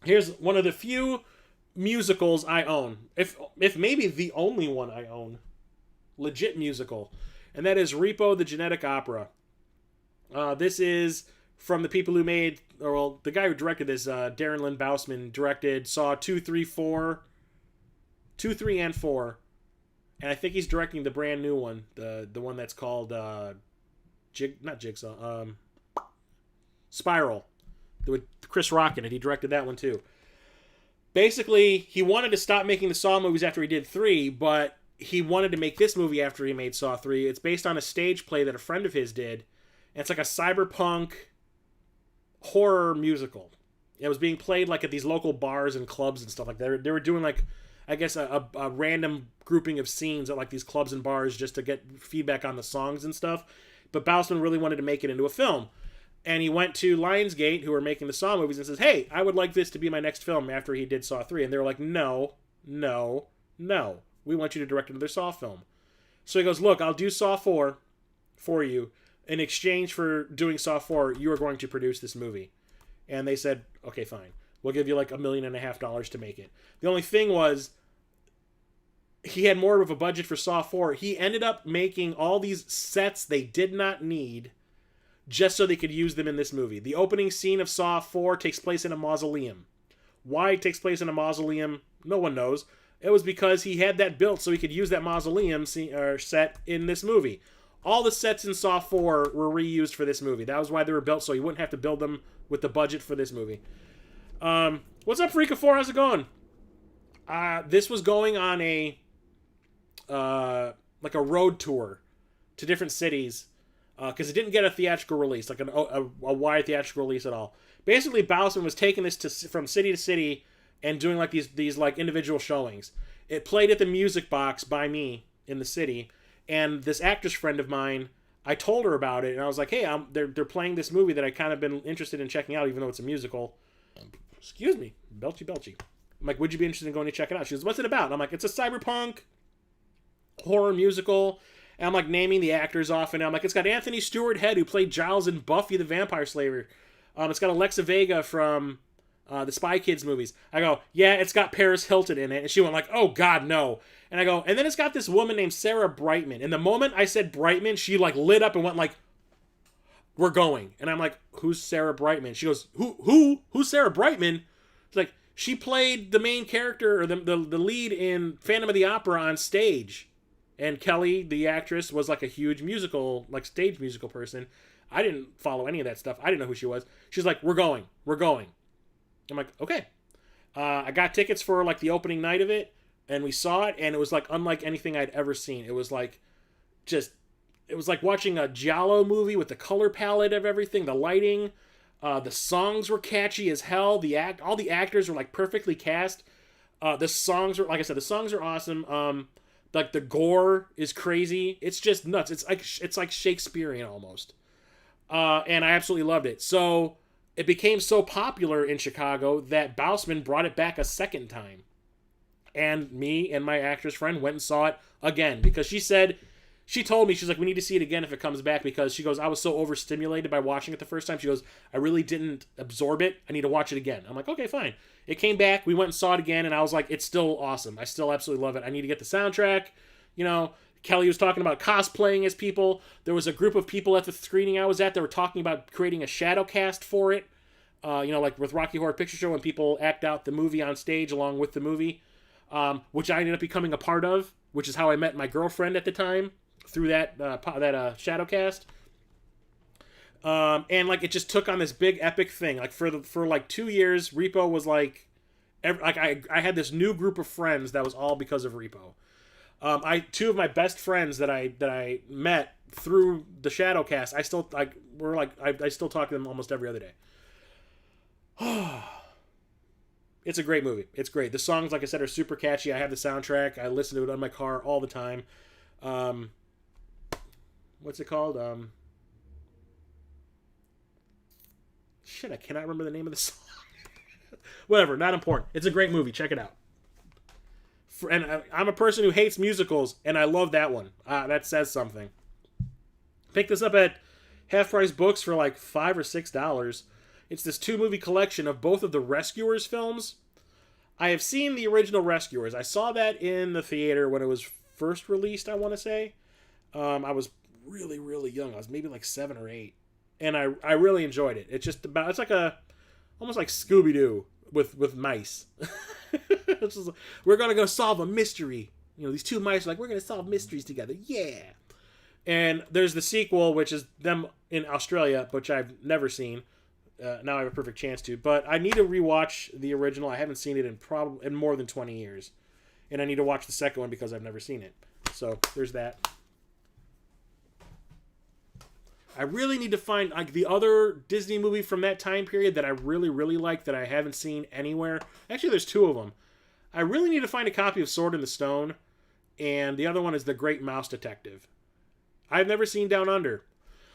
Here's one of the few musicals I own. If maybe the only one I own. Legit musical. And that is Repo, the Genetic Opera. This is from the people who made... Or, well, the guy who directed this, Darren Lynn Bousman, directed Saw 2, 3, 4. 2, 3, and 4. And I think he's directing the brand new one. The one that's called... Spiral. With Chris Rock in it. He directed that one too. Basically, he wanted to stop making the Saw movies after he did 3, but he wanted to make this movie after he made Saw 3. It's based on a stage play that a friend of his did. And it's like a cyberpunk horror musical. It was being played like at these local bars and clubs and stuff like that. They were doing like, I guess, a random grouping of scenes at like these clubs and bars just to get feedback on the songs and stuff. But Bousman really wanted to make it into a film. And he went to Lionsgate, who were making the Saw movies, and says, hey, I would like this to be my next film after he did Saw 3. And they were like, no. We want you to direct another Saw film. So he goes, look, I'll do Saw 4 for you. In exchange for doing Saw 4, you are going to produce this movie. And they said, okay, fine. We'll give you like $1.5 million to make it. The only thing was, he had more of a budget for Saw 4. He ended up making all these sets they did not need just so they could use them in this movie. The opening scene of Saw 4 takes place in a mausoleum. Why it takes place in a mausoleum, no one knows. It was because he had that built so he could use that mausoleum set in this movie. All the sets in Saw 4 were reused for this movie. That was why they were built, so you wouldn't have to build them with the budget for this movie. What's up, Freaka 4? How's it going? This was going on a like a road tour to different cities because it didn't get a theatrical release, like a wide theatrical release at all. Basically, Bowsman was taking this from city to city and doing like these like individual showings. It played at the Music Box by me in the city, and this actress friend of mine, I told her about it, and I was like, "Hey, they're playing this movie that I kind of been interested in checking out, even though it's a musical." Excuse me, belchy. I'm like, "Would you be interested in going to check it out?" She goes, "What's it about?" And I'm like, "It's a cyberpunk horror musical." And I'm like naming the actors off, and I'm like, "It's got Anthony Stewart Head, who played Giles in Buffy the Vampire Slayer. It's got Alexa Vega from the Spy Kids movies." I go, "Yeah, it's got Paris Hilton in it." And she went like, "Oh God, no." And I go, "And then it's got this woman named Sarah Brightman." And the moment I said Brightman, she like lit up and went like, "We're going." And I'm like, "Who's Sarah Brightman?" She goes, Who's Sarah Brightman?" It's like, she played the main character, or the lead in Phantom of the Opera on stage. And Kelly, the actress, was like a huge musical, like stage musical person. I didn't follow any of that stuff. I didn't know who she was. She's like, We're going. I'm like, "Okay." I got tickets for like the opening night of it, and we saw it, and it was like unlike anything I'd ever seen. It was like watching a Giallo movie with the color palette of everything, the lighting, the songs were catchy as hell. All the actors were like perfectly cast. The songs were, like I said, the songs are awesome. Like the gore is crazy. It's just nuts. It's like Shakespearean almost. And I absolutely loved it. So it became so popular in Chicago that Bausman brought it back a second time. And me and my actress friend went and saw it again because she told me, she's like, "We need to see it again if it comes back," because she goes, "I was so overstimulated by watching it the first time." She goes, "I really didn't absorb it. I need to watch it again." I'm like, "Okay, fine." It came back. We went and saw it again, and I was like, "It's still awesome. I still absolutely love it. I need to get the soundtrack." Kelly was talking about cosplaying as people. There was a group of people at the screening I was at that were talking about creating a shadow cast for it. Like with Rocky Horror Picture Show, when people act out the movie on stage along with the movie, which I ended up becoming a part of, which is how I met my girlfriend at the time, through that Shadowcast. And like it just took on this big epic thing. Like for like 2 years, Repo was like, I had this new group of friends that was all because of Repo. Two of my best friends that I met through the Shadowcast, I still I still talk to them almost every other day. It's a great movie. It's great. The songs, like I said, are super catchy. I have the soundtrack. I listen to it on my car all the time. What's it called? Shit, I cannot remember the name of the song. Whatever, not important. It's a great movie. Check it out. And I'm a person who hates musicals, and I love that one. That says something. Pick this up at Half Price Books for like $5 or $6. It's this 2-movie collection of both of the Rescuers films. I have seen the original Rescuers. I saw that in the theater when it was first released, I want to say. I was really, really young. I was maybe like 7 or 8. And I really enjoyed it. It's like almost like Scooby-Doo with mice. We're going to go solve a mystery. These two mice are like, "We're going to solve mysteries together." Yeah. And there's the sequel, which is them in Australia, which I've never seen. Now I have a perfect chance to. But I need to rewatch the original. I haven't seen it in more than 20 years. And I need to watch the second one because I've never seen it. So there's that. I really need to find like the other Disney movie from that time period that I really, really like that I haven't seen anywhere. Actually, there's 2 of them. I really need to find a copy of Sword in the Stone. And the other one is The Great Mouse Detective. I've never seen Down Under.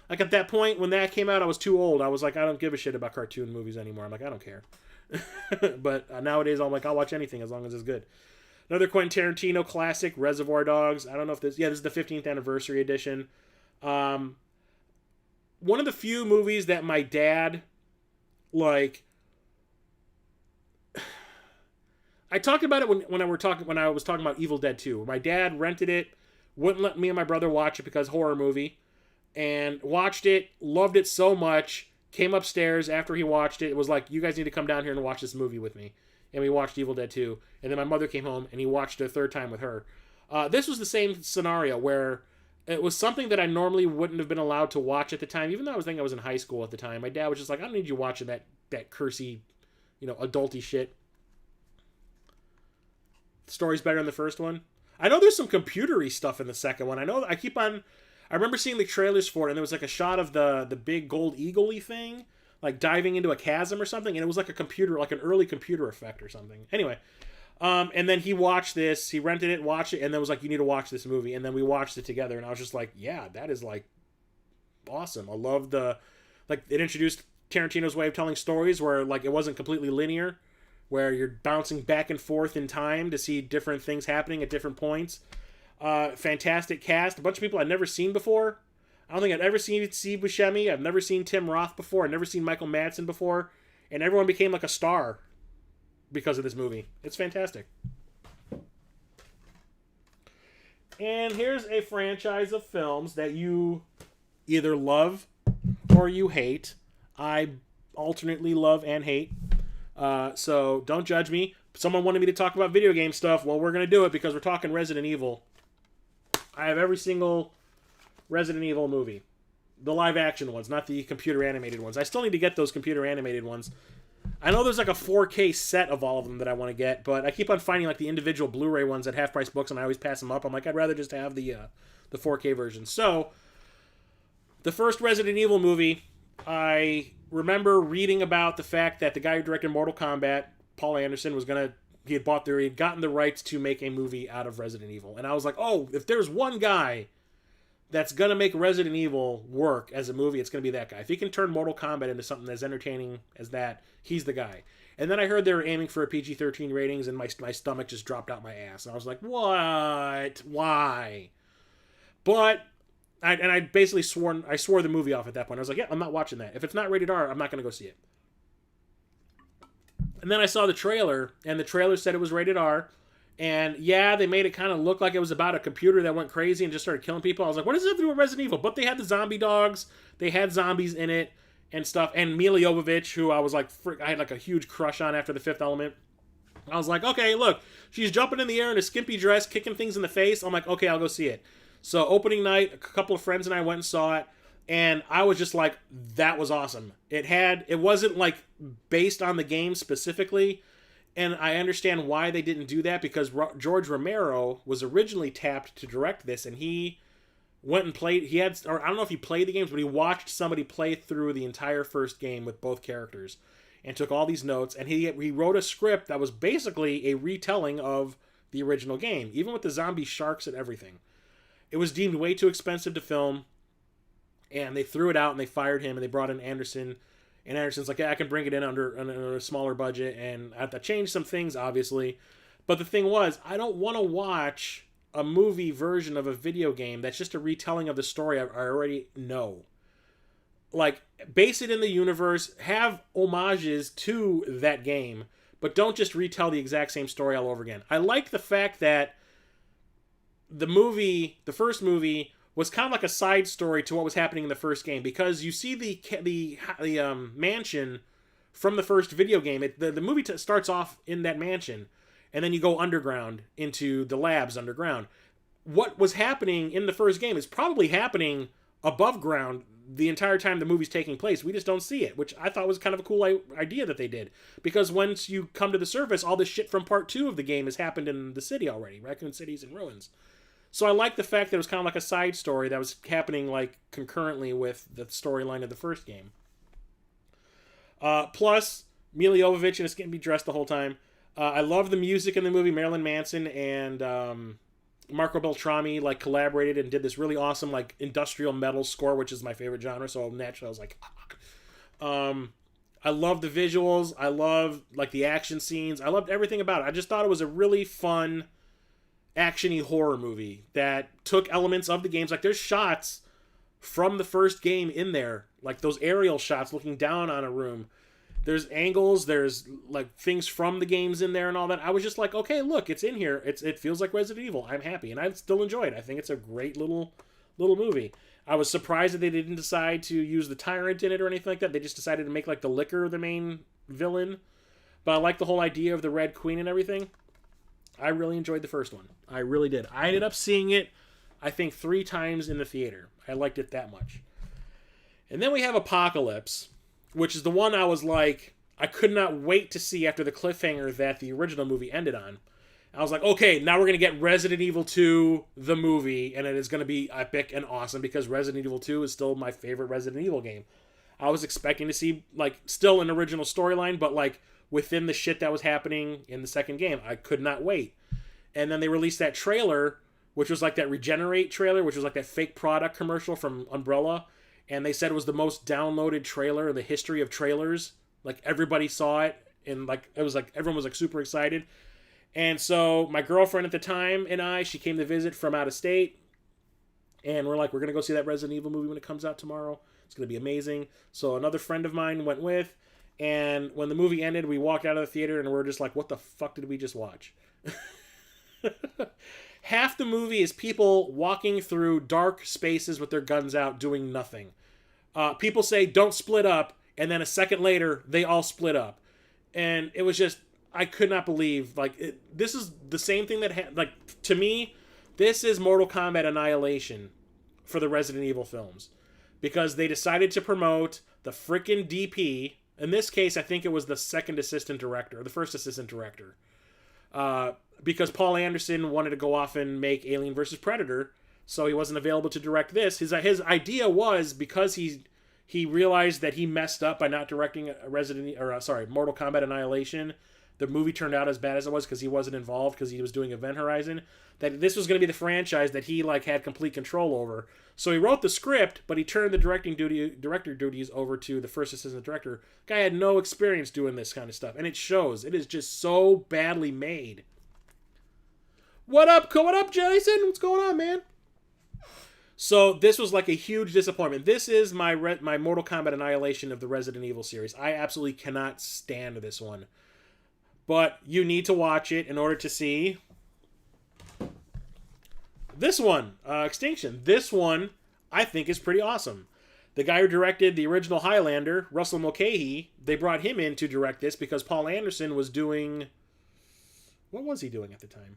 Like at that point, when that came out, I was too old. I was like, I don't give a shit about cartoon movies anymore. I'm like, I don't care. But nowadays, I'm like, I'll watch anything as long as it's good. Another Quentin Tarantino classic, Reservoir Dogs. I don't know if this... Yeah, this is the 15th anniversary edition. One of the few movies that my dad, like... I talked about it when I was talking about Evil Dead 2. My dad rented it, wouldn't let me and my brother watch it because horror movie, and watched it, loved it so much, came upstairs after he watched it. It was like, "You guys need to come down here and watch this movie with me." And we watched Evil Dead 2. And then my mother came home and he watched it a third time with her. This was the same scenario where it was something that I normally wouldn't have been allowed to watch at the time, even though I was in high school at the time. My dad was just like, "I don't need you watching that cursy adulty shit. The story's better in the first one. I know there's some computery stuff in the second one. I remember seeing the trailers for it, and there was like a shot of the big gold eagle-y thing, like diving into a chasm or something, and it was like a computer, like an early computer effect or something. Anyway, and then he watched this, he rented it, watched it, and then was like, you need to watch this movie, and then we watched it together, and I was just like, yeah, that is like awesome. I love it introduced Tarantino's way of telling stories where like it wasn't completely linear, where you're bouncing back and forth in time to see different things happening at different points. Fantastic cast. A bunch of people I'd never seen before. I don't think I'd ever seen Steve Buscemi. I've never seen Tim Roth before. I've never seen Michael Madsen before. And everyone became like a star because of this movie. It's fantastic. And here's a franchise of films that you either love or you hate. I alternately love and hate. So don't judge me. Someone wanted me to talk about video game stuff. Well, we're going to do it because we're talking Resident Evil. I have every single Resident Evil movie. The live action ones, not the computer animated ones. I still need to get those computer animated ones. I know there's like a 4K set of all of them that I want to get, but I keep on finding like the individual Blu-ray ones at Half Price Books, and I always pass them up. I'm like, I'd rather just have the 4K version. So, the first Resident Evil movie, I remember reading about the fact that the guy who directed Mortal Kombat, Paul Anderson, he had gotten the rights to make a movie out of Resident Evil. And I was like, oh, if there's one guy that's going to make Resident Evil work as a movie, it's going to be that guy. If he can turn Mortal Kombat into something as entertaining as that, he's the guy. And then I heard they were aiming for a PG-13 ratings, and my stomach just dropped out my ass. And I was like, what? Why? But I basically swore the movie off at that point. I was like, yeah, I'm not watching that. If it's not rated R, I'm not going to go see it. And then I saw the trailer, and the trailer said it was rated R. And yeah, they made it kind of look like it was about a computer that went crazy and just started killing people. I was like, what does it have to do with Resident Evil? But they had the zombie dogs. They had zombies in it and stuff. And Mila Jovovich, who I was like, I had like a huge crush on after The Fifth Element. I was like, okay, look, she's jumping in the air in a skimpy dress, kicking things in the face. I'm like, okay, I'll go see it. So opening night, a couple of friends and I went and saw it. And I was just like, that was awesome. It wasn't like based on the game specifically. And I understand why they didn't do that, because George Romero was originally tapped to direct this, and he went and played, or I don't know if he played the games, but he watched somebody play through the entire first game with both characters and took all these notes, and he wrote a script that was basically a retelling of the original game, even with the zombie sharks and everything. It was deemed way too expensive to film, and they threw it out, and they fired him, and they brought in Anderson. And Anderson's like, yeah, I can bring it in under a smaller budget, and I have to change some things, obviously. But the thing was, I don't want to watch a movie version of a video game that's just a retelling of the story I already know. Like, base it in the universe, have homages to that game, but don't just retell the exact same story all over again. I like the fact that the first movie, was kind of like a side story to what was happening in the first game, because you see the mansion from the first video game. The movie starts off in that mansion, and then you go underground into the labs underground. What was happening in the first game is probably happening above ground the entire time the movie's taking place. We just don't see it, which I thought was kind of a cool idea that they did, because once you come to the surface, all this shit from part 2 of the game has happened in the city already. Raccoon City's in ruins. So I like the fact that it was kind of like a side story that was happening like concurrently with the storyline of the first game. Plus, Mila Jovovich and it's getting to be dressed the whole time. I love the music in the movie. Marilyn Manson and Marco Beltrami like collaborated and did this really awesome like industrial metal score, which is my favorite genre. So naturally I was like, I love the visuals. I love like the action scenes. I loved everything about it. I just thought it was a really fun action-y horror movie that took elements of the games. Like, there's shots from the first game in there, like those aerial shots looking down on a room. There's angles, there's like things from the games in there and all that. I was just like, okay, look, it's in here. It feels like Resident Evil. I'm happy, and I still enjoy it. I think it's a great little movie. I was surprised that they didn't decide to use the Tyrant in it or anything like that. They just decided to make like the Licker the main villain. But I like the whole idea of the Red Queen and everything. I really enjoyed the first one. I really did. I ended up seeing it, I think, 3 times in the theater. I liked it that much. And then we have Apocalypse, which is the one I was like, I could not wait to see after the cliffhanger that the original movie ended on. I was like, okay, now we're going to get Resident Evil 2, the movie, and it is going to be epic and awesome because Resident Evil 2 is still my favorite Resident Evil game. I was expecting to see, like, still an original storyline, but, like, within the shit that was happening in the second game. I could not wait. And then they released that trailer, which was like that Regenerate trailer, which was like that fake product commercial from Umbrella. And they said it was the most downloaded trailer in the history of trailers. Like, everybody saw it, and, like, it was like, everyone was, like, super excited. And so my girlfriend at the time and she came to visit from out of state. And we're like, we're going to go see that Resident Evil movie when it comes out tomorrow. It's going to be amazing. So another friend of mine went with. And when the movie ended, we walked out of the theater and we're just like, what the fuck did we just watch? Half the movie is people walking through dark spaces with their guns out doing nothing. People say, don't split up. And then a second later, they all split up. And it was just... I could not believe, like, this is the same thing that, like, to me, this is Mortal Kombat Annihilation for the Resident Evil films. Because they decided to promote the frickin' DP. In this case, I think it was the second assistant director, or the first assistant director. Because Paul Anderson wanted to go off and make Alien vs. Predator, so he wasn't available to direct this. His idea was, because he realized that he messed up by not directing Mortal Kombat Annihilation, the movie turned out as bad as it was because he wasn't involved because he was doing Event Horizon, that this was going to be the franchise that he, like, had complete control over. So he wrote the script, but he turned the director duties over to the first assistant director. Guy had no experience doing this kind of stuff, and it shows. It is just so badly made. What up, Jason? What's going on, man? So this was like a huge disappointment. This is my Mortal Kombat Annihilation of the Resident Evil series. I absolutely cannot stand this one. But you need to watch it in order to see this one, Extinction. This one, I think, is pretty awesome. The guy who directed the original Highlander, Russell Mulcahy, they brought him in to direct this because Paul Anderson was doing... What was he doing at the time?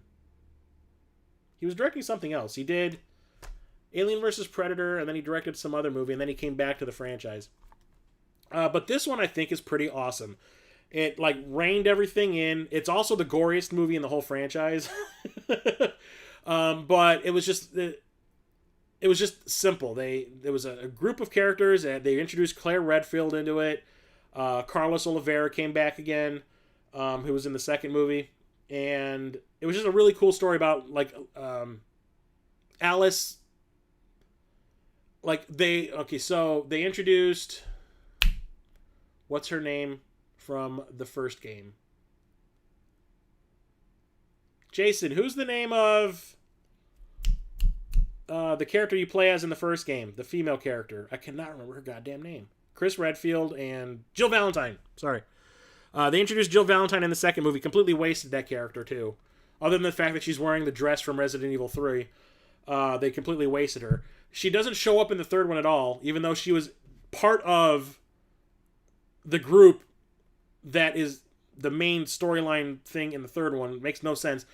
He was directing something else. He did Alien vs. Predator, and then he directed some other movie, and then he came back to the franchise. But this one, I think, is pretty awesome. It, like, reined everything in. It's also the goriest movie in the whole franchise. But it was just simple. There was a group of characters, and they introduced Claire Redfield into it. Carlos Oliveira came back again, who was in the second movie. And it was just a really cool story about, like, Alice. Like, they introduced... What's her name? From the first game. Jason, who's the name of the character you play as in the first game? The female character. I cannot remember her goddamn name. Chris Redfield and Jill Valentine. Sorry. They introduced Jill Valentine in the second movie. Completely wasted that character, too. Other than the fact that she's wearing the dress from Resident Evil 3. They completely wasted her. She doesn't show up in the third one at all, even though she was part of the group that is the main storyline thing in the third one. It makes no sense.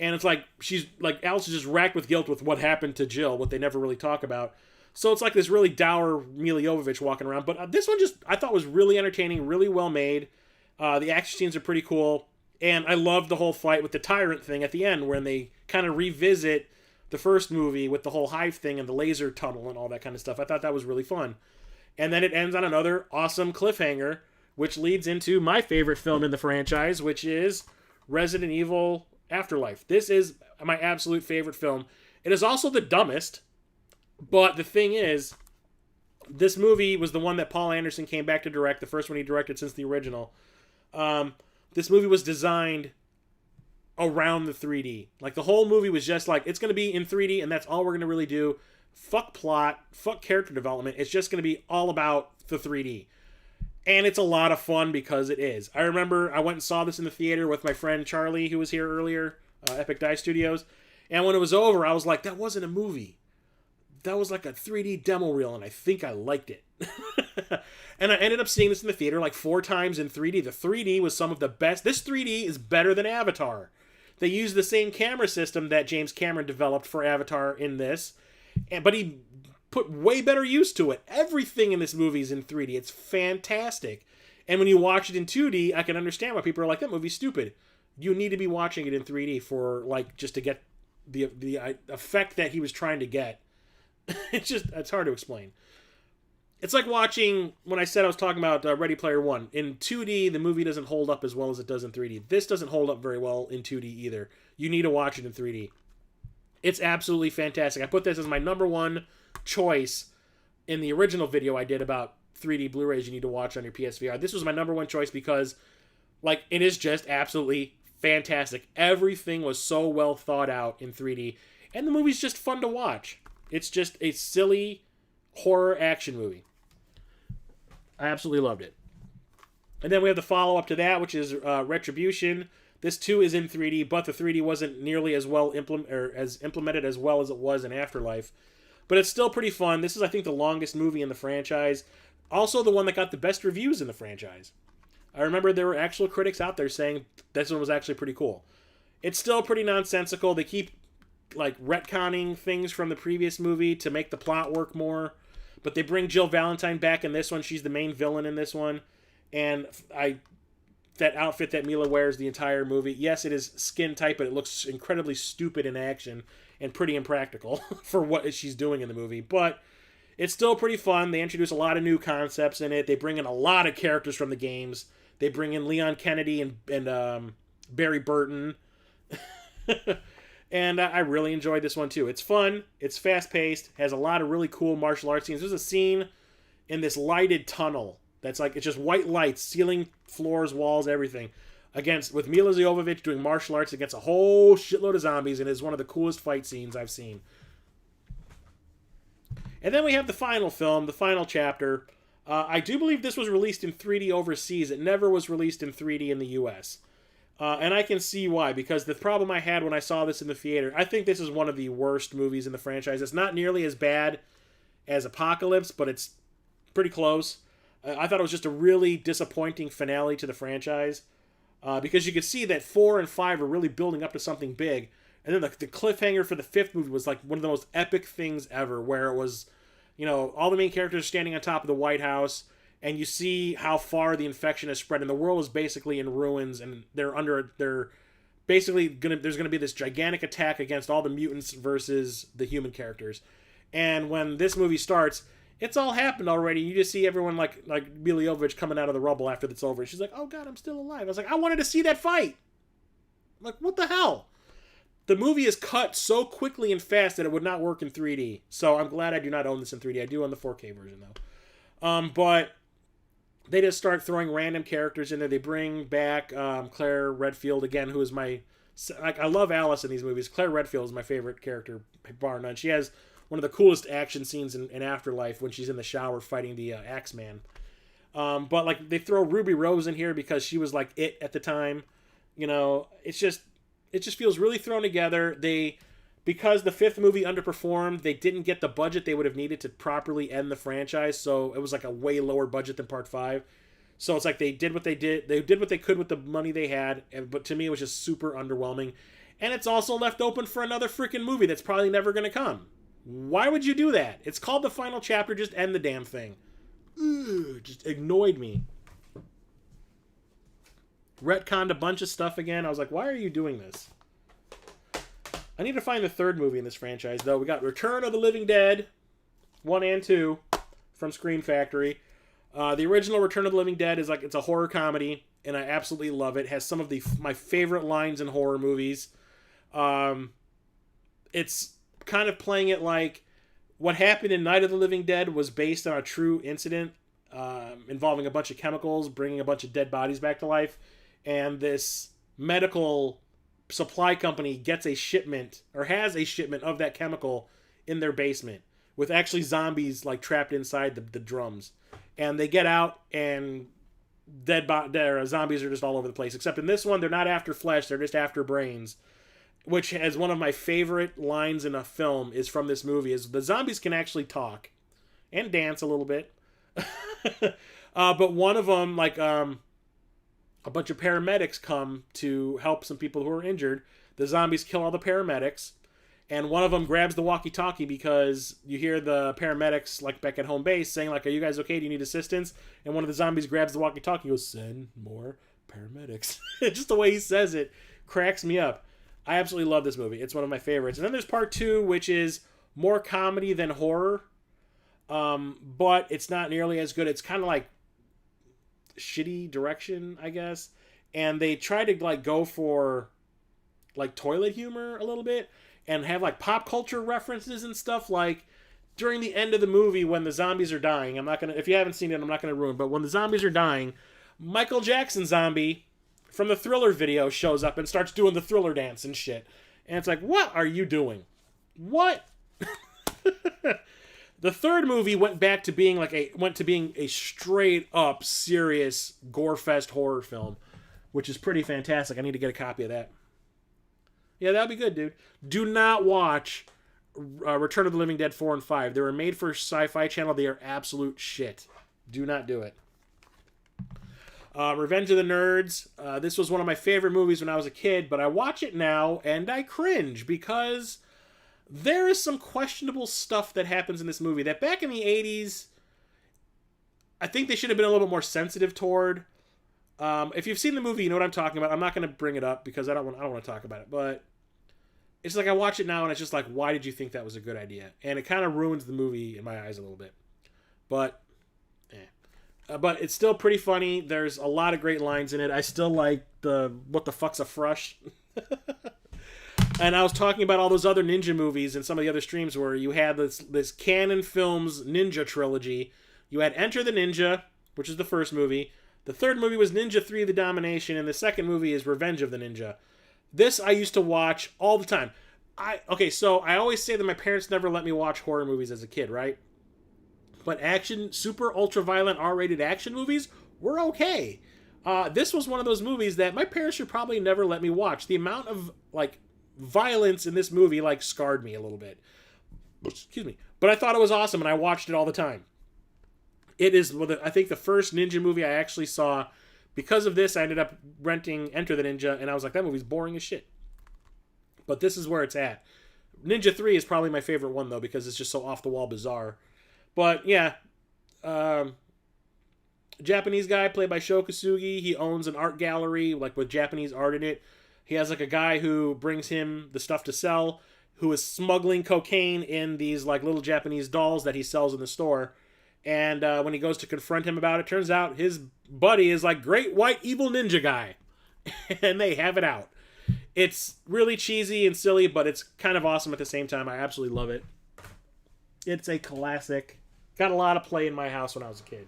And it's like, she's like, Alice is just racked with guilt with what happened to Jill, what they never really talk about. So it's like this really dour Mila Jovovich walking around. But this one I thought was really entertaining, really well made. The action scenes are pretty cool. And I love the whole fight with the Tyrant thing at the end, when they kind of revisit the first movie with the whole hive thing and the laser tunnel and all that kind of stuff. I thought that was really fun. And then it ends on another awesome cliffhanger, which leads into my favorite film in the franchise, which is Resident Evil Afterlife. This is my absolute favorite film. It is also the dumbest, but the thing is, this movie was the one that Paul Anderson came back to direct, the first one he directed since the original. This movie was designed around the 3D. Like, the whole movie was just like, it's going to be in 3D, and that's all we're going to really do. Fuck plot, fuck character development. It's just going to be all about the 3D. And it's a lot of fun because it is. I remember I went and saw this in the theater with my friend Charlie, who was here earlier, Epic Die Studios. And when it was over, I was like, that wasn't a movie. That was like a 3D demo reel, and I think I liked it. And I ended up seeing this in the theater like 4 times in 3D. The 3D was some of the best. This 3D is better than Avatar. They used the same camera system that James Cameron developed for Avatar in this, but he put way better use to it. Everything in this movie is in 3D. It's fantastic. And when you watch it in 2D, I can understand why people are like, that movie's stupid. You need to be watching it in 3D for, like, just to get the effect that he was trying to get. It's hard to explain. It's like watching, when I said I was talking about Ready Player One. In 2D, the movie doesn't hold up as well as it does in 3D. This doesn't hold up very well in 2D either. You need to watch it in 3D. It's absolutely fantastic. I put this as my number one choice in the original video I did about 3D Blu-rays you need to watch on your PSVR. This was my number one choice because, like, it is just absolutely fantastic. Everything was so well thought out in 3D, and the movie's just fun to watch. It's just a silly horror action movie. I absolutely loved it. And then we have the follow-up to that, which is Retribution. This too is in 3D, but the 3D wasn't nearly as well implemented as well as it was in Afterlife. But it's still pretty fun. This is, I think, the longest movie in the franchise. Also the one that got the best reviews in the franchise. I remember there were actual critics out there saying this one was actually pretty cool. It's still pretty nonsensical. They keep, like, retconning things from the previous movie to make the plot work more. But they bring Jill Valentine back in this one. She's the main villain in this one. And that outfit that Mila wears the entire movie, yes, it is skin tight, but it looks incredibly stupid in action and pretty impractical for what she's doing in the movie. But it's still pretty fun. They introduce a lot of new concepts in it. They bring in a lot of characters from the games. They bring in Leon Kennedy and Barry Burton. And I really enjoyed this one too. It's fun. It's fast-paced. Has a lot of really cool martial arts scenes. There's a scene in this lighted tunnel that's like, it's just white lights, ceiling, floors, walls, everything, with Mila Jovovich doing martial arts against a whole shitload of zombies, and it's one of the coolest fight scenes I've seen. And then we have the final film, the final chapter. I do believe this was released in 3D overseas. It never was released in 3D in the US. And I can see why, because the problem I had when I saw this in the theater, I think this is one of the worst movies in the franchise. It's not nearly as bad as Apocalypse, but it's pretty close. I thought it was just a really disappointing finale to the franchise, because you could see that 4 and 5 are really building up to something big. And then the cliffhanger for the 5th movie was like one of the most epic things ever, where it was, you know, all the main characters standing on top of the White House, and you see how far the infection has spread, and the world is basically in ruins, and they're basically there's gonna be this gigantic attack against all the mutants versus the human characters. And when this movie starts, it's all happened already. You just see everyone like Mila Jovovich coming out of the rubble after it's over. She's like, "Oh God, I'm still alive." I was like, I wanted to see that fight. I'm like, what the hell? The movie is cut so quickly and fast that it would not work in 3D. So I'm glad I do not own this in 3D. I do own the 4K version though. But they just start throwing random characters in there. They bring back Claire Redfield again, who is I love Alice in these movies. Claire Redfield is my favorite character, bar none. She has one of the coolest action scenes in Afterlife when she's in the shower fighting the Axeman. But like they throw Ruby Rose in here because she was like it at the time. You know, it just feels really thrown together. Because the 5th movie underperformed, they didn't get the budget they would have needed to properly end the franchise, so it was like a way lower budget than Part 5. So it's like they did what they did. They did what they could with the money they had, but to me it was just super underwhelming. And it's also left open for another freaking movie that's probably never going to come. Why would you do that? It's called the final chapter. Just end the damn thing. Ugh, just annoyed me. Retconned a bunch of stuff again. I was like, why are you doing this? I need to find the 3rd movie in this franchise, though. We got Return of the Living Dead 1 and 2 from Scream Factory. The original Return of the Living Dead is like, it's a horror comedy, and I absolutely love it. It has some of my favorite lines in horror movies. It's kind of playing it like what happened in Night of the Living Dead was based on a true incident involving a bunch of chemicals, bringing a bunch of dead bodies back to life. And this medical supply company gets a shipment, or has a shipment of that chemical in their basement, with actually zombies like trapped inside the drums. And they get out, and zombies are just all over the place. Except in this one, they're not after flesh, they're just after brains. Which has one of my favorite lines in a film is from this movie, is the zombies can actually talk and dance a little bit. But one of them, like, a bunch of paramedics come to help some people who are injured. The zombies kill all the paramedics, and one of them grabs the walkie-talkie because you hear the paramedics like back at home base saying like, "Are you guys okay? Do you need assistance?" And one of the zombies grabs the walkie-talkie and goes, "Send more paramedics." Just the way he says it cracks me up. I absolutely love this movie. It's one of my favorites. And then there's part 2, which is more comedy than horror, but it's not nearly as good. It's kind of like shitty direction, I guess. And they try to like go for like toilet humor a little bit and have like pop culture references and stuff. Like during the end of the movie when the zombies are dying, I'm not gonna, if you haven't seen it, I'm not gonna ruin, but when the zombies are dying, Michael Jackson zombie from the Thriller video shows up and starts doing the Thriller dance and shit. And it's like, what are you doing? What? The third movie went to being a straight up serious gore fest horror film, which is pretty fantastic. I need to get a copy of that. Yeah, that'd be good, dude. Do not watch Return of the Living Dead 4 and 5. They were made for Sci-Fi Channel. They are absolute shit. Do not do it. Revenge of the Nerds. This was one of my favorite movies when I was a kid, but I watch it now and I cringe because there is some questionable stuff that happens in this movie that back in the 80s, I think they should have been a little bit more sensitive toward. If you've seen the movie, you know what I'm talking about. I'm not going to bring it up because I don't want to talk about it, but it's like I watch it now and it's just like, why did you think that was a good idea? And it kind of ruins the movie in my eyes a little bit. But but it's still pretty funny. There's a lot of great lines in it. I still like the "what the fuck's a frush." And I was talking about all those other ninja movies and some of the other streams where you had this Canon Films ninja trilogy. You had Enter the Ninja, which is the first movie. The third movie was Ninja 3: The Domination, and the second movie is Revenge of the Ninja. This I used to watch all the time. So I always say that my parents never let me watch horror movies as a kid, right? But action, super ultra-violent R-rated action movies were okay. This was one of those movies that my parents should probably never let me watch. The amount of, like, violence in this movie, like, scarred me a little bit. Excuse me. But I thought it was awesome, and I watched it all the time. It is, I think, the first ninja movie I actually saw. Because of this, I ended up renting Enter the Ninja, and I was like, that movie's boring as shit. But this is where it's at. Ninja 3 is probably my favorite one, though, because it's just so off-the-wall bizarre. But, yeah. Japanese guy played by Sho Kosugi. He owns an art gallery, like, with Japanese art in it. He has, like, a guy who brings him the stuff to sell, who is smuggling cocaine in these, like, little Japanese dolls that he sells in the store. And when he goes to confront him about it, turns out his buddy is, like, Great White Evil Ninja Guy. And they have it out. It's really cheesy and silly, but it's kind of awesome at the same time. I absolutely love it. It's a classic. Got a lot of play in my house when I was a kid.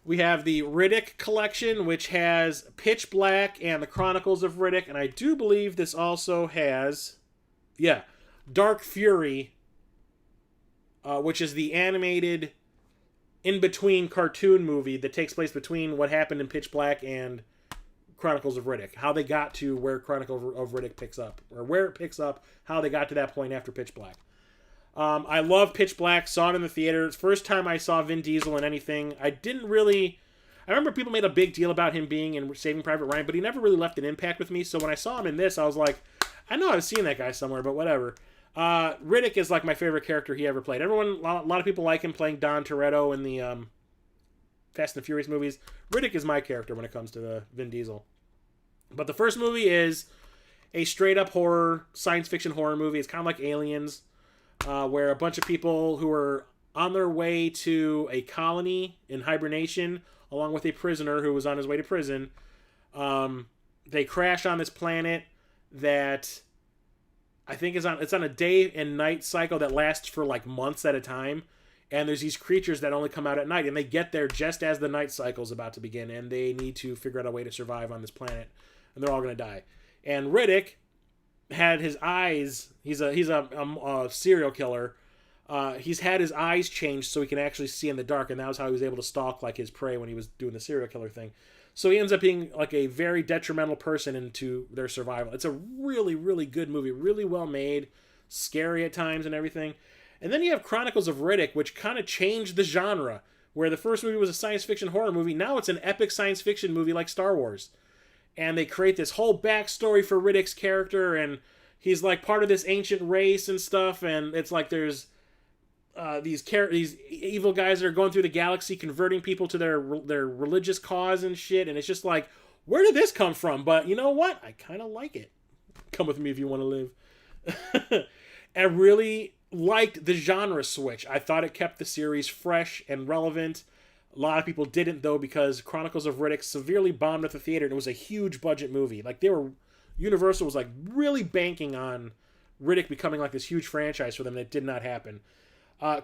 We have the Riddick collection, which has Pitch Black and the Chronicles of Riddick. And I do believe this also has, Dark Fury, which is the animated in-between cartoon movie that takes place between what happened in Pitch Black and Chronicles of Riddick. How they got to where Chronicles of Riddick picks up. Or where it picks up, how they got to that point after Pitch Black. I love Pitch Black. Saw it in the theater. First time I saw Vin Diesel in anything. I remember people made a big deal about him being in Saving Private Ryan, but he never really left an impact with me. So when I saw him in this, I was like, I know I've seen that guy somewhere, but whatever. Riddick is like my favorite character he ever played. A lot of people like him playing Don Toretto in the Fast and the Furious movies. Riddick is my character when it comes to the Vin Diesel. But the first movie is a straight up horror, science fiction horror movie. It's kind of like Aliens, where a bunch of people who are on their way to a colony in hibernation, along with a prisoner who was on his way to prison, they crash on this planet that I think it's on a day and night cycle that lasts for like months at a time. And there's these creatures that only come out at night, and they get there just as the night cycle is about to begin, and they need to figure out a way to survive on this planet, and they're all going to die. And Riddick had his eyes. He's a serial killer. He's had his eyes changed so he can actually see in the dark, and that was how he was able to stalk like his prey when he was doing the serial killer thing. So he ends up being like a very detrimental person into their survival. It's a really, really good movie, really well made, scary at times and everything. And then you have Chronicles of Riddick, which kind of changed the genre, where the first movie was a science fiction horror movie. Now it's an epic science fiction movie like Star Wars. and they create this whole backstory for Riddick's character, and he's like part of this ancient race and stuff, and it's like there's these evil guys that are going through the galaxy converting people to their religious cause and shit, and it's just like, where did this come from? But you know what? I kind of like it. Come with me if you want to live. I really liked the genre switch. I thought it kept the series fresh and relevant. A lot of people didn't, though, because Chronicles of Riddick severely bombed at the theater, and it was a huge budget movie. Like, Universal was like really banking on Riddick becoming like this huge franchise for them, and it did not happen.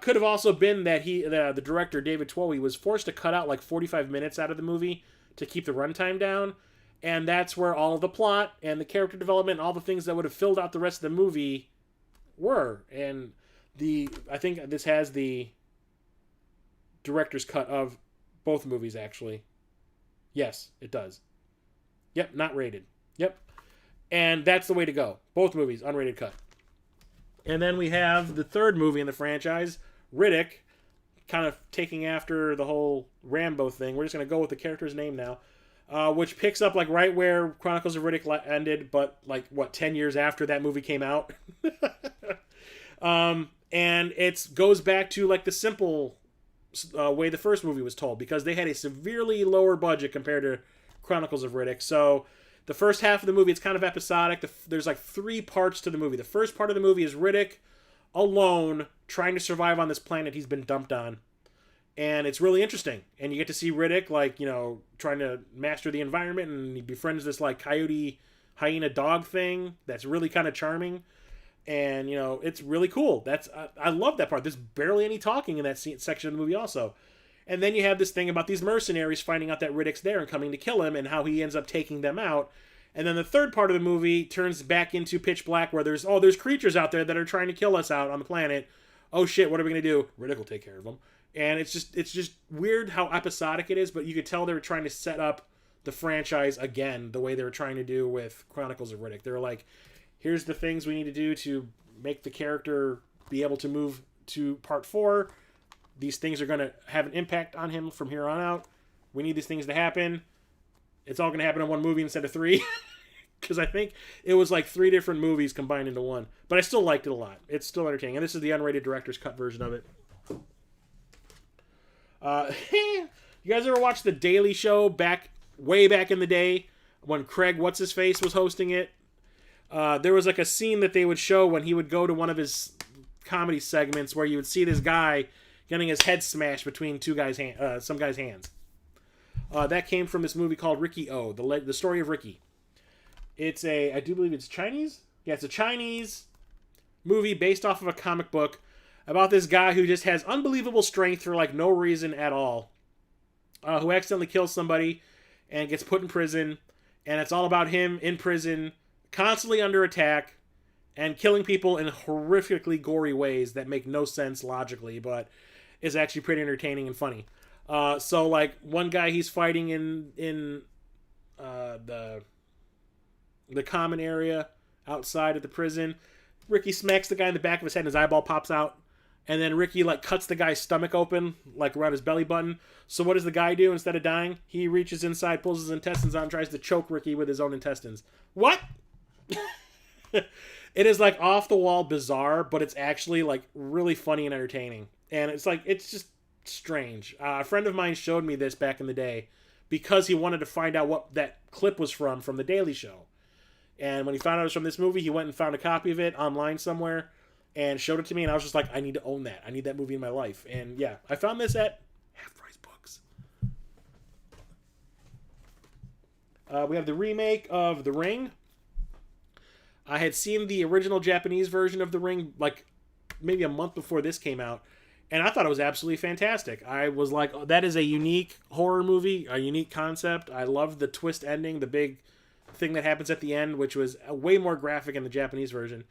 Could have also been that the director David Twohy was forced to cut out like 45 minutes out of the movie to keep the runtime down, and that's where all of the plot and the character development, and all the things that would have filled out the rest of the movie were. And I think this has the director's cut of both movies, actually. Yes, it does. Yep, not rated. Yep. And that's the way to go. Both movies, unrated cut. And then we have the third movie in the franchise, Riddick, kind of taking after the whole Rambo thing. We're just going to go with the character's name now, which picks up like right where Chronicles of Riddick ended, but like, 10 years after that movie came out. And it goes back to like the simple way the first movie was told, because they had a severely lower budget compared to Chronicles of Riddick. So the first half of the movie, it's kind of episodic. There's like 3 parts to the movie. The first part of the movie is Riddick alone trying to survive on this planet he's been dumped on. And it's really interesting. And you get to see Riddick, like, trying to master the environment, and he befriends this like coyote hyena dog thing that's really kind of charming. And, it's really cool. I love that part. There's barely any talking in that section of the movie also. And then you have this thing about these mercenaries finding out that Riddick's there and coming to kill him, and how he ends up taking them out. And then the third part of the movie turns back into Pitch Black, where there's creatures out there that are trying to kill us out on the planet. Oh shit, what are we going to do? Riddick will take care of them. And it's just weird how episodic it is, but you could tell they were trying to set up the franchise again the way they were trying to do with Chronicles of Riddick. They were like, here's the things we need to do to make the character be able to move to part 4. These things are going to have an impact on him from here on out. We need these things to happen. It's all going to happen in one movie instead of 3. Because I think it was like 3 different movies combined into one. But I still liked it a lot. It's still entertaining. And this is the unrated director's cut version of it. You guys ever watch The Daily Show way back in the day when Craig What's-His-Face was hosting it? There was like a scene that they would show when he would go to one of his comedy segments where you would see this guy getting his head smashed between some guy's hands. That came from this movie called Ricky O, the story of Ricky. I do believe it's Chinese? Yeah, it's a Chinese movie based off of a comic book about this guy who just has unbelievable strength for like no reason at all, who accidentally kills somebody and gets put in prison, and it's all about him in prison, constantly under attack, and killing people in horrifically gory ways that make no sense logically, but is actually pretty entertaining and funny. So like one guy he's fighting in the common area outside of the prison, Ricky smacks the guy in the back of his head and his eyeball pops out, and then Ricky like cuts the guy's stomach open like around his belly button. So what does the guy do instead of dying? He reaches inside, pulls his intestines out, and tries to choke Ricky with his own intestines. What? It is like off the wall bizarre, but it's actually like really funny and entertaining. And it's just strange. A friend of mine showed me this back in the day because he wanted to find out what that clip was from The Daily Show. And when he found out it was from this movie, he went and found a copy of it online somewhere and showed it to me, and I was just like, I need to own that. I need that movie in my life. And yeah, I found this at Half Price Books. We have the remake of The Ring. I had seen the original Japanese version of The Ring like maybe a month before this came out, and I thought it was absolutely fantastic. I was like, oh, that is a unique horror movie, a unique concept. I loved the twist ending, the big thing that happens at the end, which was way more graphic in the Japanese version.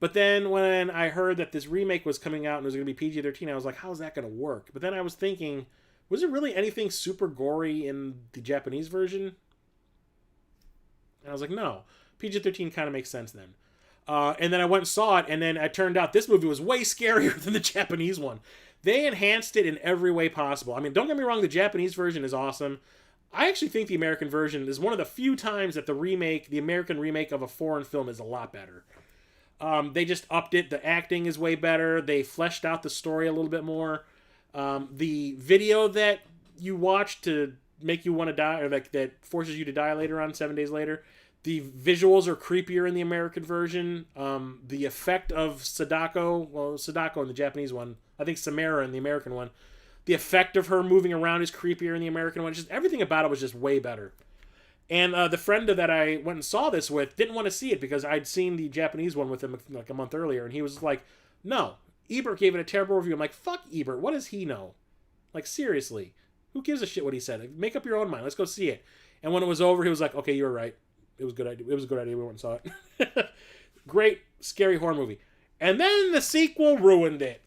But then when I heard that this remake was coming out and it was going to be PG-13, I was like, how is that going to work? But then I was thinking, was there really anything super gory in the Japanese version? And I was like, no. PG-13 kind of makes sense then. And then I went and saw it, and then it turned out this movie was way scarier than the Japanese one. They enhanced it in every way possible. I mean, don't get me wrong, the Japanese version is awesome. I actually think the American version is one of the few times that the American remake of a foreign film is a lot better. They just upped it. The acting is way better. They fleshed out the story a little bit more. The video that you watch to make you want to die, or that forces you to die later on, 7 days later, the visuals are creepier in the American version. The effect of Sadako in the Japanese one, I think Samara in the American one, the effect of her moving around is creepier in the American one. Just everything about it was just way better. And the friend that I went and saw this with didn't want to see it because I'd seen the Japanese one with him like a month earlier, and he was like, no, Ebert gave it a terrible review. I'm like, fuck Ebert, what does he know? Like, seriously, who gives a shit what he said? Like, make up your own mind, let's go see it. And when it was over, he was like, okay, you were right. It was a good idea. It was a good idea. We went and saw it. Great, scary horror movie. And then the sequel ruined it.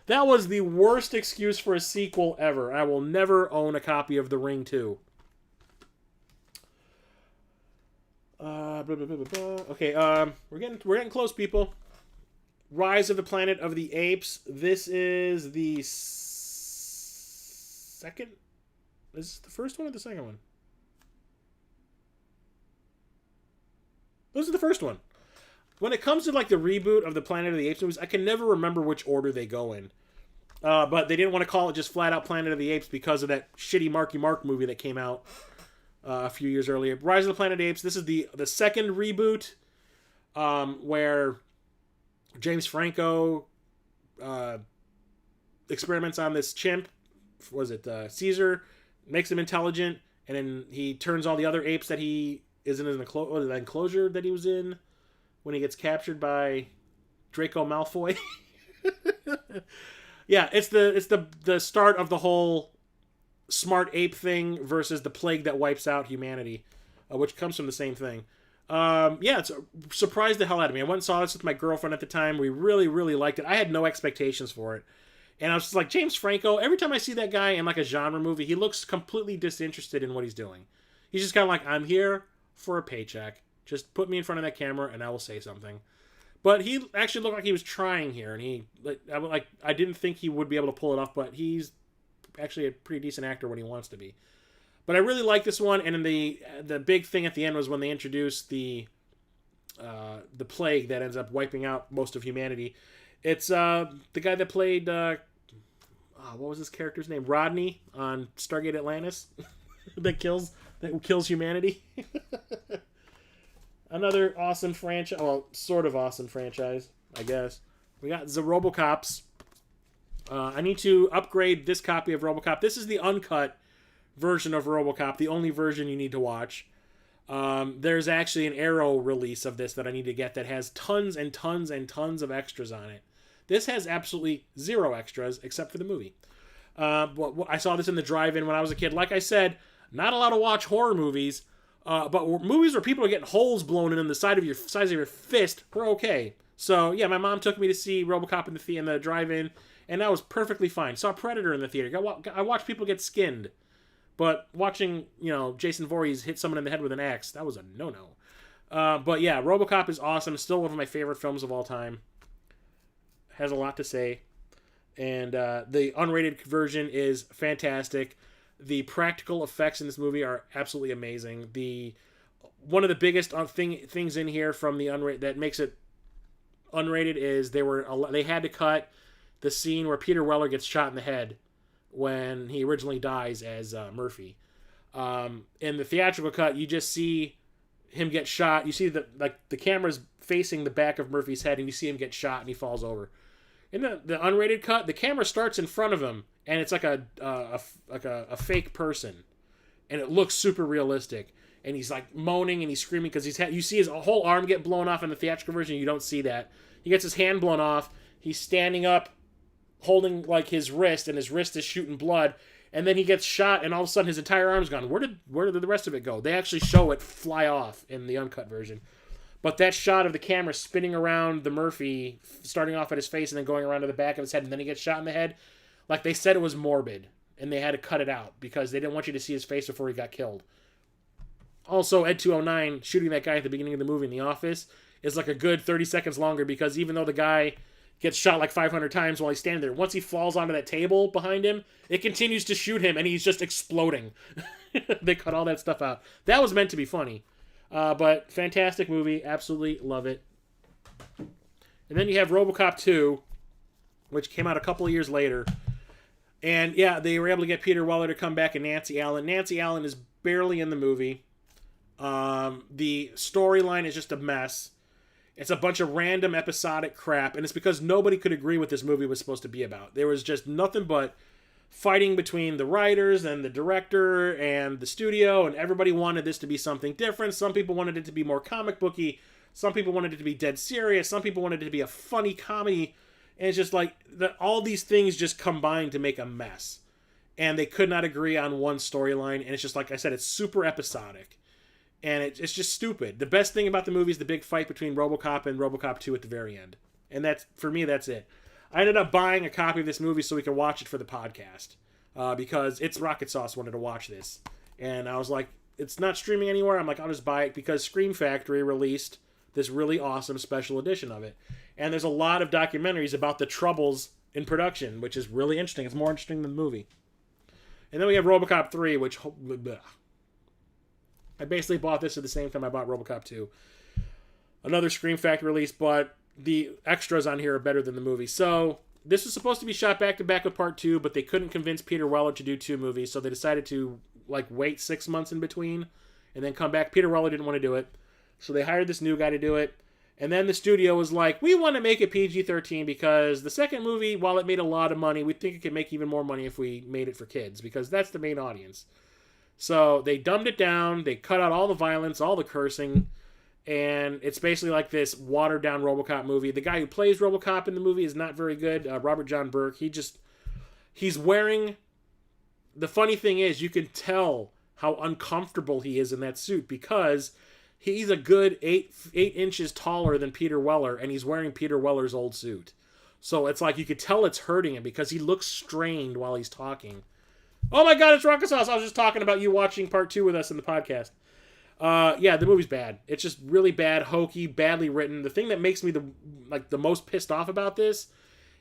That was the worst excuse for a sequel ever. I will never own a copy of The Ring 2. Okay, we're getting close, people. Rise of the Planet of the Apes. This is the second. Is this the first one or the second one? This is the first one. When it comes to like the reboot of the Planet of the Apes movies, I can never remember which order they go in. But they didn't want to call it just flat out Planet of the Apes because of that shitty Marky Mark movie that came out a few years earlier. Rise of the Planet of the Apes. This is the second reboot, where James Franco experiments on this chimp. Was it Caesar? Makes him intelligent, and then he turns all the other apes that he is in the enclosure that he was in when he gets captured by Draco Malfoy. Yeah, it's the start of the whole smart ape thing versus the plague that wipes out humanity, which comes from the same thing. Yeah, it's surprised the hell out of me. I went and saw this with my girlfriend at the time. We really, really liked it. I had no expectations for it. And I was just like, James Franco, every time I see that guy in like a genre movie, he looks completely disinterested in what he's doing. He's just kind of like, I'm here for a paycheck. Just put me in front of that camera and I will say something. But he actually looked like he was trying here, and I didn't think he would be able to pull it off, but he's actually a pretty decent actor when he wants to be. But I really like this one, and then the big thing at the end was when they introduced the plague that ends up wiping out most of humanity. It's the guy that played what was his character's name? Rodney on Stargate Atlantis that kills humanity. Another awesome franchise. Well, sort of awesome franchise, I guess. We got the RoboCops. I need to upgrade this copy of RoboCop. This is the uncut version of RoboCop, the only version you need to watch. There's actually an Arrow release of this that I need to get that has tons and tons and tons of extras on it. This has absolutely zero extras except for the movie. I saw this in the drive-in when I was a kid. Like I said, not allowed to watch horror movies. But movies where people are getting holes blown in the size of your fist, we're okay. So yeah, my mom took me to see RoboCop in the drive-in, and that was perfectly fine. Saw Predator in the theater. I watched people get skinned, but watching Jason Voorhees hit someone in the head with an axe, that was a no-no. But yeah, RoboCop is awesome. Still one of my favorite films of all time. Has a lot to say, and the unrated version is fantastic. The practical effects in this movie are absolutely amazing. One of the biggest things in here from the unrated that makes it unrated is they had to cut the scene where Peter Weller gets shot in the head when he originally dies as Murphy. In the theatrical cut, you just see him get shot. You see the camera's facing the back of Murphy's head, and you see him get shot, and he falls over. In the unrated cut, the camera starts in front of him, and it's like a fake person, and it looks super realistic. And he's like moaning and he's screaming because you see his whole arm get blown off in the theatrical version. You don't see that. He gets his hand blown off. He's standing up, holding like his wrist, and his wrist is shooting blood. And then he gets shot, and all of a sudden his entire arm's gone. Where did the rest of it go? They actually show it fly off in the uncut version. But that shot of the camera spinning around the Murphy, starting off at his face and then going around to the back of his head, and then he gets shot in the head, like they said it was morbid, and they had to cut it out because they didn't want you to see his face before he got killed. Also, Ed 209 shooting that guy at the beginning of the movie in the office is like a good 30 seconds longer because even though the guy gets shot like 500 times while he's standing there. Once he falls onto that table behind him, it continues to shoot him, and he's just exploding. They cut all that stuff out. That was meant to be funny. But fantastic movie. Absolutely love it. And then you have RoboCop 2, which came out a couple of years later. And yeah, they were able to get Peter Weller to come back and Nancy Allen. Nancy Allen is barely in the movie. The storyline is just a mess. It's a bunch of random episodic crap, and it's because nobody could agree what this movie was supposed to be about. There was just nothing but fighting between the writers and the director and the studio, and everybody wanted this to be something different. Some people wanted it to be more comic booky. Some people wanted it to be dead serious. Some people wanted it to be a funny comedy. And it's just like all these things just combined to make a mess. And they could not agree on one storyline. And it's just like I said, it's super episodic. And it's just stupid. The best thing about the movie is the big fight between RoboCop and RoboCop 2 at the very end. And that's, for me, that's it. I ended up buying a copy of this movie so we could watch it for the podcast. Because It's Rocket Sauce wanted to watch this. And I was like, it's not streaming anywhere. I'm like, I'll just buy it because Scream Factory released this really awesome special edition of it. And there's a lot of documentaries about the troubles in production, which is really interesting. It's more interesting than the movie. And then we have RoboCop 3, which... I basically bought this at the same time I bought RoboCop 2. Another Scream Factory release, but the extras on here are better than the movie. So, this was supposed to be shot back-to-back with Part 2, but they couldn't convince Peter Weller to do 2 movies, so they decided to, wait 6 months in between, and then come back. Peter Weller didn't want to do it, so they hired this new guy to do it. And then the studio was like, we want to make it PG-13 because the second movie, while it made a lot of money, we think it could make even more money if we made it for kids, because that's the main audience. So they dumbed it down, they cut out all the violence, all the cursing, and it's basically like this watered-down RoboCop movie. The guy who plays RoboCop in the movie is not very good, Robert John Burke. He's wearing... The funny thing is, you can tell how uncomfortable he is in that suit because he's a good 8 inches taller than Peter Weller, and he's wearing Peter Weller's old suit. So it's like you could tell it's hurting him because he looks strained while he's talking. Oh my god, it's Rocket Sauce! I was just talking about you watching Part 2 with us in the podcast. Yeah, the movie's bad. It's just really bad, hokey, badly written. The thing that makes me the most pissed off about this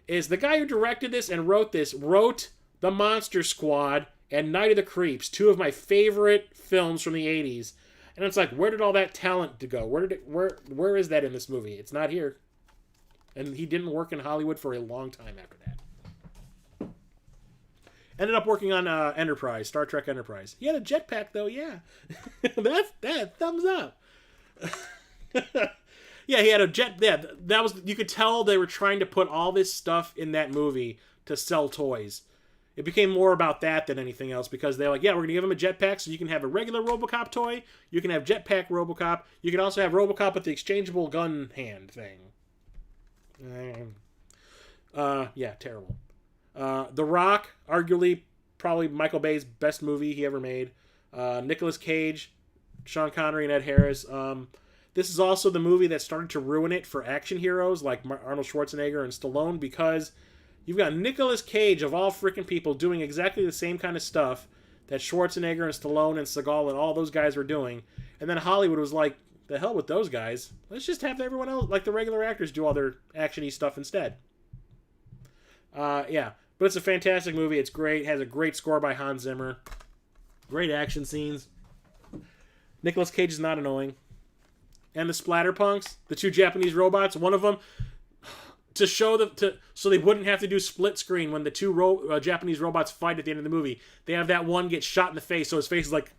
is the guy who directed this and wrote The Monster Squad and Night of the Creeps, 2 of my favorite films from the 80s. And it's like, where did all that talent to go? Where is that in this movie? It's not here. And he didn't work in Hollywood for a long time after that. Ended up working on Enterprise, Star Trek Enterprise. He had a jetpack, though, yeah. That thumbs up. Yeah, he had a jet. Yeah, that was. You could tell they were trying to put all this stuff in that movie to sell toys. It became more about that than anything else because they're like, yeah, we're going to give him a jetpack so you can have a regular RoboCop toy. You can have jetpack RoboCop. You can also have RoboCop with the exchangeable gun hand thing. Yeah, terrible. The Rock, arguably probably Michael Bay's best movie he ever made. Nicolas Cage, Sean Connery, and Ed Harris. This is also the movie that started to ruin it for action heroes like Arnold Schwarzenegger and Stallone because you've got Nicolas Cage, of all freaking people, doing exactly the same kind of stuff that Schwarzenegger and Stallone and Seagal and all those guys were doing. And then Hollywood was like, the hell with those guys. Let's just have everyone else, like the regular actors, do all their action-y stuff instead. Yeah. But it's a fantastic movie. It's great. It has a great score by Hans Zimmer. Great action scenes. Nicolas Cage is not annoying. And the Splatterpunks, the 2 Japanese robots, one of them, to show so they wouldn't have to do split screen when the 2 Japanese robots fight at the end of the movie. They have that one get shot in the face, so his face is like...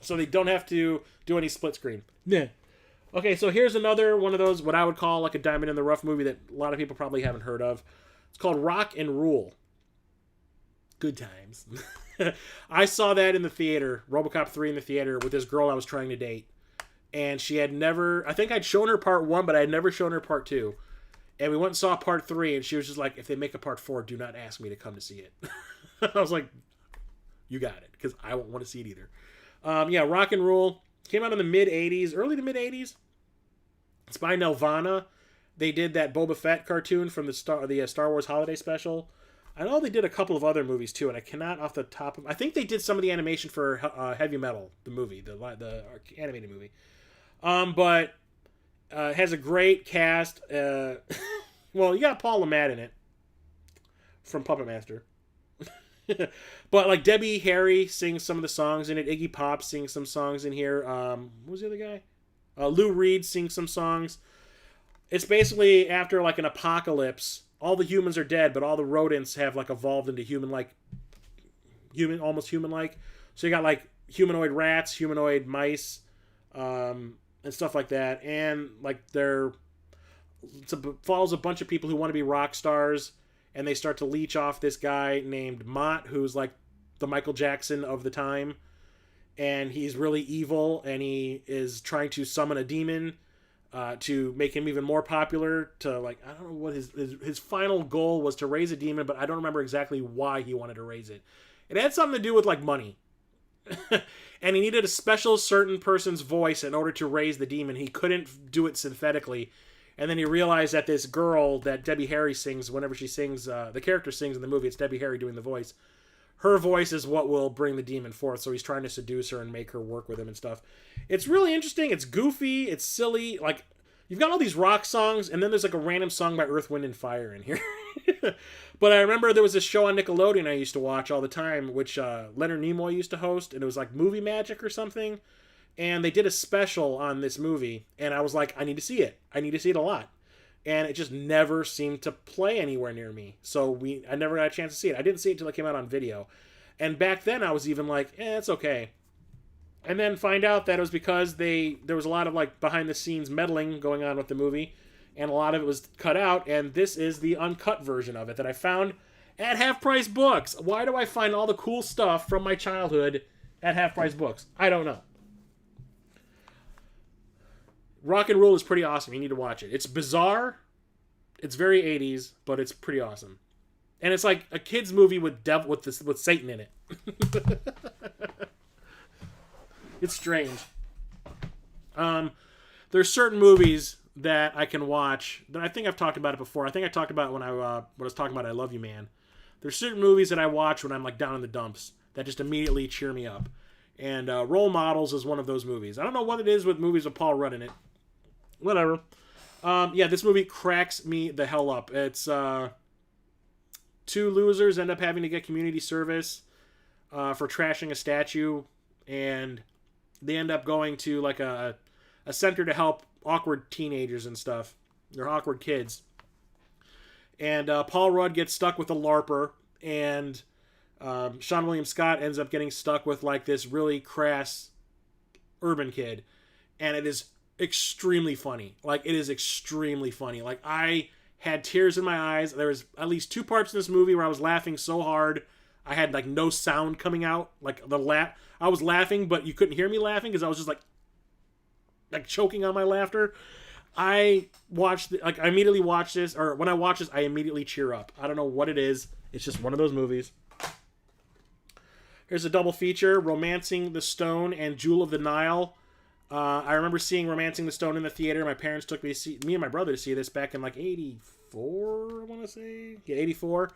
So they don't have to do any split screen. Yeah. Okay, so here's another one of those, what I would call like a diamond in the rough movie that a lot of people probably haven't heard of. It's called Rock and Rule. Good times. I saw that in the theater, RoboCop 3 in the theater, with this girl I was trying to date. And she had never... I think I'd shown her Part 1, but I had never shown her Part 2. And we went and saw Part 3, and she was just like, if they make a Part 4, do not ask me to come to see it. I was like, you got it, because I won't want to see it either. Yeah, Rock and Rule. Came out in the mid-'80s, early to mid-'80s. It's by Nelvana. They did that Boba Fett cartoon from the Star Wars Holiday Special. I know they did a couple of other movies too, and I cannot off the top of... I think they did some of the animation for Heavy Metal, the movie, the animated movie. But it has a great cast. Well, you got Paul Le Mat in it from Puppet Master. But like Debbie Harry sings some of the songs in it. Iggy Pop sings some songs in here. What was the other guy? Lou Reed sings some songs. It's basically after like an apocalypse. All the humans are dead, but all the rodents have like evolved into almost human-like. So you got like humanoid rats, humanoid mice, and stuff like that. And like follows a bunch of people who want to be rock stars. And they start to leech off this guy named Mott, who's like the Michael Jackson of the time. And he's really evil, and he is trying to summon a demon to make him even more popular. To like, I don't know what his final goal was, to raise a demon, but I don't remember exactly why he wanted to raise it. It had something to do with like money. And he needed a special certain person's voice in order to raise the demon. He couldn't do it synthetically. And then he realized that this girl that Debbie Harry sings, whenever she sings, the character sings in the movie, it's Debbie Harry doing the voice. Her voice is what will bring the demon forth, so he's trying to seduce her and make her work with him and stuff. It's really interesting. It's goofy. It's silly. Like, you've got all these rock songs, and then there's like a random song by Earth, Wind, and Fire in here. But I remember there was this show on Nickelodeon I used to watch all the time, which Leonard Nimoy used to host, and it was like Movie Magic or something. And they did a special on this movie, and I was like, I need to see it. I need to see it a lot. And it just never seemed to play anywhere near me. So I never got a chance to see it. I didn't see it until it came out on video. And back then I was even like, it's okay. And then find out that it was because there was a lot of like behind the scenes meddling going on with the movie, and a lot of it was cut out, and this is the uncut version of it that I found at Half Price Books. Why do I find all the cool stuff from my childhood at Half Price Books? I don't know. Rock and Roll is pretty awesome. You need to watch it. It's bizarre. It's very 80s, but it's pretty awesome. And it's like a kid's movie with Satan in it. It's strange. There's certain movies that I can watch that I think I've talked about it before. I think I talked about it when I was talking about I Love You Man. There's certain movies that I watch when I'm like down in the dumps that just immediately cheer me up. And Role Models is one of those movies. I don't know what it is with movies with Paul Rudd in it. Whatever. Yeah, this movie cracks me the hell up. It's two losers end up having to get community service for trashing a statue, and they end up going to like a center to help awkward teenagers and stuff. They're awkward kids. And Paul Rudd gets stuck with a LARPer, and Sean William Scott ends up getting stuck with like this really crass urban kid. And it is extremely funny. Like, it is extremely funny. Like, I had tears in my eyes. There was at least two parts in this movie where I was laughing so hard I had like no sound coming out. Like I was laughing, but you couldn't hear me laughing because I was just like choking on my laughter. I immediately watched this, or when I watch this, I immediately cheer up. I don't know what it is. It's just one of those movies. Here's a double feature: Romancing the Stone and Jewel of the Nile. I remember seeing Romancing the Stone in the theater. My parents took me and my brother to see this back in like 84, I want to say. Yeah, 84.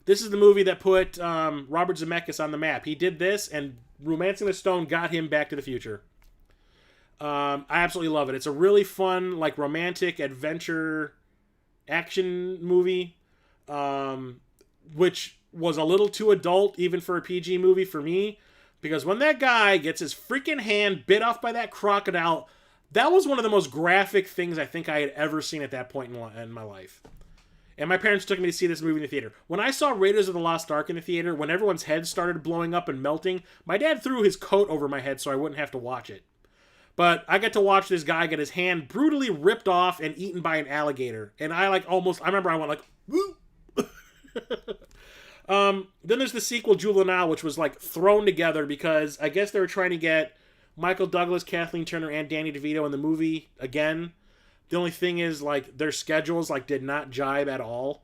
This is the movie that put Robert Zemeckis on the map. He did this, and Romancing the Stone got him Back to the Future. I absolutely love it. It's a really fun, like, romantic adventure action movie, which was a little too adult even for a PG movie for me. Because when that guy gets his freaking hand bit off by that crocodile, that was one of the most graphic things I think I had ever seen at that point in my life. And my parents took me to see this movie in the theater. When I saw Raiders of the Lost Ark in the theater, when everyone's heads started blowing up and melting, my dad threw his coat over my head so I wouldn't have to watch it. But I got to watch this guy get his hand brutally ripped off and eaten by an alligator. And I remember I went like, woo! Then there's the sequel, Jewel of the Nile, which was like thrown together because I guess they were trying to get Michael Douglas, Kathleen Turner, and Danny DeVito in the movie again. The only thing is, like, their schedules like did not jibe at all.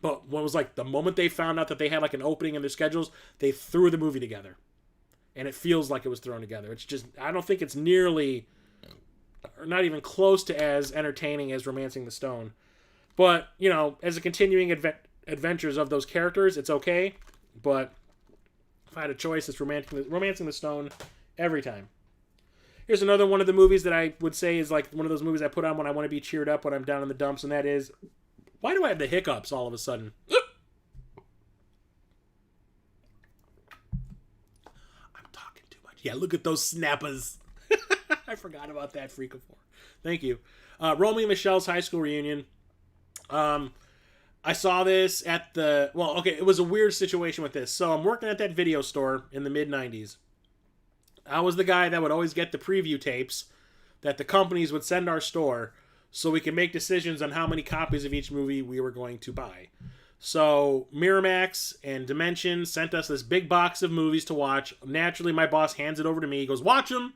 But when it was like the moment they found out that they had like an opening in their schedules, they threw the movie together. And it feels like it was thrown together. It's just, I don't think it's nearly, or not even close to as entertaining as Romancing the Stone. But, you know, as a continuing adventures of those characters, it's okay. But if I had a choice, it's Romancing the Stone every time. Here's another one of the movies that I would say is like one of those movies I put on when I want to be cheered up when I'm down in the dumps, and that is Why do I have the hiccups all of a sudden? I'm talking too much. Yeah, look at those snappers. I forgot about that freak of four. Thank you. Romeo and Michelle's high school reunion. I saw this at the... Well, okay, it was a weird situation with this. So I'm working at that video store in the mid-90s. I was the guy that would always get the preview tapes that the companies would send our store so we could make decisions on how many copies of each movie we were going to buy. So Miramax and Dimension sent us this big box of movies to watch. Naturally, my boss hands it over to me. He goes, watch them.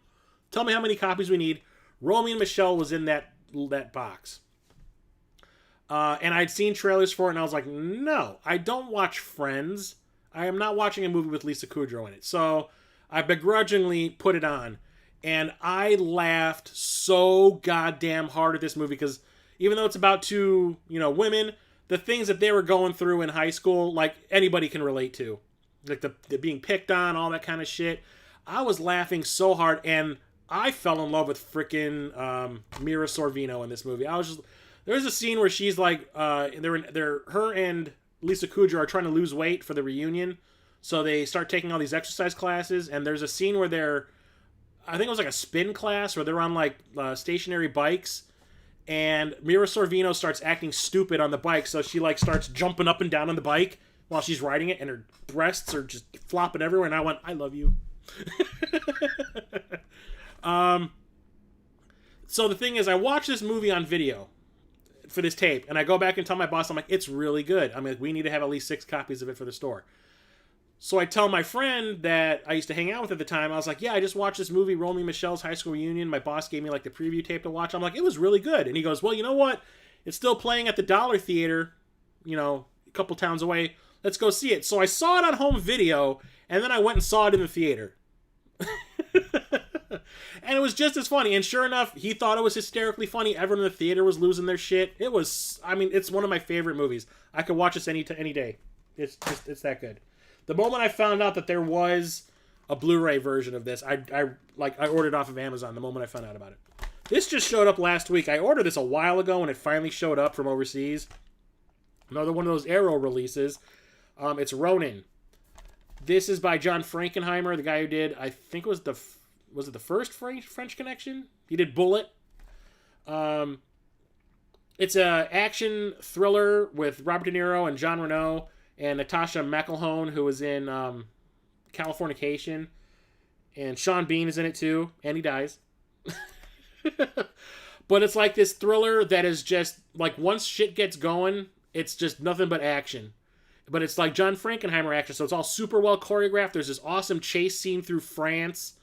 Tell me how many copies we need. Romeo and Michelle was in that box. And I'd seen trailers for it, and I was like, no, I don't watch Friends. I am not watching a movie with Lisa Kudrow in it. So I begrudgingly put it on. And I laughed so goddamn hard at this movie because even though it's about two, women, the things that they were going through in high school, like, anybody can relate to. Like, the being picked on, all that kind of shit. I was laughing so hard, and I fell in love with freaking Mira Sorvino in this movie. There's a scene where she's like, her and Lisa Kudrow are trying to lose weight for the reunion, so they start taking all these exercise classes, and there's a scene where I think it was like a spin class where they're on like stationary bikes, and Mira Sorvino starts acting stupid on the bike, so she like starts jumping up and down on the bike while she's riding it, and her breasts are just flopping everywhere, and I went, I love you. So the thing is, I watched this movie on video for this tape, and I go back and tell my boss, I'm like, it's really good. I'm like, we need to have at least 6 copies of it for the store. So I tell my friend that I used to hang out with at the time, I was like, yeah, I just watched this movie, Romeo and Michelle's High School Reunion. My boss gave me like the preview tape to watch. I'm like, it was really good. And he goes, well, you know what? It's still playing at the Dollar Theater, a couple towns away. Let's go see it. So I saw it on home video, and then I went and saw it in the theater. And it was just as funny. And sure enough, he thought it was hysterically funny. Everyone in the theater was losing their shit. It's one of my favorite movies. I could watch this any day. It's that good. The moment I found out that there was a Blu-ray version of this, I ordered off of Amazon the moment I found out about it. This just showed up last week. I ordered this a while ago, and it finally showed up from overseas. Another one of those Arrow releases. It's Ronin. This is by John Frankenheimer, the guy who did, I think it was it the first French Connection? He did Bullet. It's a action thriller with Robert De Niro and Jean Reno and Natasha McElhone, who was in Californication. And Sean Bean is in it too, and he dies. But it's like this thriller that is just, like, once shit gets going, it's just nothing but action. But it's like John Frankenheimer action, so it's all super well choreographed. There's this awesome chase scene through France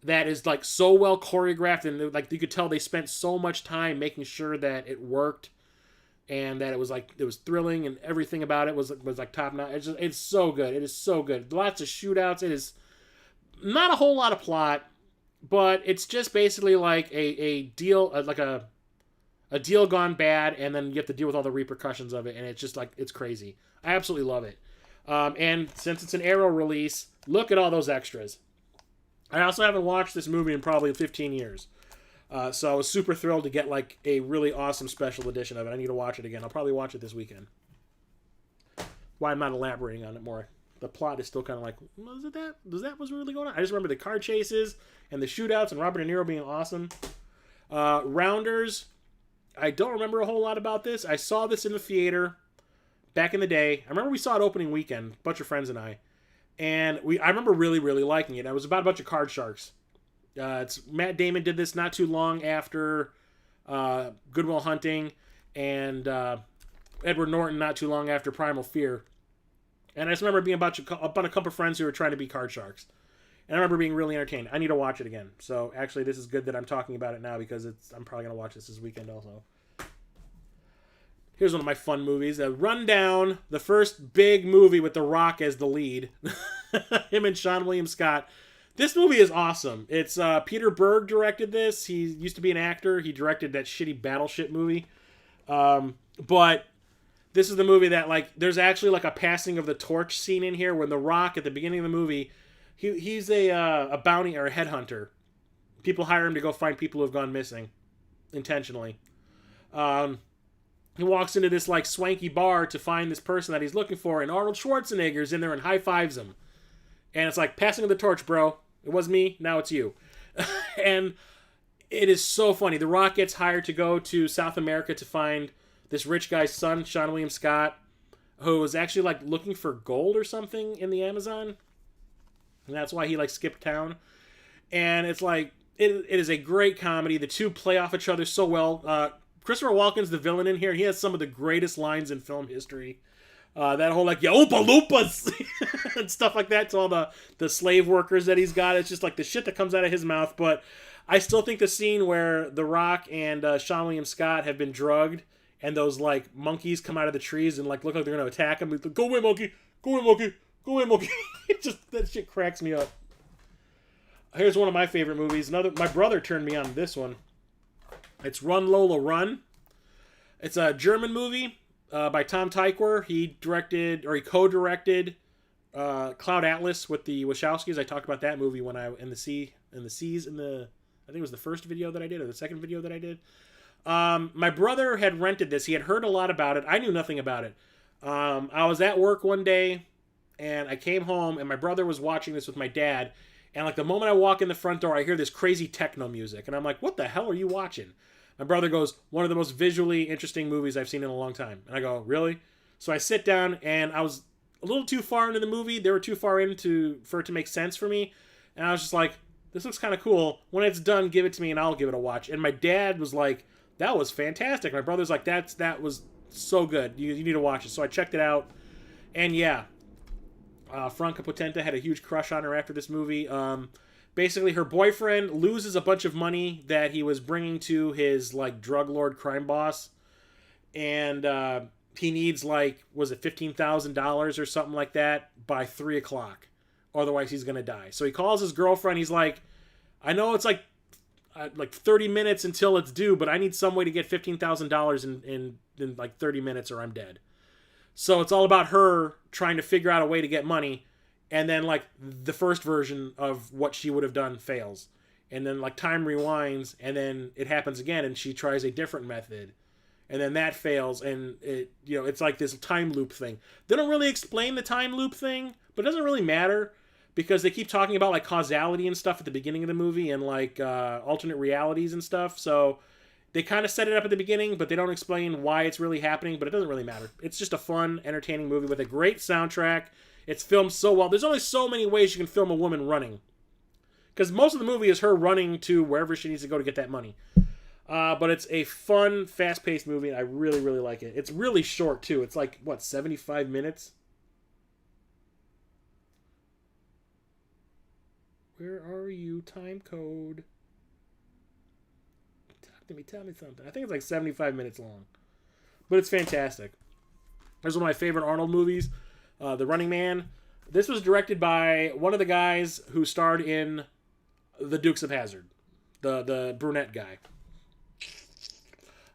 that is like so well choreographed, and like you could tell they spent so much time making sure that it worked, and that it was thrilling, and everything about it was like top notch. It's so good. It is so good. Lots of shootouts. It is not a whole lot of plot, but it's just basically like a deal, like a deal gone bad, and then you have to deal with all the repercussions of it, and it's just like, it's crazy. I absolutely love it. And since it's an Arrow release, look at all those extras. I also haven't watched this movie in probably 15 years. So I was super thrilled to get like a really awesome special edition of it. I need to watch it again. I'll probably watch it this weekend. Why I'm not elaborating on it more. The plot is still kind of like, was it that? Was that what's really going on? I just remember the car chases and the shootouts and Robert De Niro being awesome. Rounders. I don't remember a whole lot about this. I saw this in the theater back in the day. I remember we saw it opening weekend, a bunch of friends and I. And I remember really, really liking it. It was about a bunch of card sharks. Matt Damon did this not too long after Good Will Hunting, and Edward Norton not too long after Primal Fear. And I just remember being about a couple of friends who were trying to be card sharks. And I remember being really entertained. I need to watch it again. So actually, this is good that I'm talking about it now, because I'm probably going to watch this weekend also. Here's one of my fun movies. Rundown, the first big movie with The Rock as the lead. Him and Sean William Scott. This movie is awesome. It's Peter Berg directed this. He used to be an actor. He directed that shitty Battleship movie. But this is the movie that, like, there's actually like a passing of the torch scene in here when The Rock, at the beginning of the movie, he's a bounty or a headhunter. People hire him to go find people who have gone missing intentionally. he walks into this like swanky bar to find this person that he's looking for, and Arnold Schwarzenegger's in there and high fives him. And it's like, passing of the torch, bro. It was me, now it's you. And it is so funny. The Rock gets hired to go to South America to find this rich guy's son, Sean William Scott, who was actually like looking for gold or something in the Amazon. And that's why he like skipped town. And it's like, it is a great comedy. The two play off each other so well. Christopher Walken's the villain in here. He has some of the greatest lines in film history. That whole like, Oompa Loompas and stuff like that to all the slave workers that he's got. It's just like the shit that comes out of his mouth. But I still think the scene where The Rock and Sean William Scott have been drugged and those like monkeys come out of the trees and like look like they're going to attack him. Like, go away, monkey. Go away, monkey. Go away, monkey. It just, that shit cracks me up. Here's one of my favorite movies. My brother turned me on to this one. It's Run Lola Run. It's a German movie by Tom Tykwer. He co-directed Cloud Atlas with the Wachowskis. I talked about that movie when I I think it was the first video that I did or the second video that I did. My brother had rented this. He had heard a lot about it. I knew nothing about it. I was at work one day and I came home and my brother was watching this with my dad. And like the moment I walk in the front door, I hear this crazy techno music. And I'm like, what the hell are you watching? My brother goes, one of the most visually interesting movies I've seen in a long time. And I go, really? So I sit down and I was a little too far into the movie. They were too far in for it to make sense for me. And I was just like, this looks kind of cool. When it's done, give it to me and I'll give it a watch. And my dad was like, that was fantastic. My brother's like, that was so good. You need to watch it. So I checked it out. And yeah, Franca Potente had a huge crush on her after this movie. Basically, her boyfriend loses a bunch of money that he was bringing to his like drug lord crime boss. And he needs like, was it $15,000 or something like that by 3 o'clock. Otherwise, he's going to die. So he calls his girlfriend. He's like, I know it's like 30 minutes until it's due, but I need some way to get $15,000 in like 30 minutes or I'm dead. So it's all about her trying to figure out a way to get money. And then like the first version of what she would have done fails. And then like time rewinds and then it happens again and she tries a different method. And then that fails and it's like this time loop thing. They don't really explain the time loop thing, but it doesn't really matter because they keep talking about like causality and stuff at the beginning of the movie and like alternate realities and stuff. So they kind of set it up at the beginning, but they don't explain why it's really happening, but it doesn't really matter. It's just a fun, entertaining movie with a great soundtrack. It's filmed so well. There's only so many ways you can film a woman running. Because most of the movie is her running to wherever she needs to go to get that money. But it's a fun, fast-paced movie, and I really, really like it. It's really short, too. It's like, 75 minutes? Where are you? Time code. Talk to me. Tell me something. I think it's like 75 minutes long. But it's fantastic. There's one of my favorite Arnold movies, The Running Man. This was directed by one of the guys who starred in The Dukes of Hazzard. The brunette guy.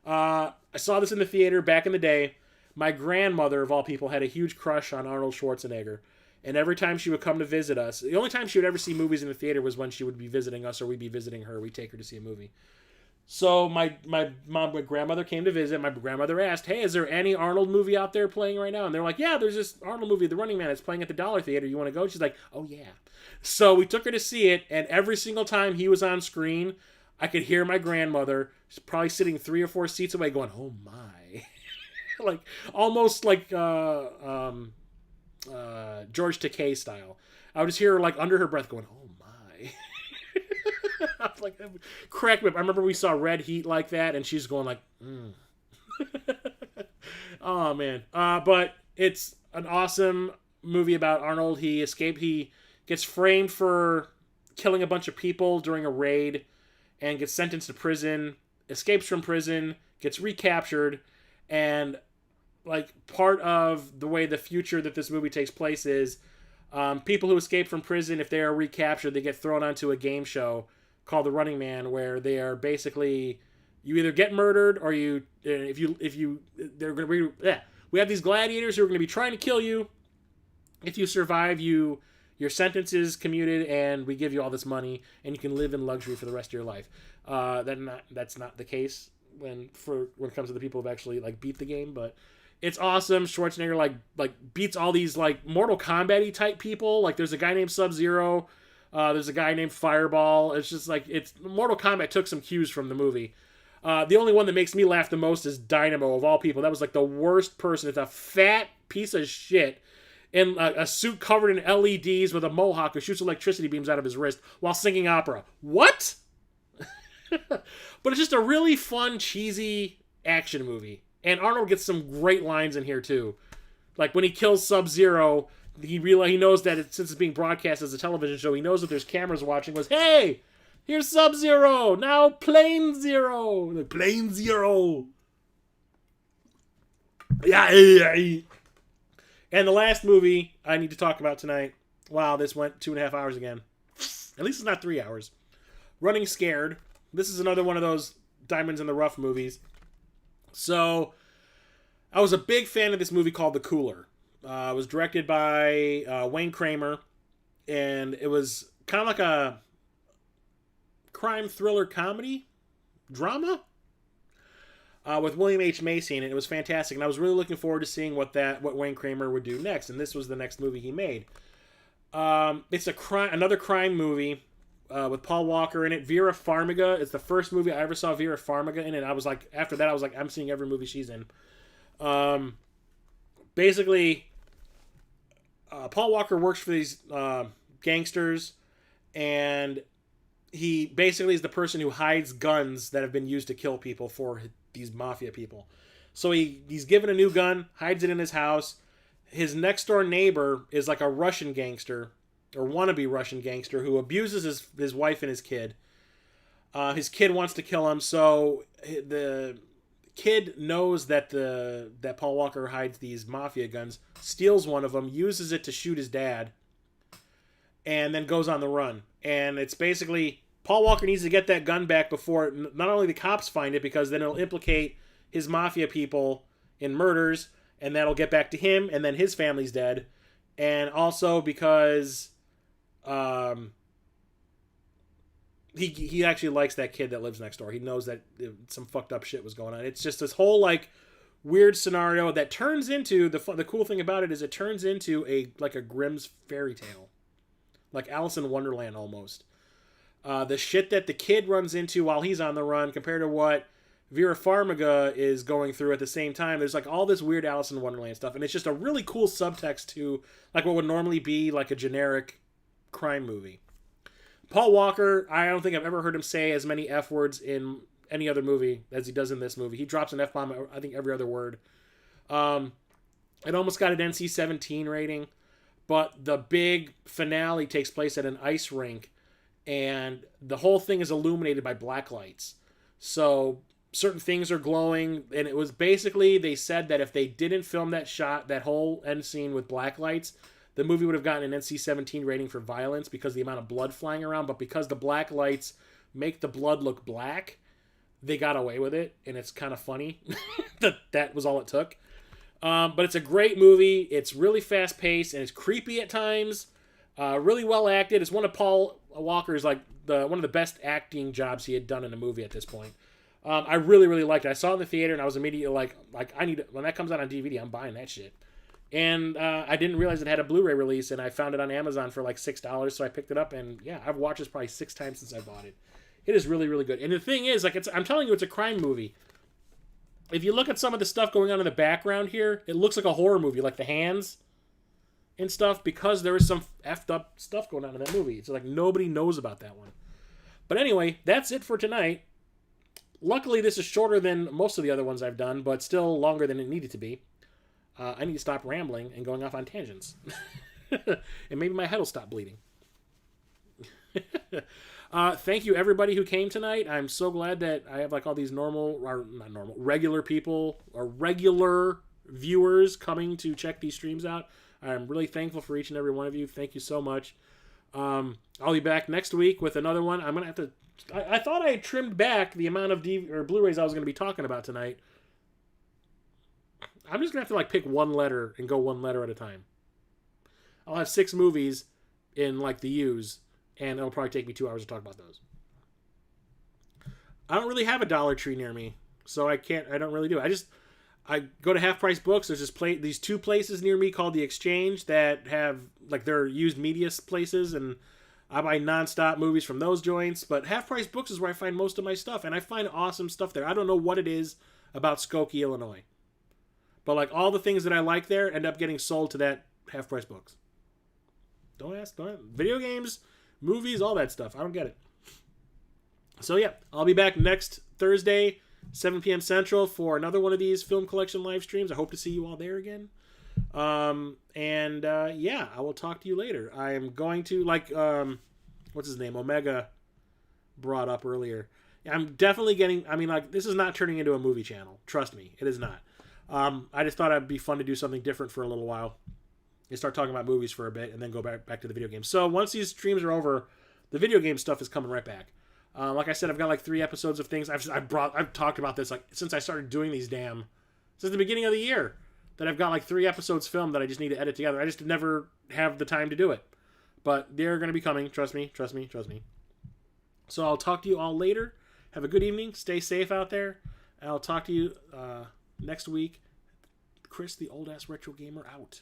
I saw this in the theater back in the day. My grandmother, of all people, had a huge crush on Arnold Schwarzenegger. And every time she would come to visit us, the only time she would ever see movies in the theater was when she would be visiting us or we'd be visiting her. We'd take her to see a movie. So my grandmother came to visit. My grandmother asked, hey, is there any Arnold movie out there playing right now? And they're like, yeah, there's this Arnold movie, The Running Man. It's playing at the Dollar Theater. You want to go? She's like, oh, yeah. So we took her to see it. And every single time he was on screen, I could hear my grandmother, she's probably sitting 3 or 4 seats away going, oh, my. Like, almost like George Takei style. I would just hear her, like, under her breath going, oh, my. I was like, crack me up. I remember we saw Red Heat like that, and she's going like, Oh, man. But it's an awesome movie about Arnold. He gets framed for killing a bunch of people during a raid and gets sentenced to prison, escapes from prison, gets recaptured, and like part of the way the future that this movie takes place is people who escape from prison, if they are recaptured, they get thrown onto a game show called The Running Man, where they are basically, you either get murdered or we have these gladiators who are going to be trying to kill you. If you survive, your sentence is commuted and we give you all this money and you can live in luxury for the rest of your life. That's not the case when it comes to the people who've actually like beat the game, but it's awesome. Schwarzenegger like beats all these like Mortal Kombat-y type people. Like there's a guy named Sub-Zero, there's a guy named Fireball. It's just like it's Mortal Kombat took some cues from the movie. The only one that makes me laugh the most is Dynamo of all people. That was like the worst person. It's a fat piece of shit in a suit covered in LEDs with a mohawk who shoots electricity beams out of his wrist while singing opera. What? But it's just a really fun, cheesy action movie. And Arnold gets some great lines in here, too. Like, when he kills Sub-Zero, he knows that since it's being broadcast as a television show, he knows that there's cameras watching. Goes, hey, here's Sub-Zero, now Plane Zero. Like, Plane Zero. Yeah. And the last movie I need to talk about tonight. Wow, this went 2.5 hours again. At least it's not 3 hours. Running Scared. This is another one of those diamonds in the rough movies. So, I was a big fan of this movie called The Cooler. It was directed by Wayne Kramer, and it was kind of like a crime thriller comedy drama with William H. Macy in it. It was fantastic, and I was really looking forward to seeing what Wayne Kramer would do next, and this was the next movie he made. It's another crime movie. With Paul Walker in it. Vera Farmiga. It's the first movie I ever saw Vera Farmiga in, and I was like, after that, I was like, I'm seeing every movie she's in. Basically, Paul Walker works for these gangsters, and he basically is the person who hides guns that have been used to kill people for these mafia people. So he's given a new gun, hides it in his house. His next door neighbor is like a Russian gangster, or wannabe Russian gangster, who abuses his wife and his kid. His kid wants to kill him, so the kid knows that Paul Walker hides these mafia guns, steals one of them, uses it to shoot his dad, and then goes on the run. And it's basically, Paul Walker needs to get that gun back before not only the cops find it, because then it'll implicate his mafia people in murders, and that'll get back to him, and then his family's dead. And also because he actually likes that kid that lives next door. He knows that some fucked up shit was going on. It's just this whole like weird scenario that turns into the cool thing about it is it turns into a Grimm's fairy tale, like Alice in Wonderland almost. The shit that the kid runs into while he's on the run compared to what Vera Farmiga is going through at the same time. There's like all this weird Alice in Wonderland stuff, and it's just a really cool subtext to like what would normally be like a generic crime movie. Paul Walker, I don't think I've ever heard him say as many F words in any other movie as he does in this movie. He drops an F-bomb, I think, every other word. It almost got an NC-17 rating, but the big finale takes place at an ice rink, and the whole thing is illuminated by black lights. So certain things are glowing, and it was basically, they said that if they didn't film that whole end scene with black lights, the movie would have gotten an NC-17 rating for violence because of the amount of blood flying around, but because the black lights make the blood look black, they got away with it, and it's kind of funny that was all it took. But it's a great movie. It's really fast-paced, and it's creepy at times. Really well acted. It's one of Paul Walker's, one of the best acting jobs he had done in a movie at this point. I really, really liked it. I saw it in the theater, and I was immediately like when that comes out on DVD, I'm buying that shit. And I didn't realize it had a Blu-ray release, and I found it on Amazon for like $6, so I picked it up, and yeah, I've watched this probably 6 times since I bought it. It is really, really good. And the thing is, I'm telling you, it's a crime movie. If you look at some of the stuff going on in the background here, it looks like a horror movie, like the hands and stuff, because there is some effed up stuff going on in that movie. It's like nobody knows about that one. But anyway, that's it for tonight. Luckily, this is shorter than most of the other ones I've done, but still longer than it needed to be. I need to stop rambling and going off on tangents. And maybe my head will stop bleeding. Thank you, everybody who came tonight. I'm so glad that I have all these regular people, or regular viewers coming to check these streams out. I'm really thankful for each and every one of you. Thank you so much. I'll be back next week with another one. I'm going to have to... I thought I had trimmed back the amount of Blu-rays I was going to be talking about tonight. I'm just going to have to pick one letter and go one letter at a time. I'll have 6 movies in the U's, and it'll probably take me 2 hours to talk about those. I don't really have a Dollar Tree near me. So I don't really do it. I go to Half Price Books. There's these two places near me called The Exchange that have, like, they're used media places, and I buy nonstop movies from those joints. But Half Price Books is where I find most of my stuff, and I find awesome stuff there. I don't know what it is about Skokie, Illinois, but like all the things that I like there end up getting sold to that Half Price Books. Don't ask. Video games, movies, all that stuff. I don't get it. So yeah, I'll be back next Thursday, 7 p.m. Central, for another one of these film collection live streams. I hope to see you all there again. Yeah, I will talk to you later. I am going to, like, what's his name? Omega brought up earlier. I'm definitely getting, I mean, like, this is not turning into a movie channel. Trust me, it is not. I just thought it'd be fun to do something different for a little while. And start talking about movies for a bit and then go back to the video games. So once these streams are over, the video game stuff is coming right back. Like I said, I've got like 3 episodes of things. I've talked about this like since I started doing these since the beginning of the year, that I've got like 3 episodes filmed that I just need to edit together. I just never have the time to do it, but they're going to be coming. Trust me. So I'll talk to you all later. Have a good evening. Stay safe out there. And I'll talk to you next week. Chris, the old ass retro gamer, out.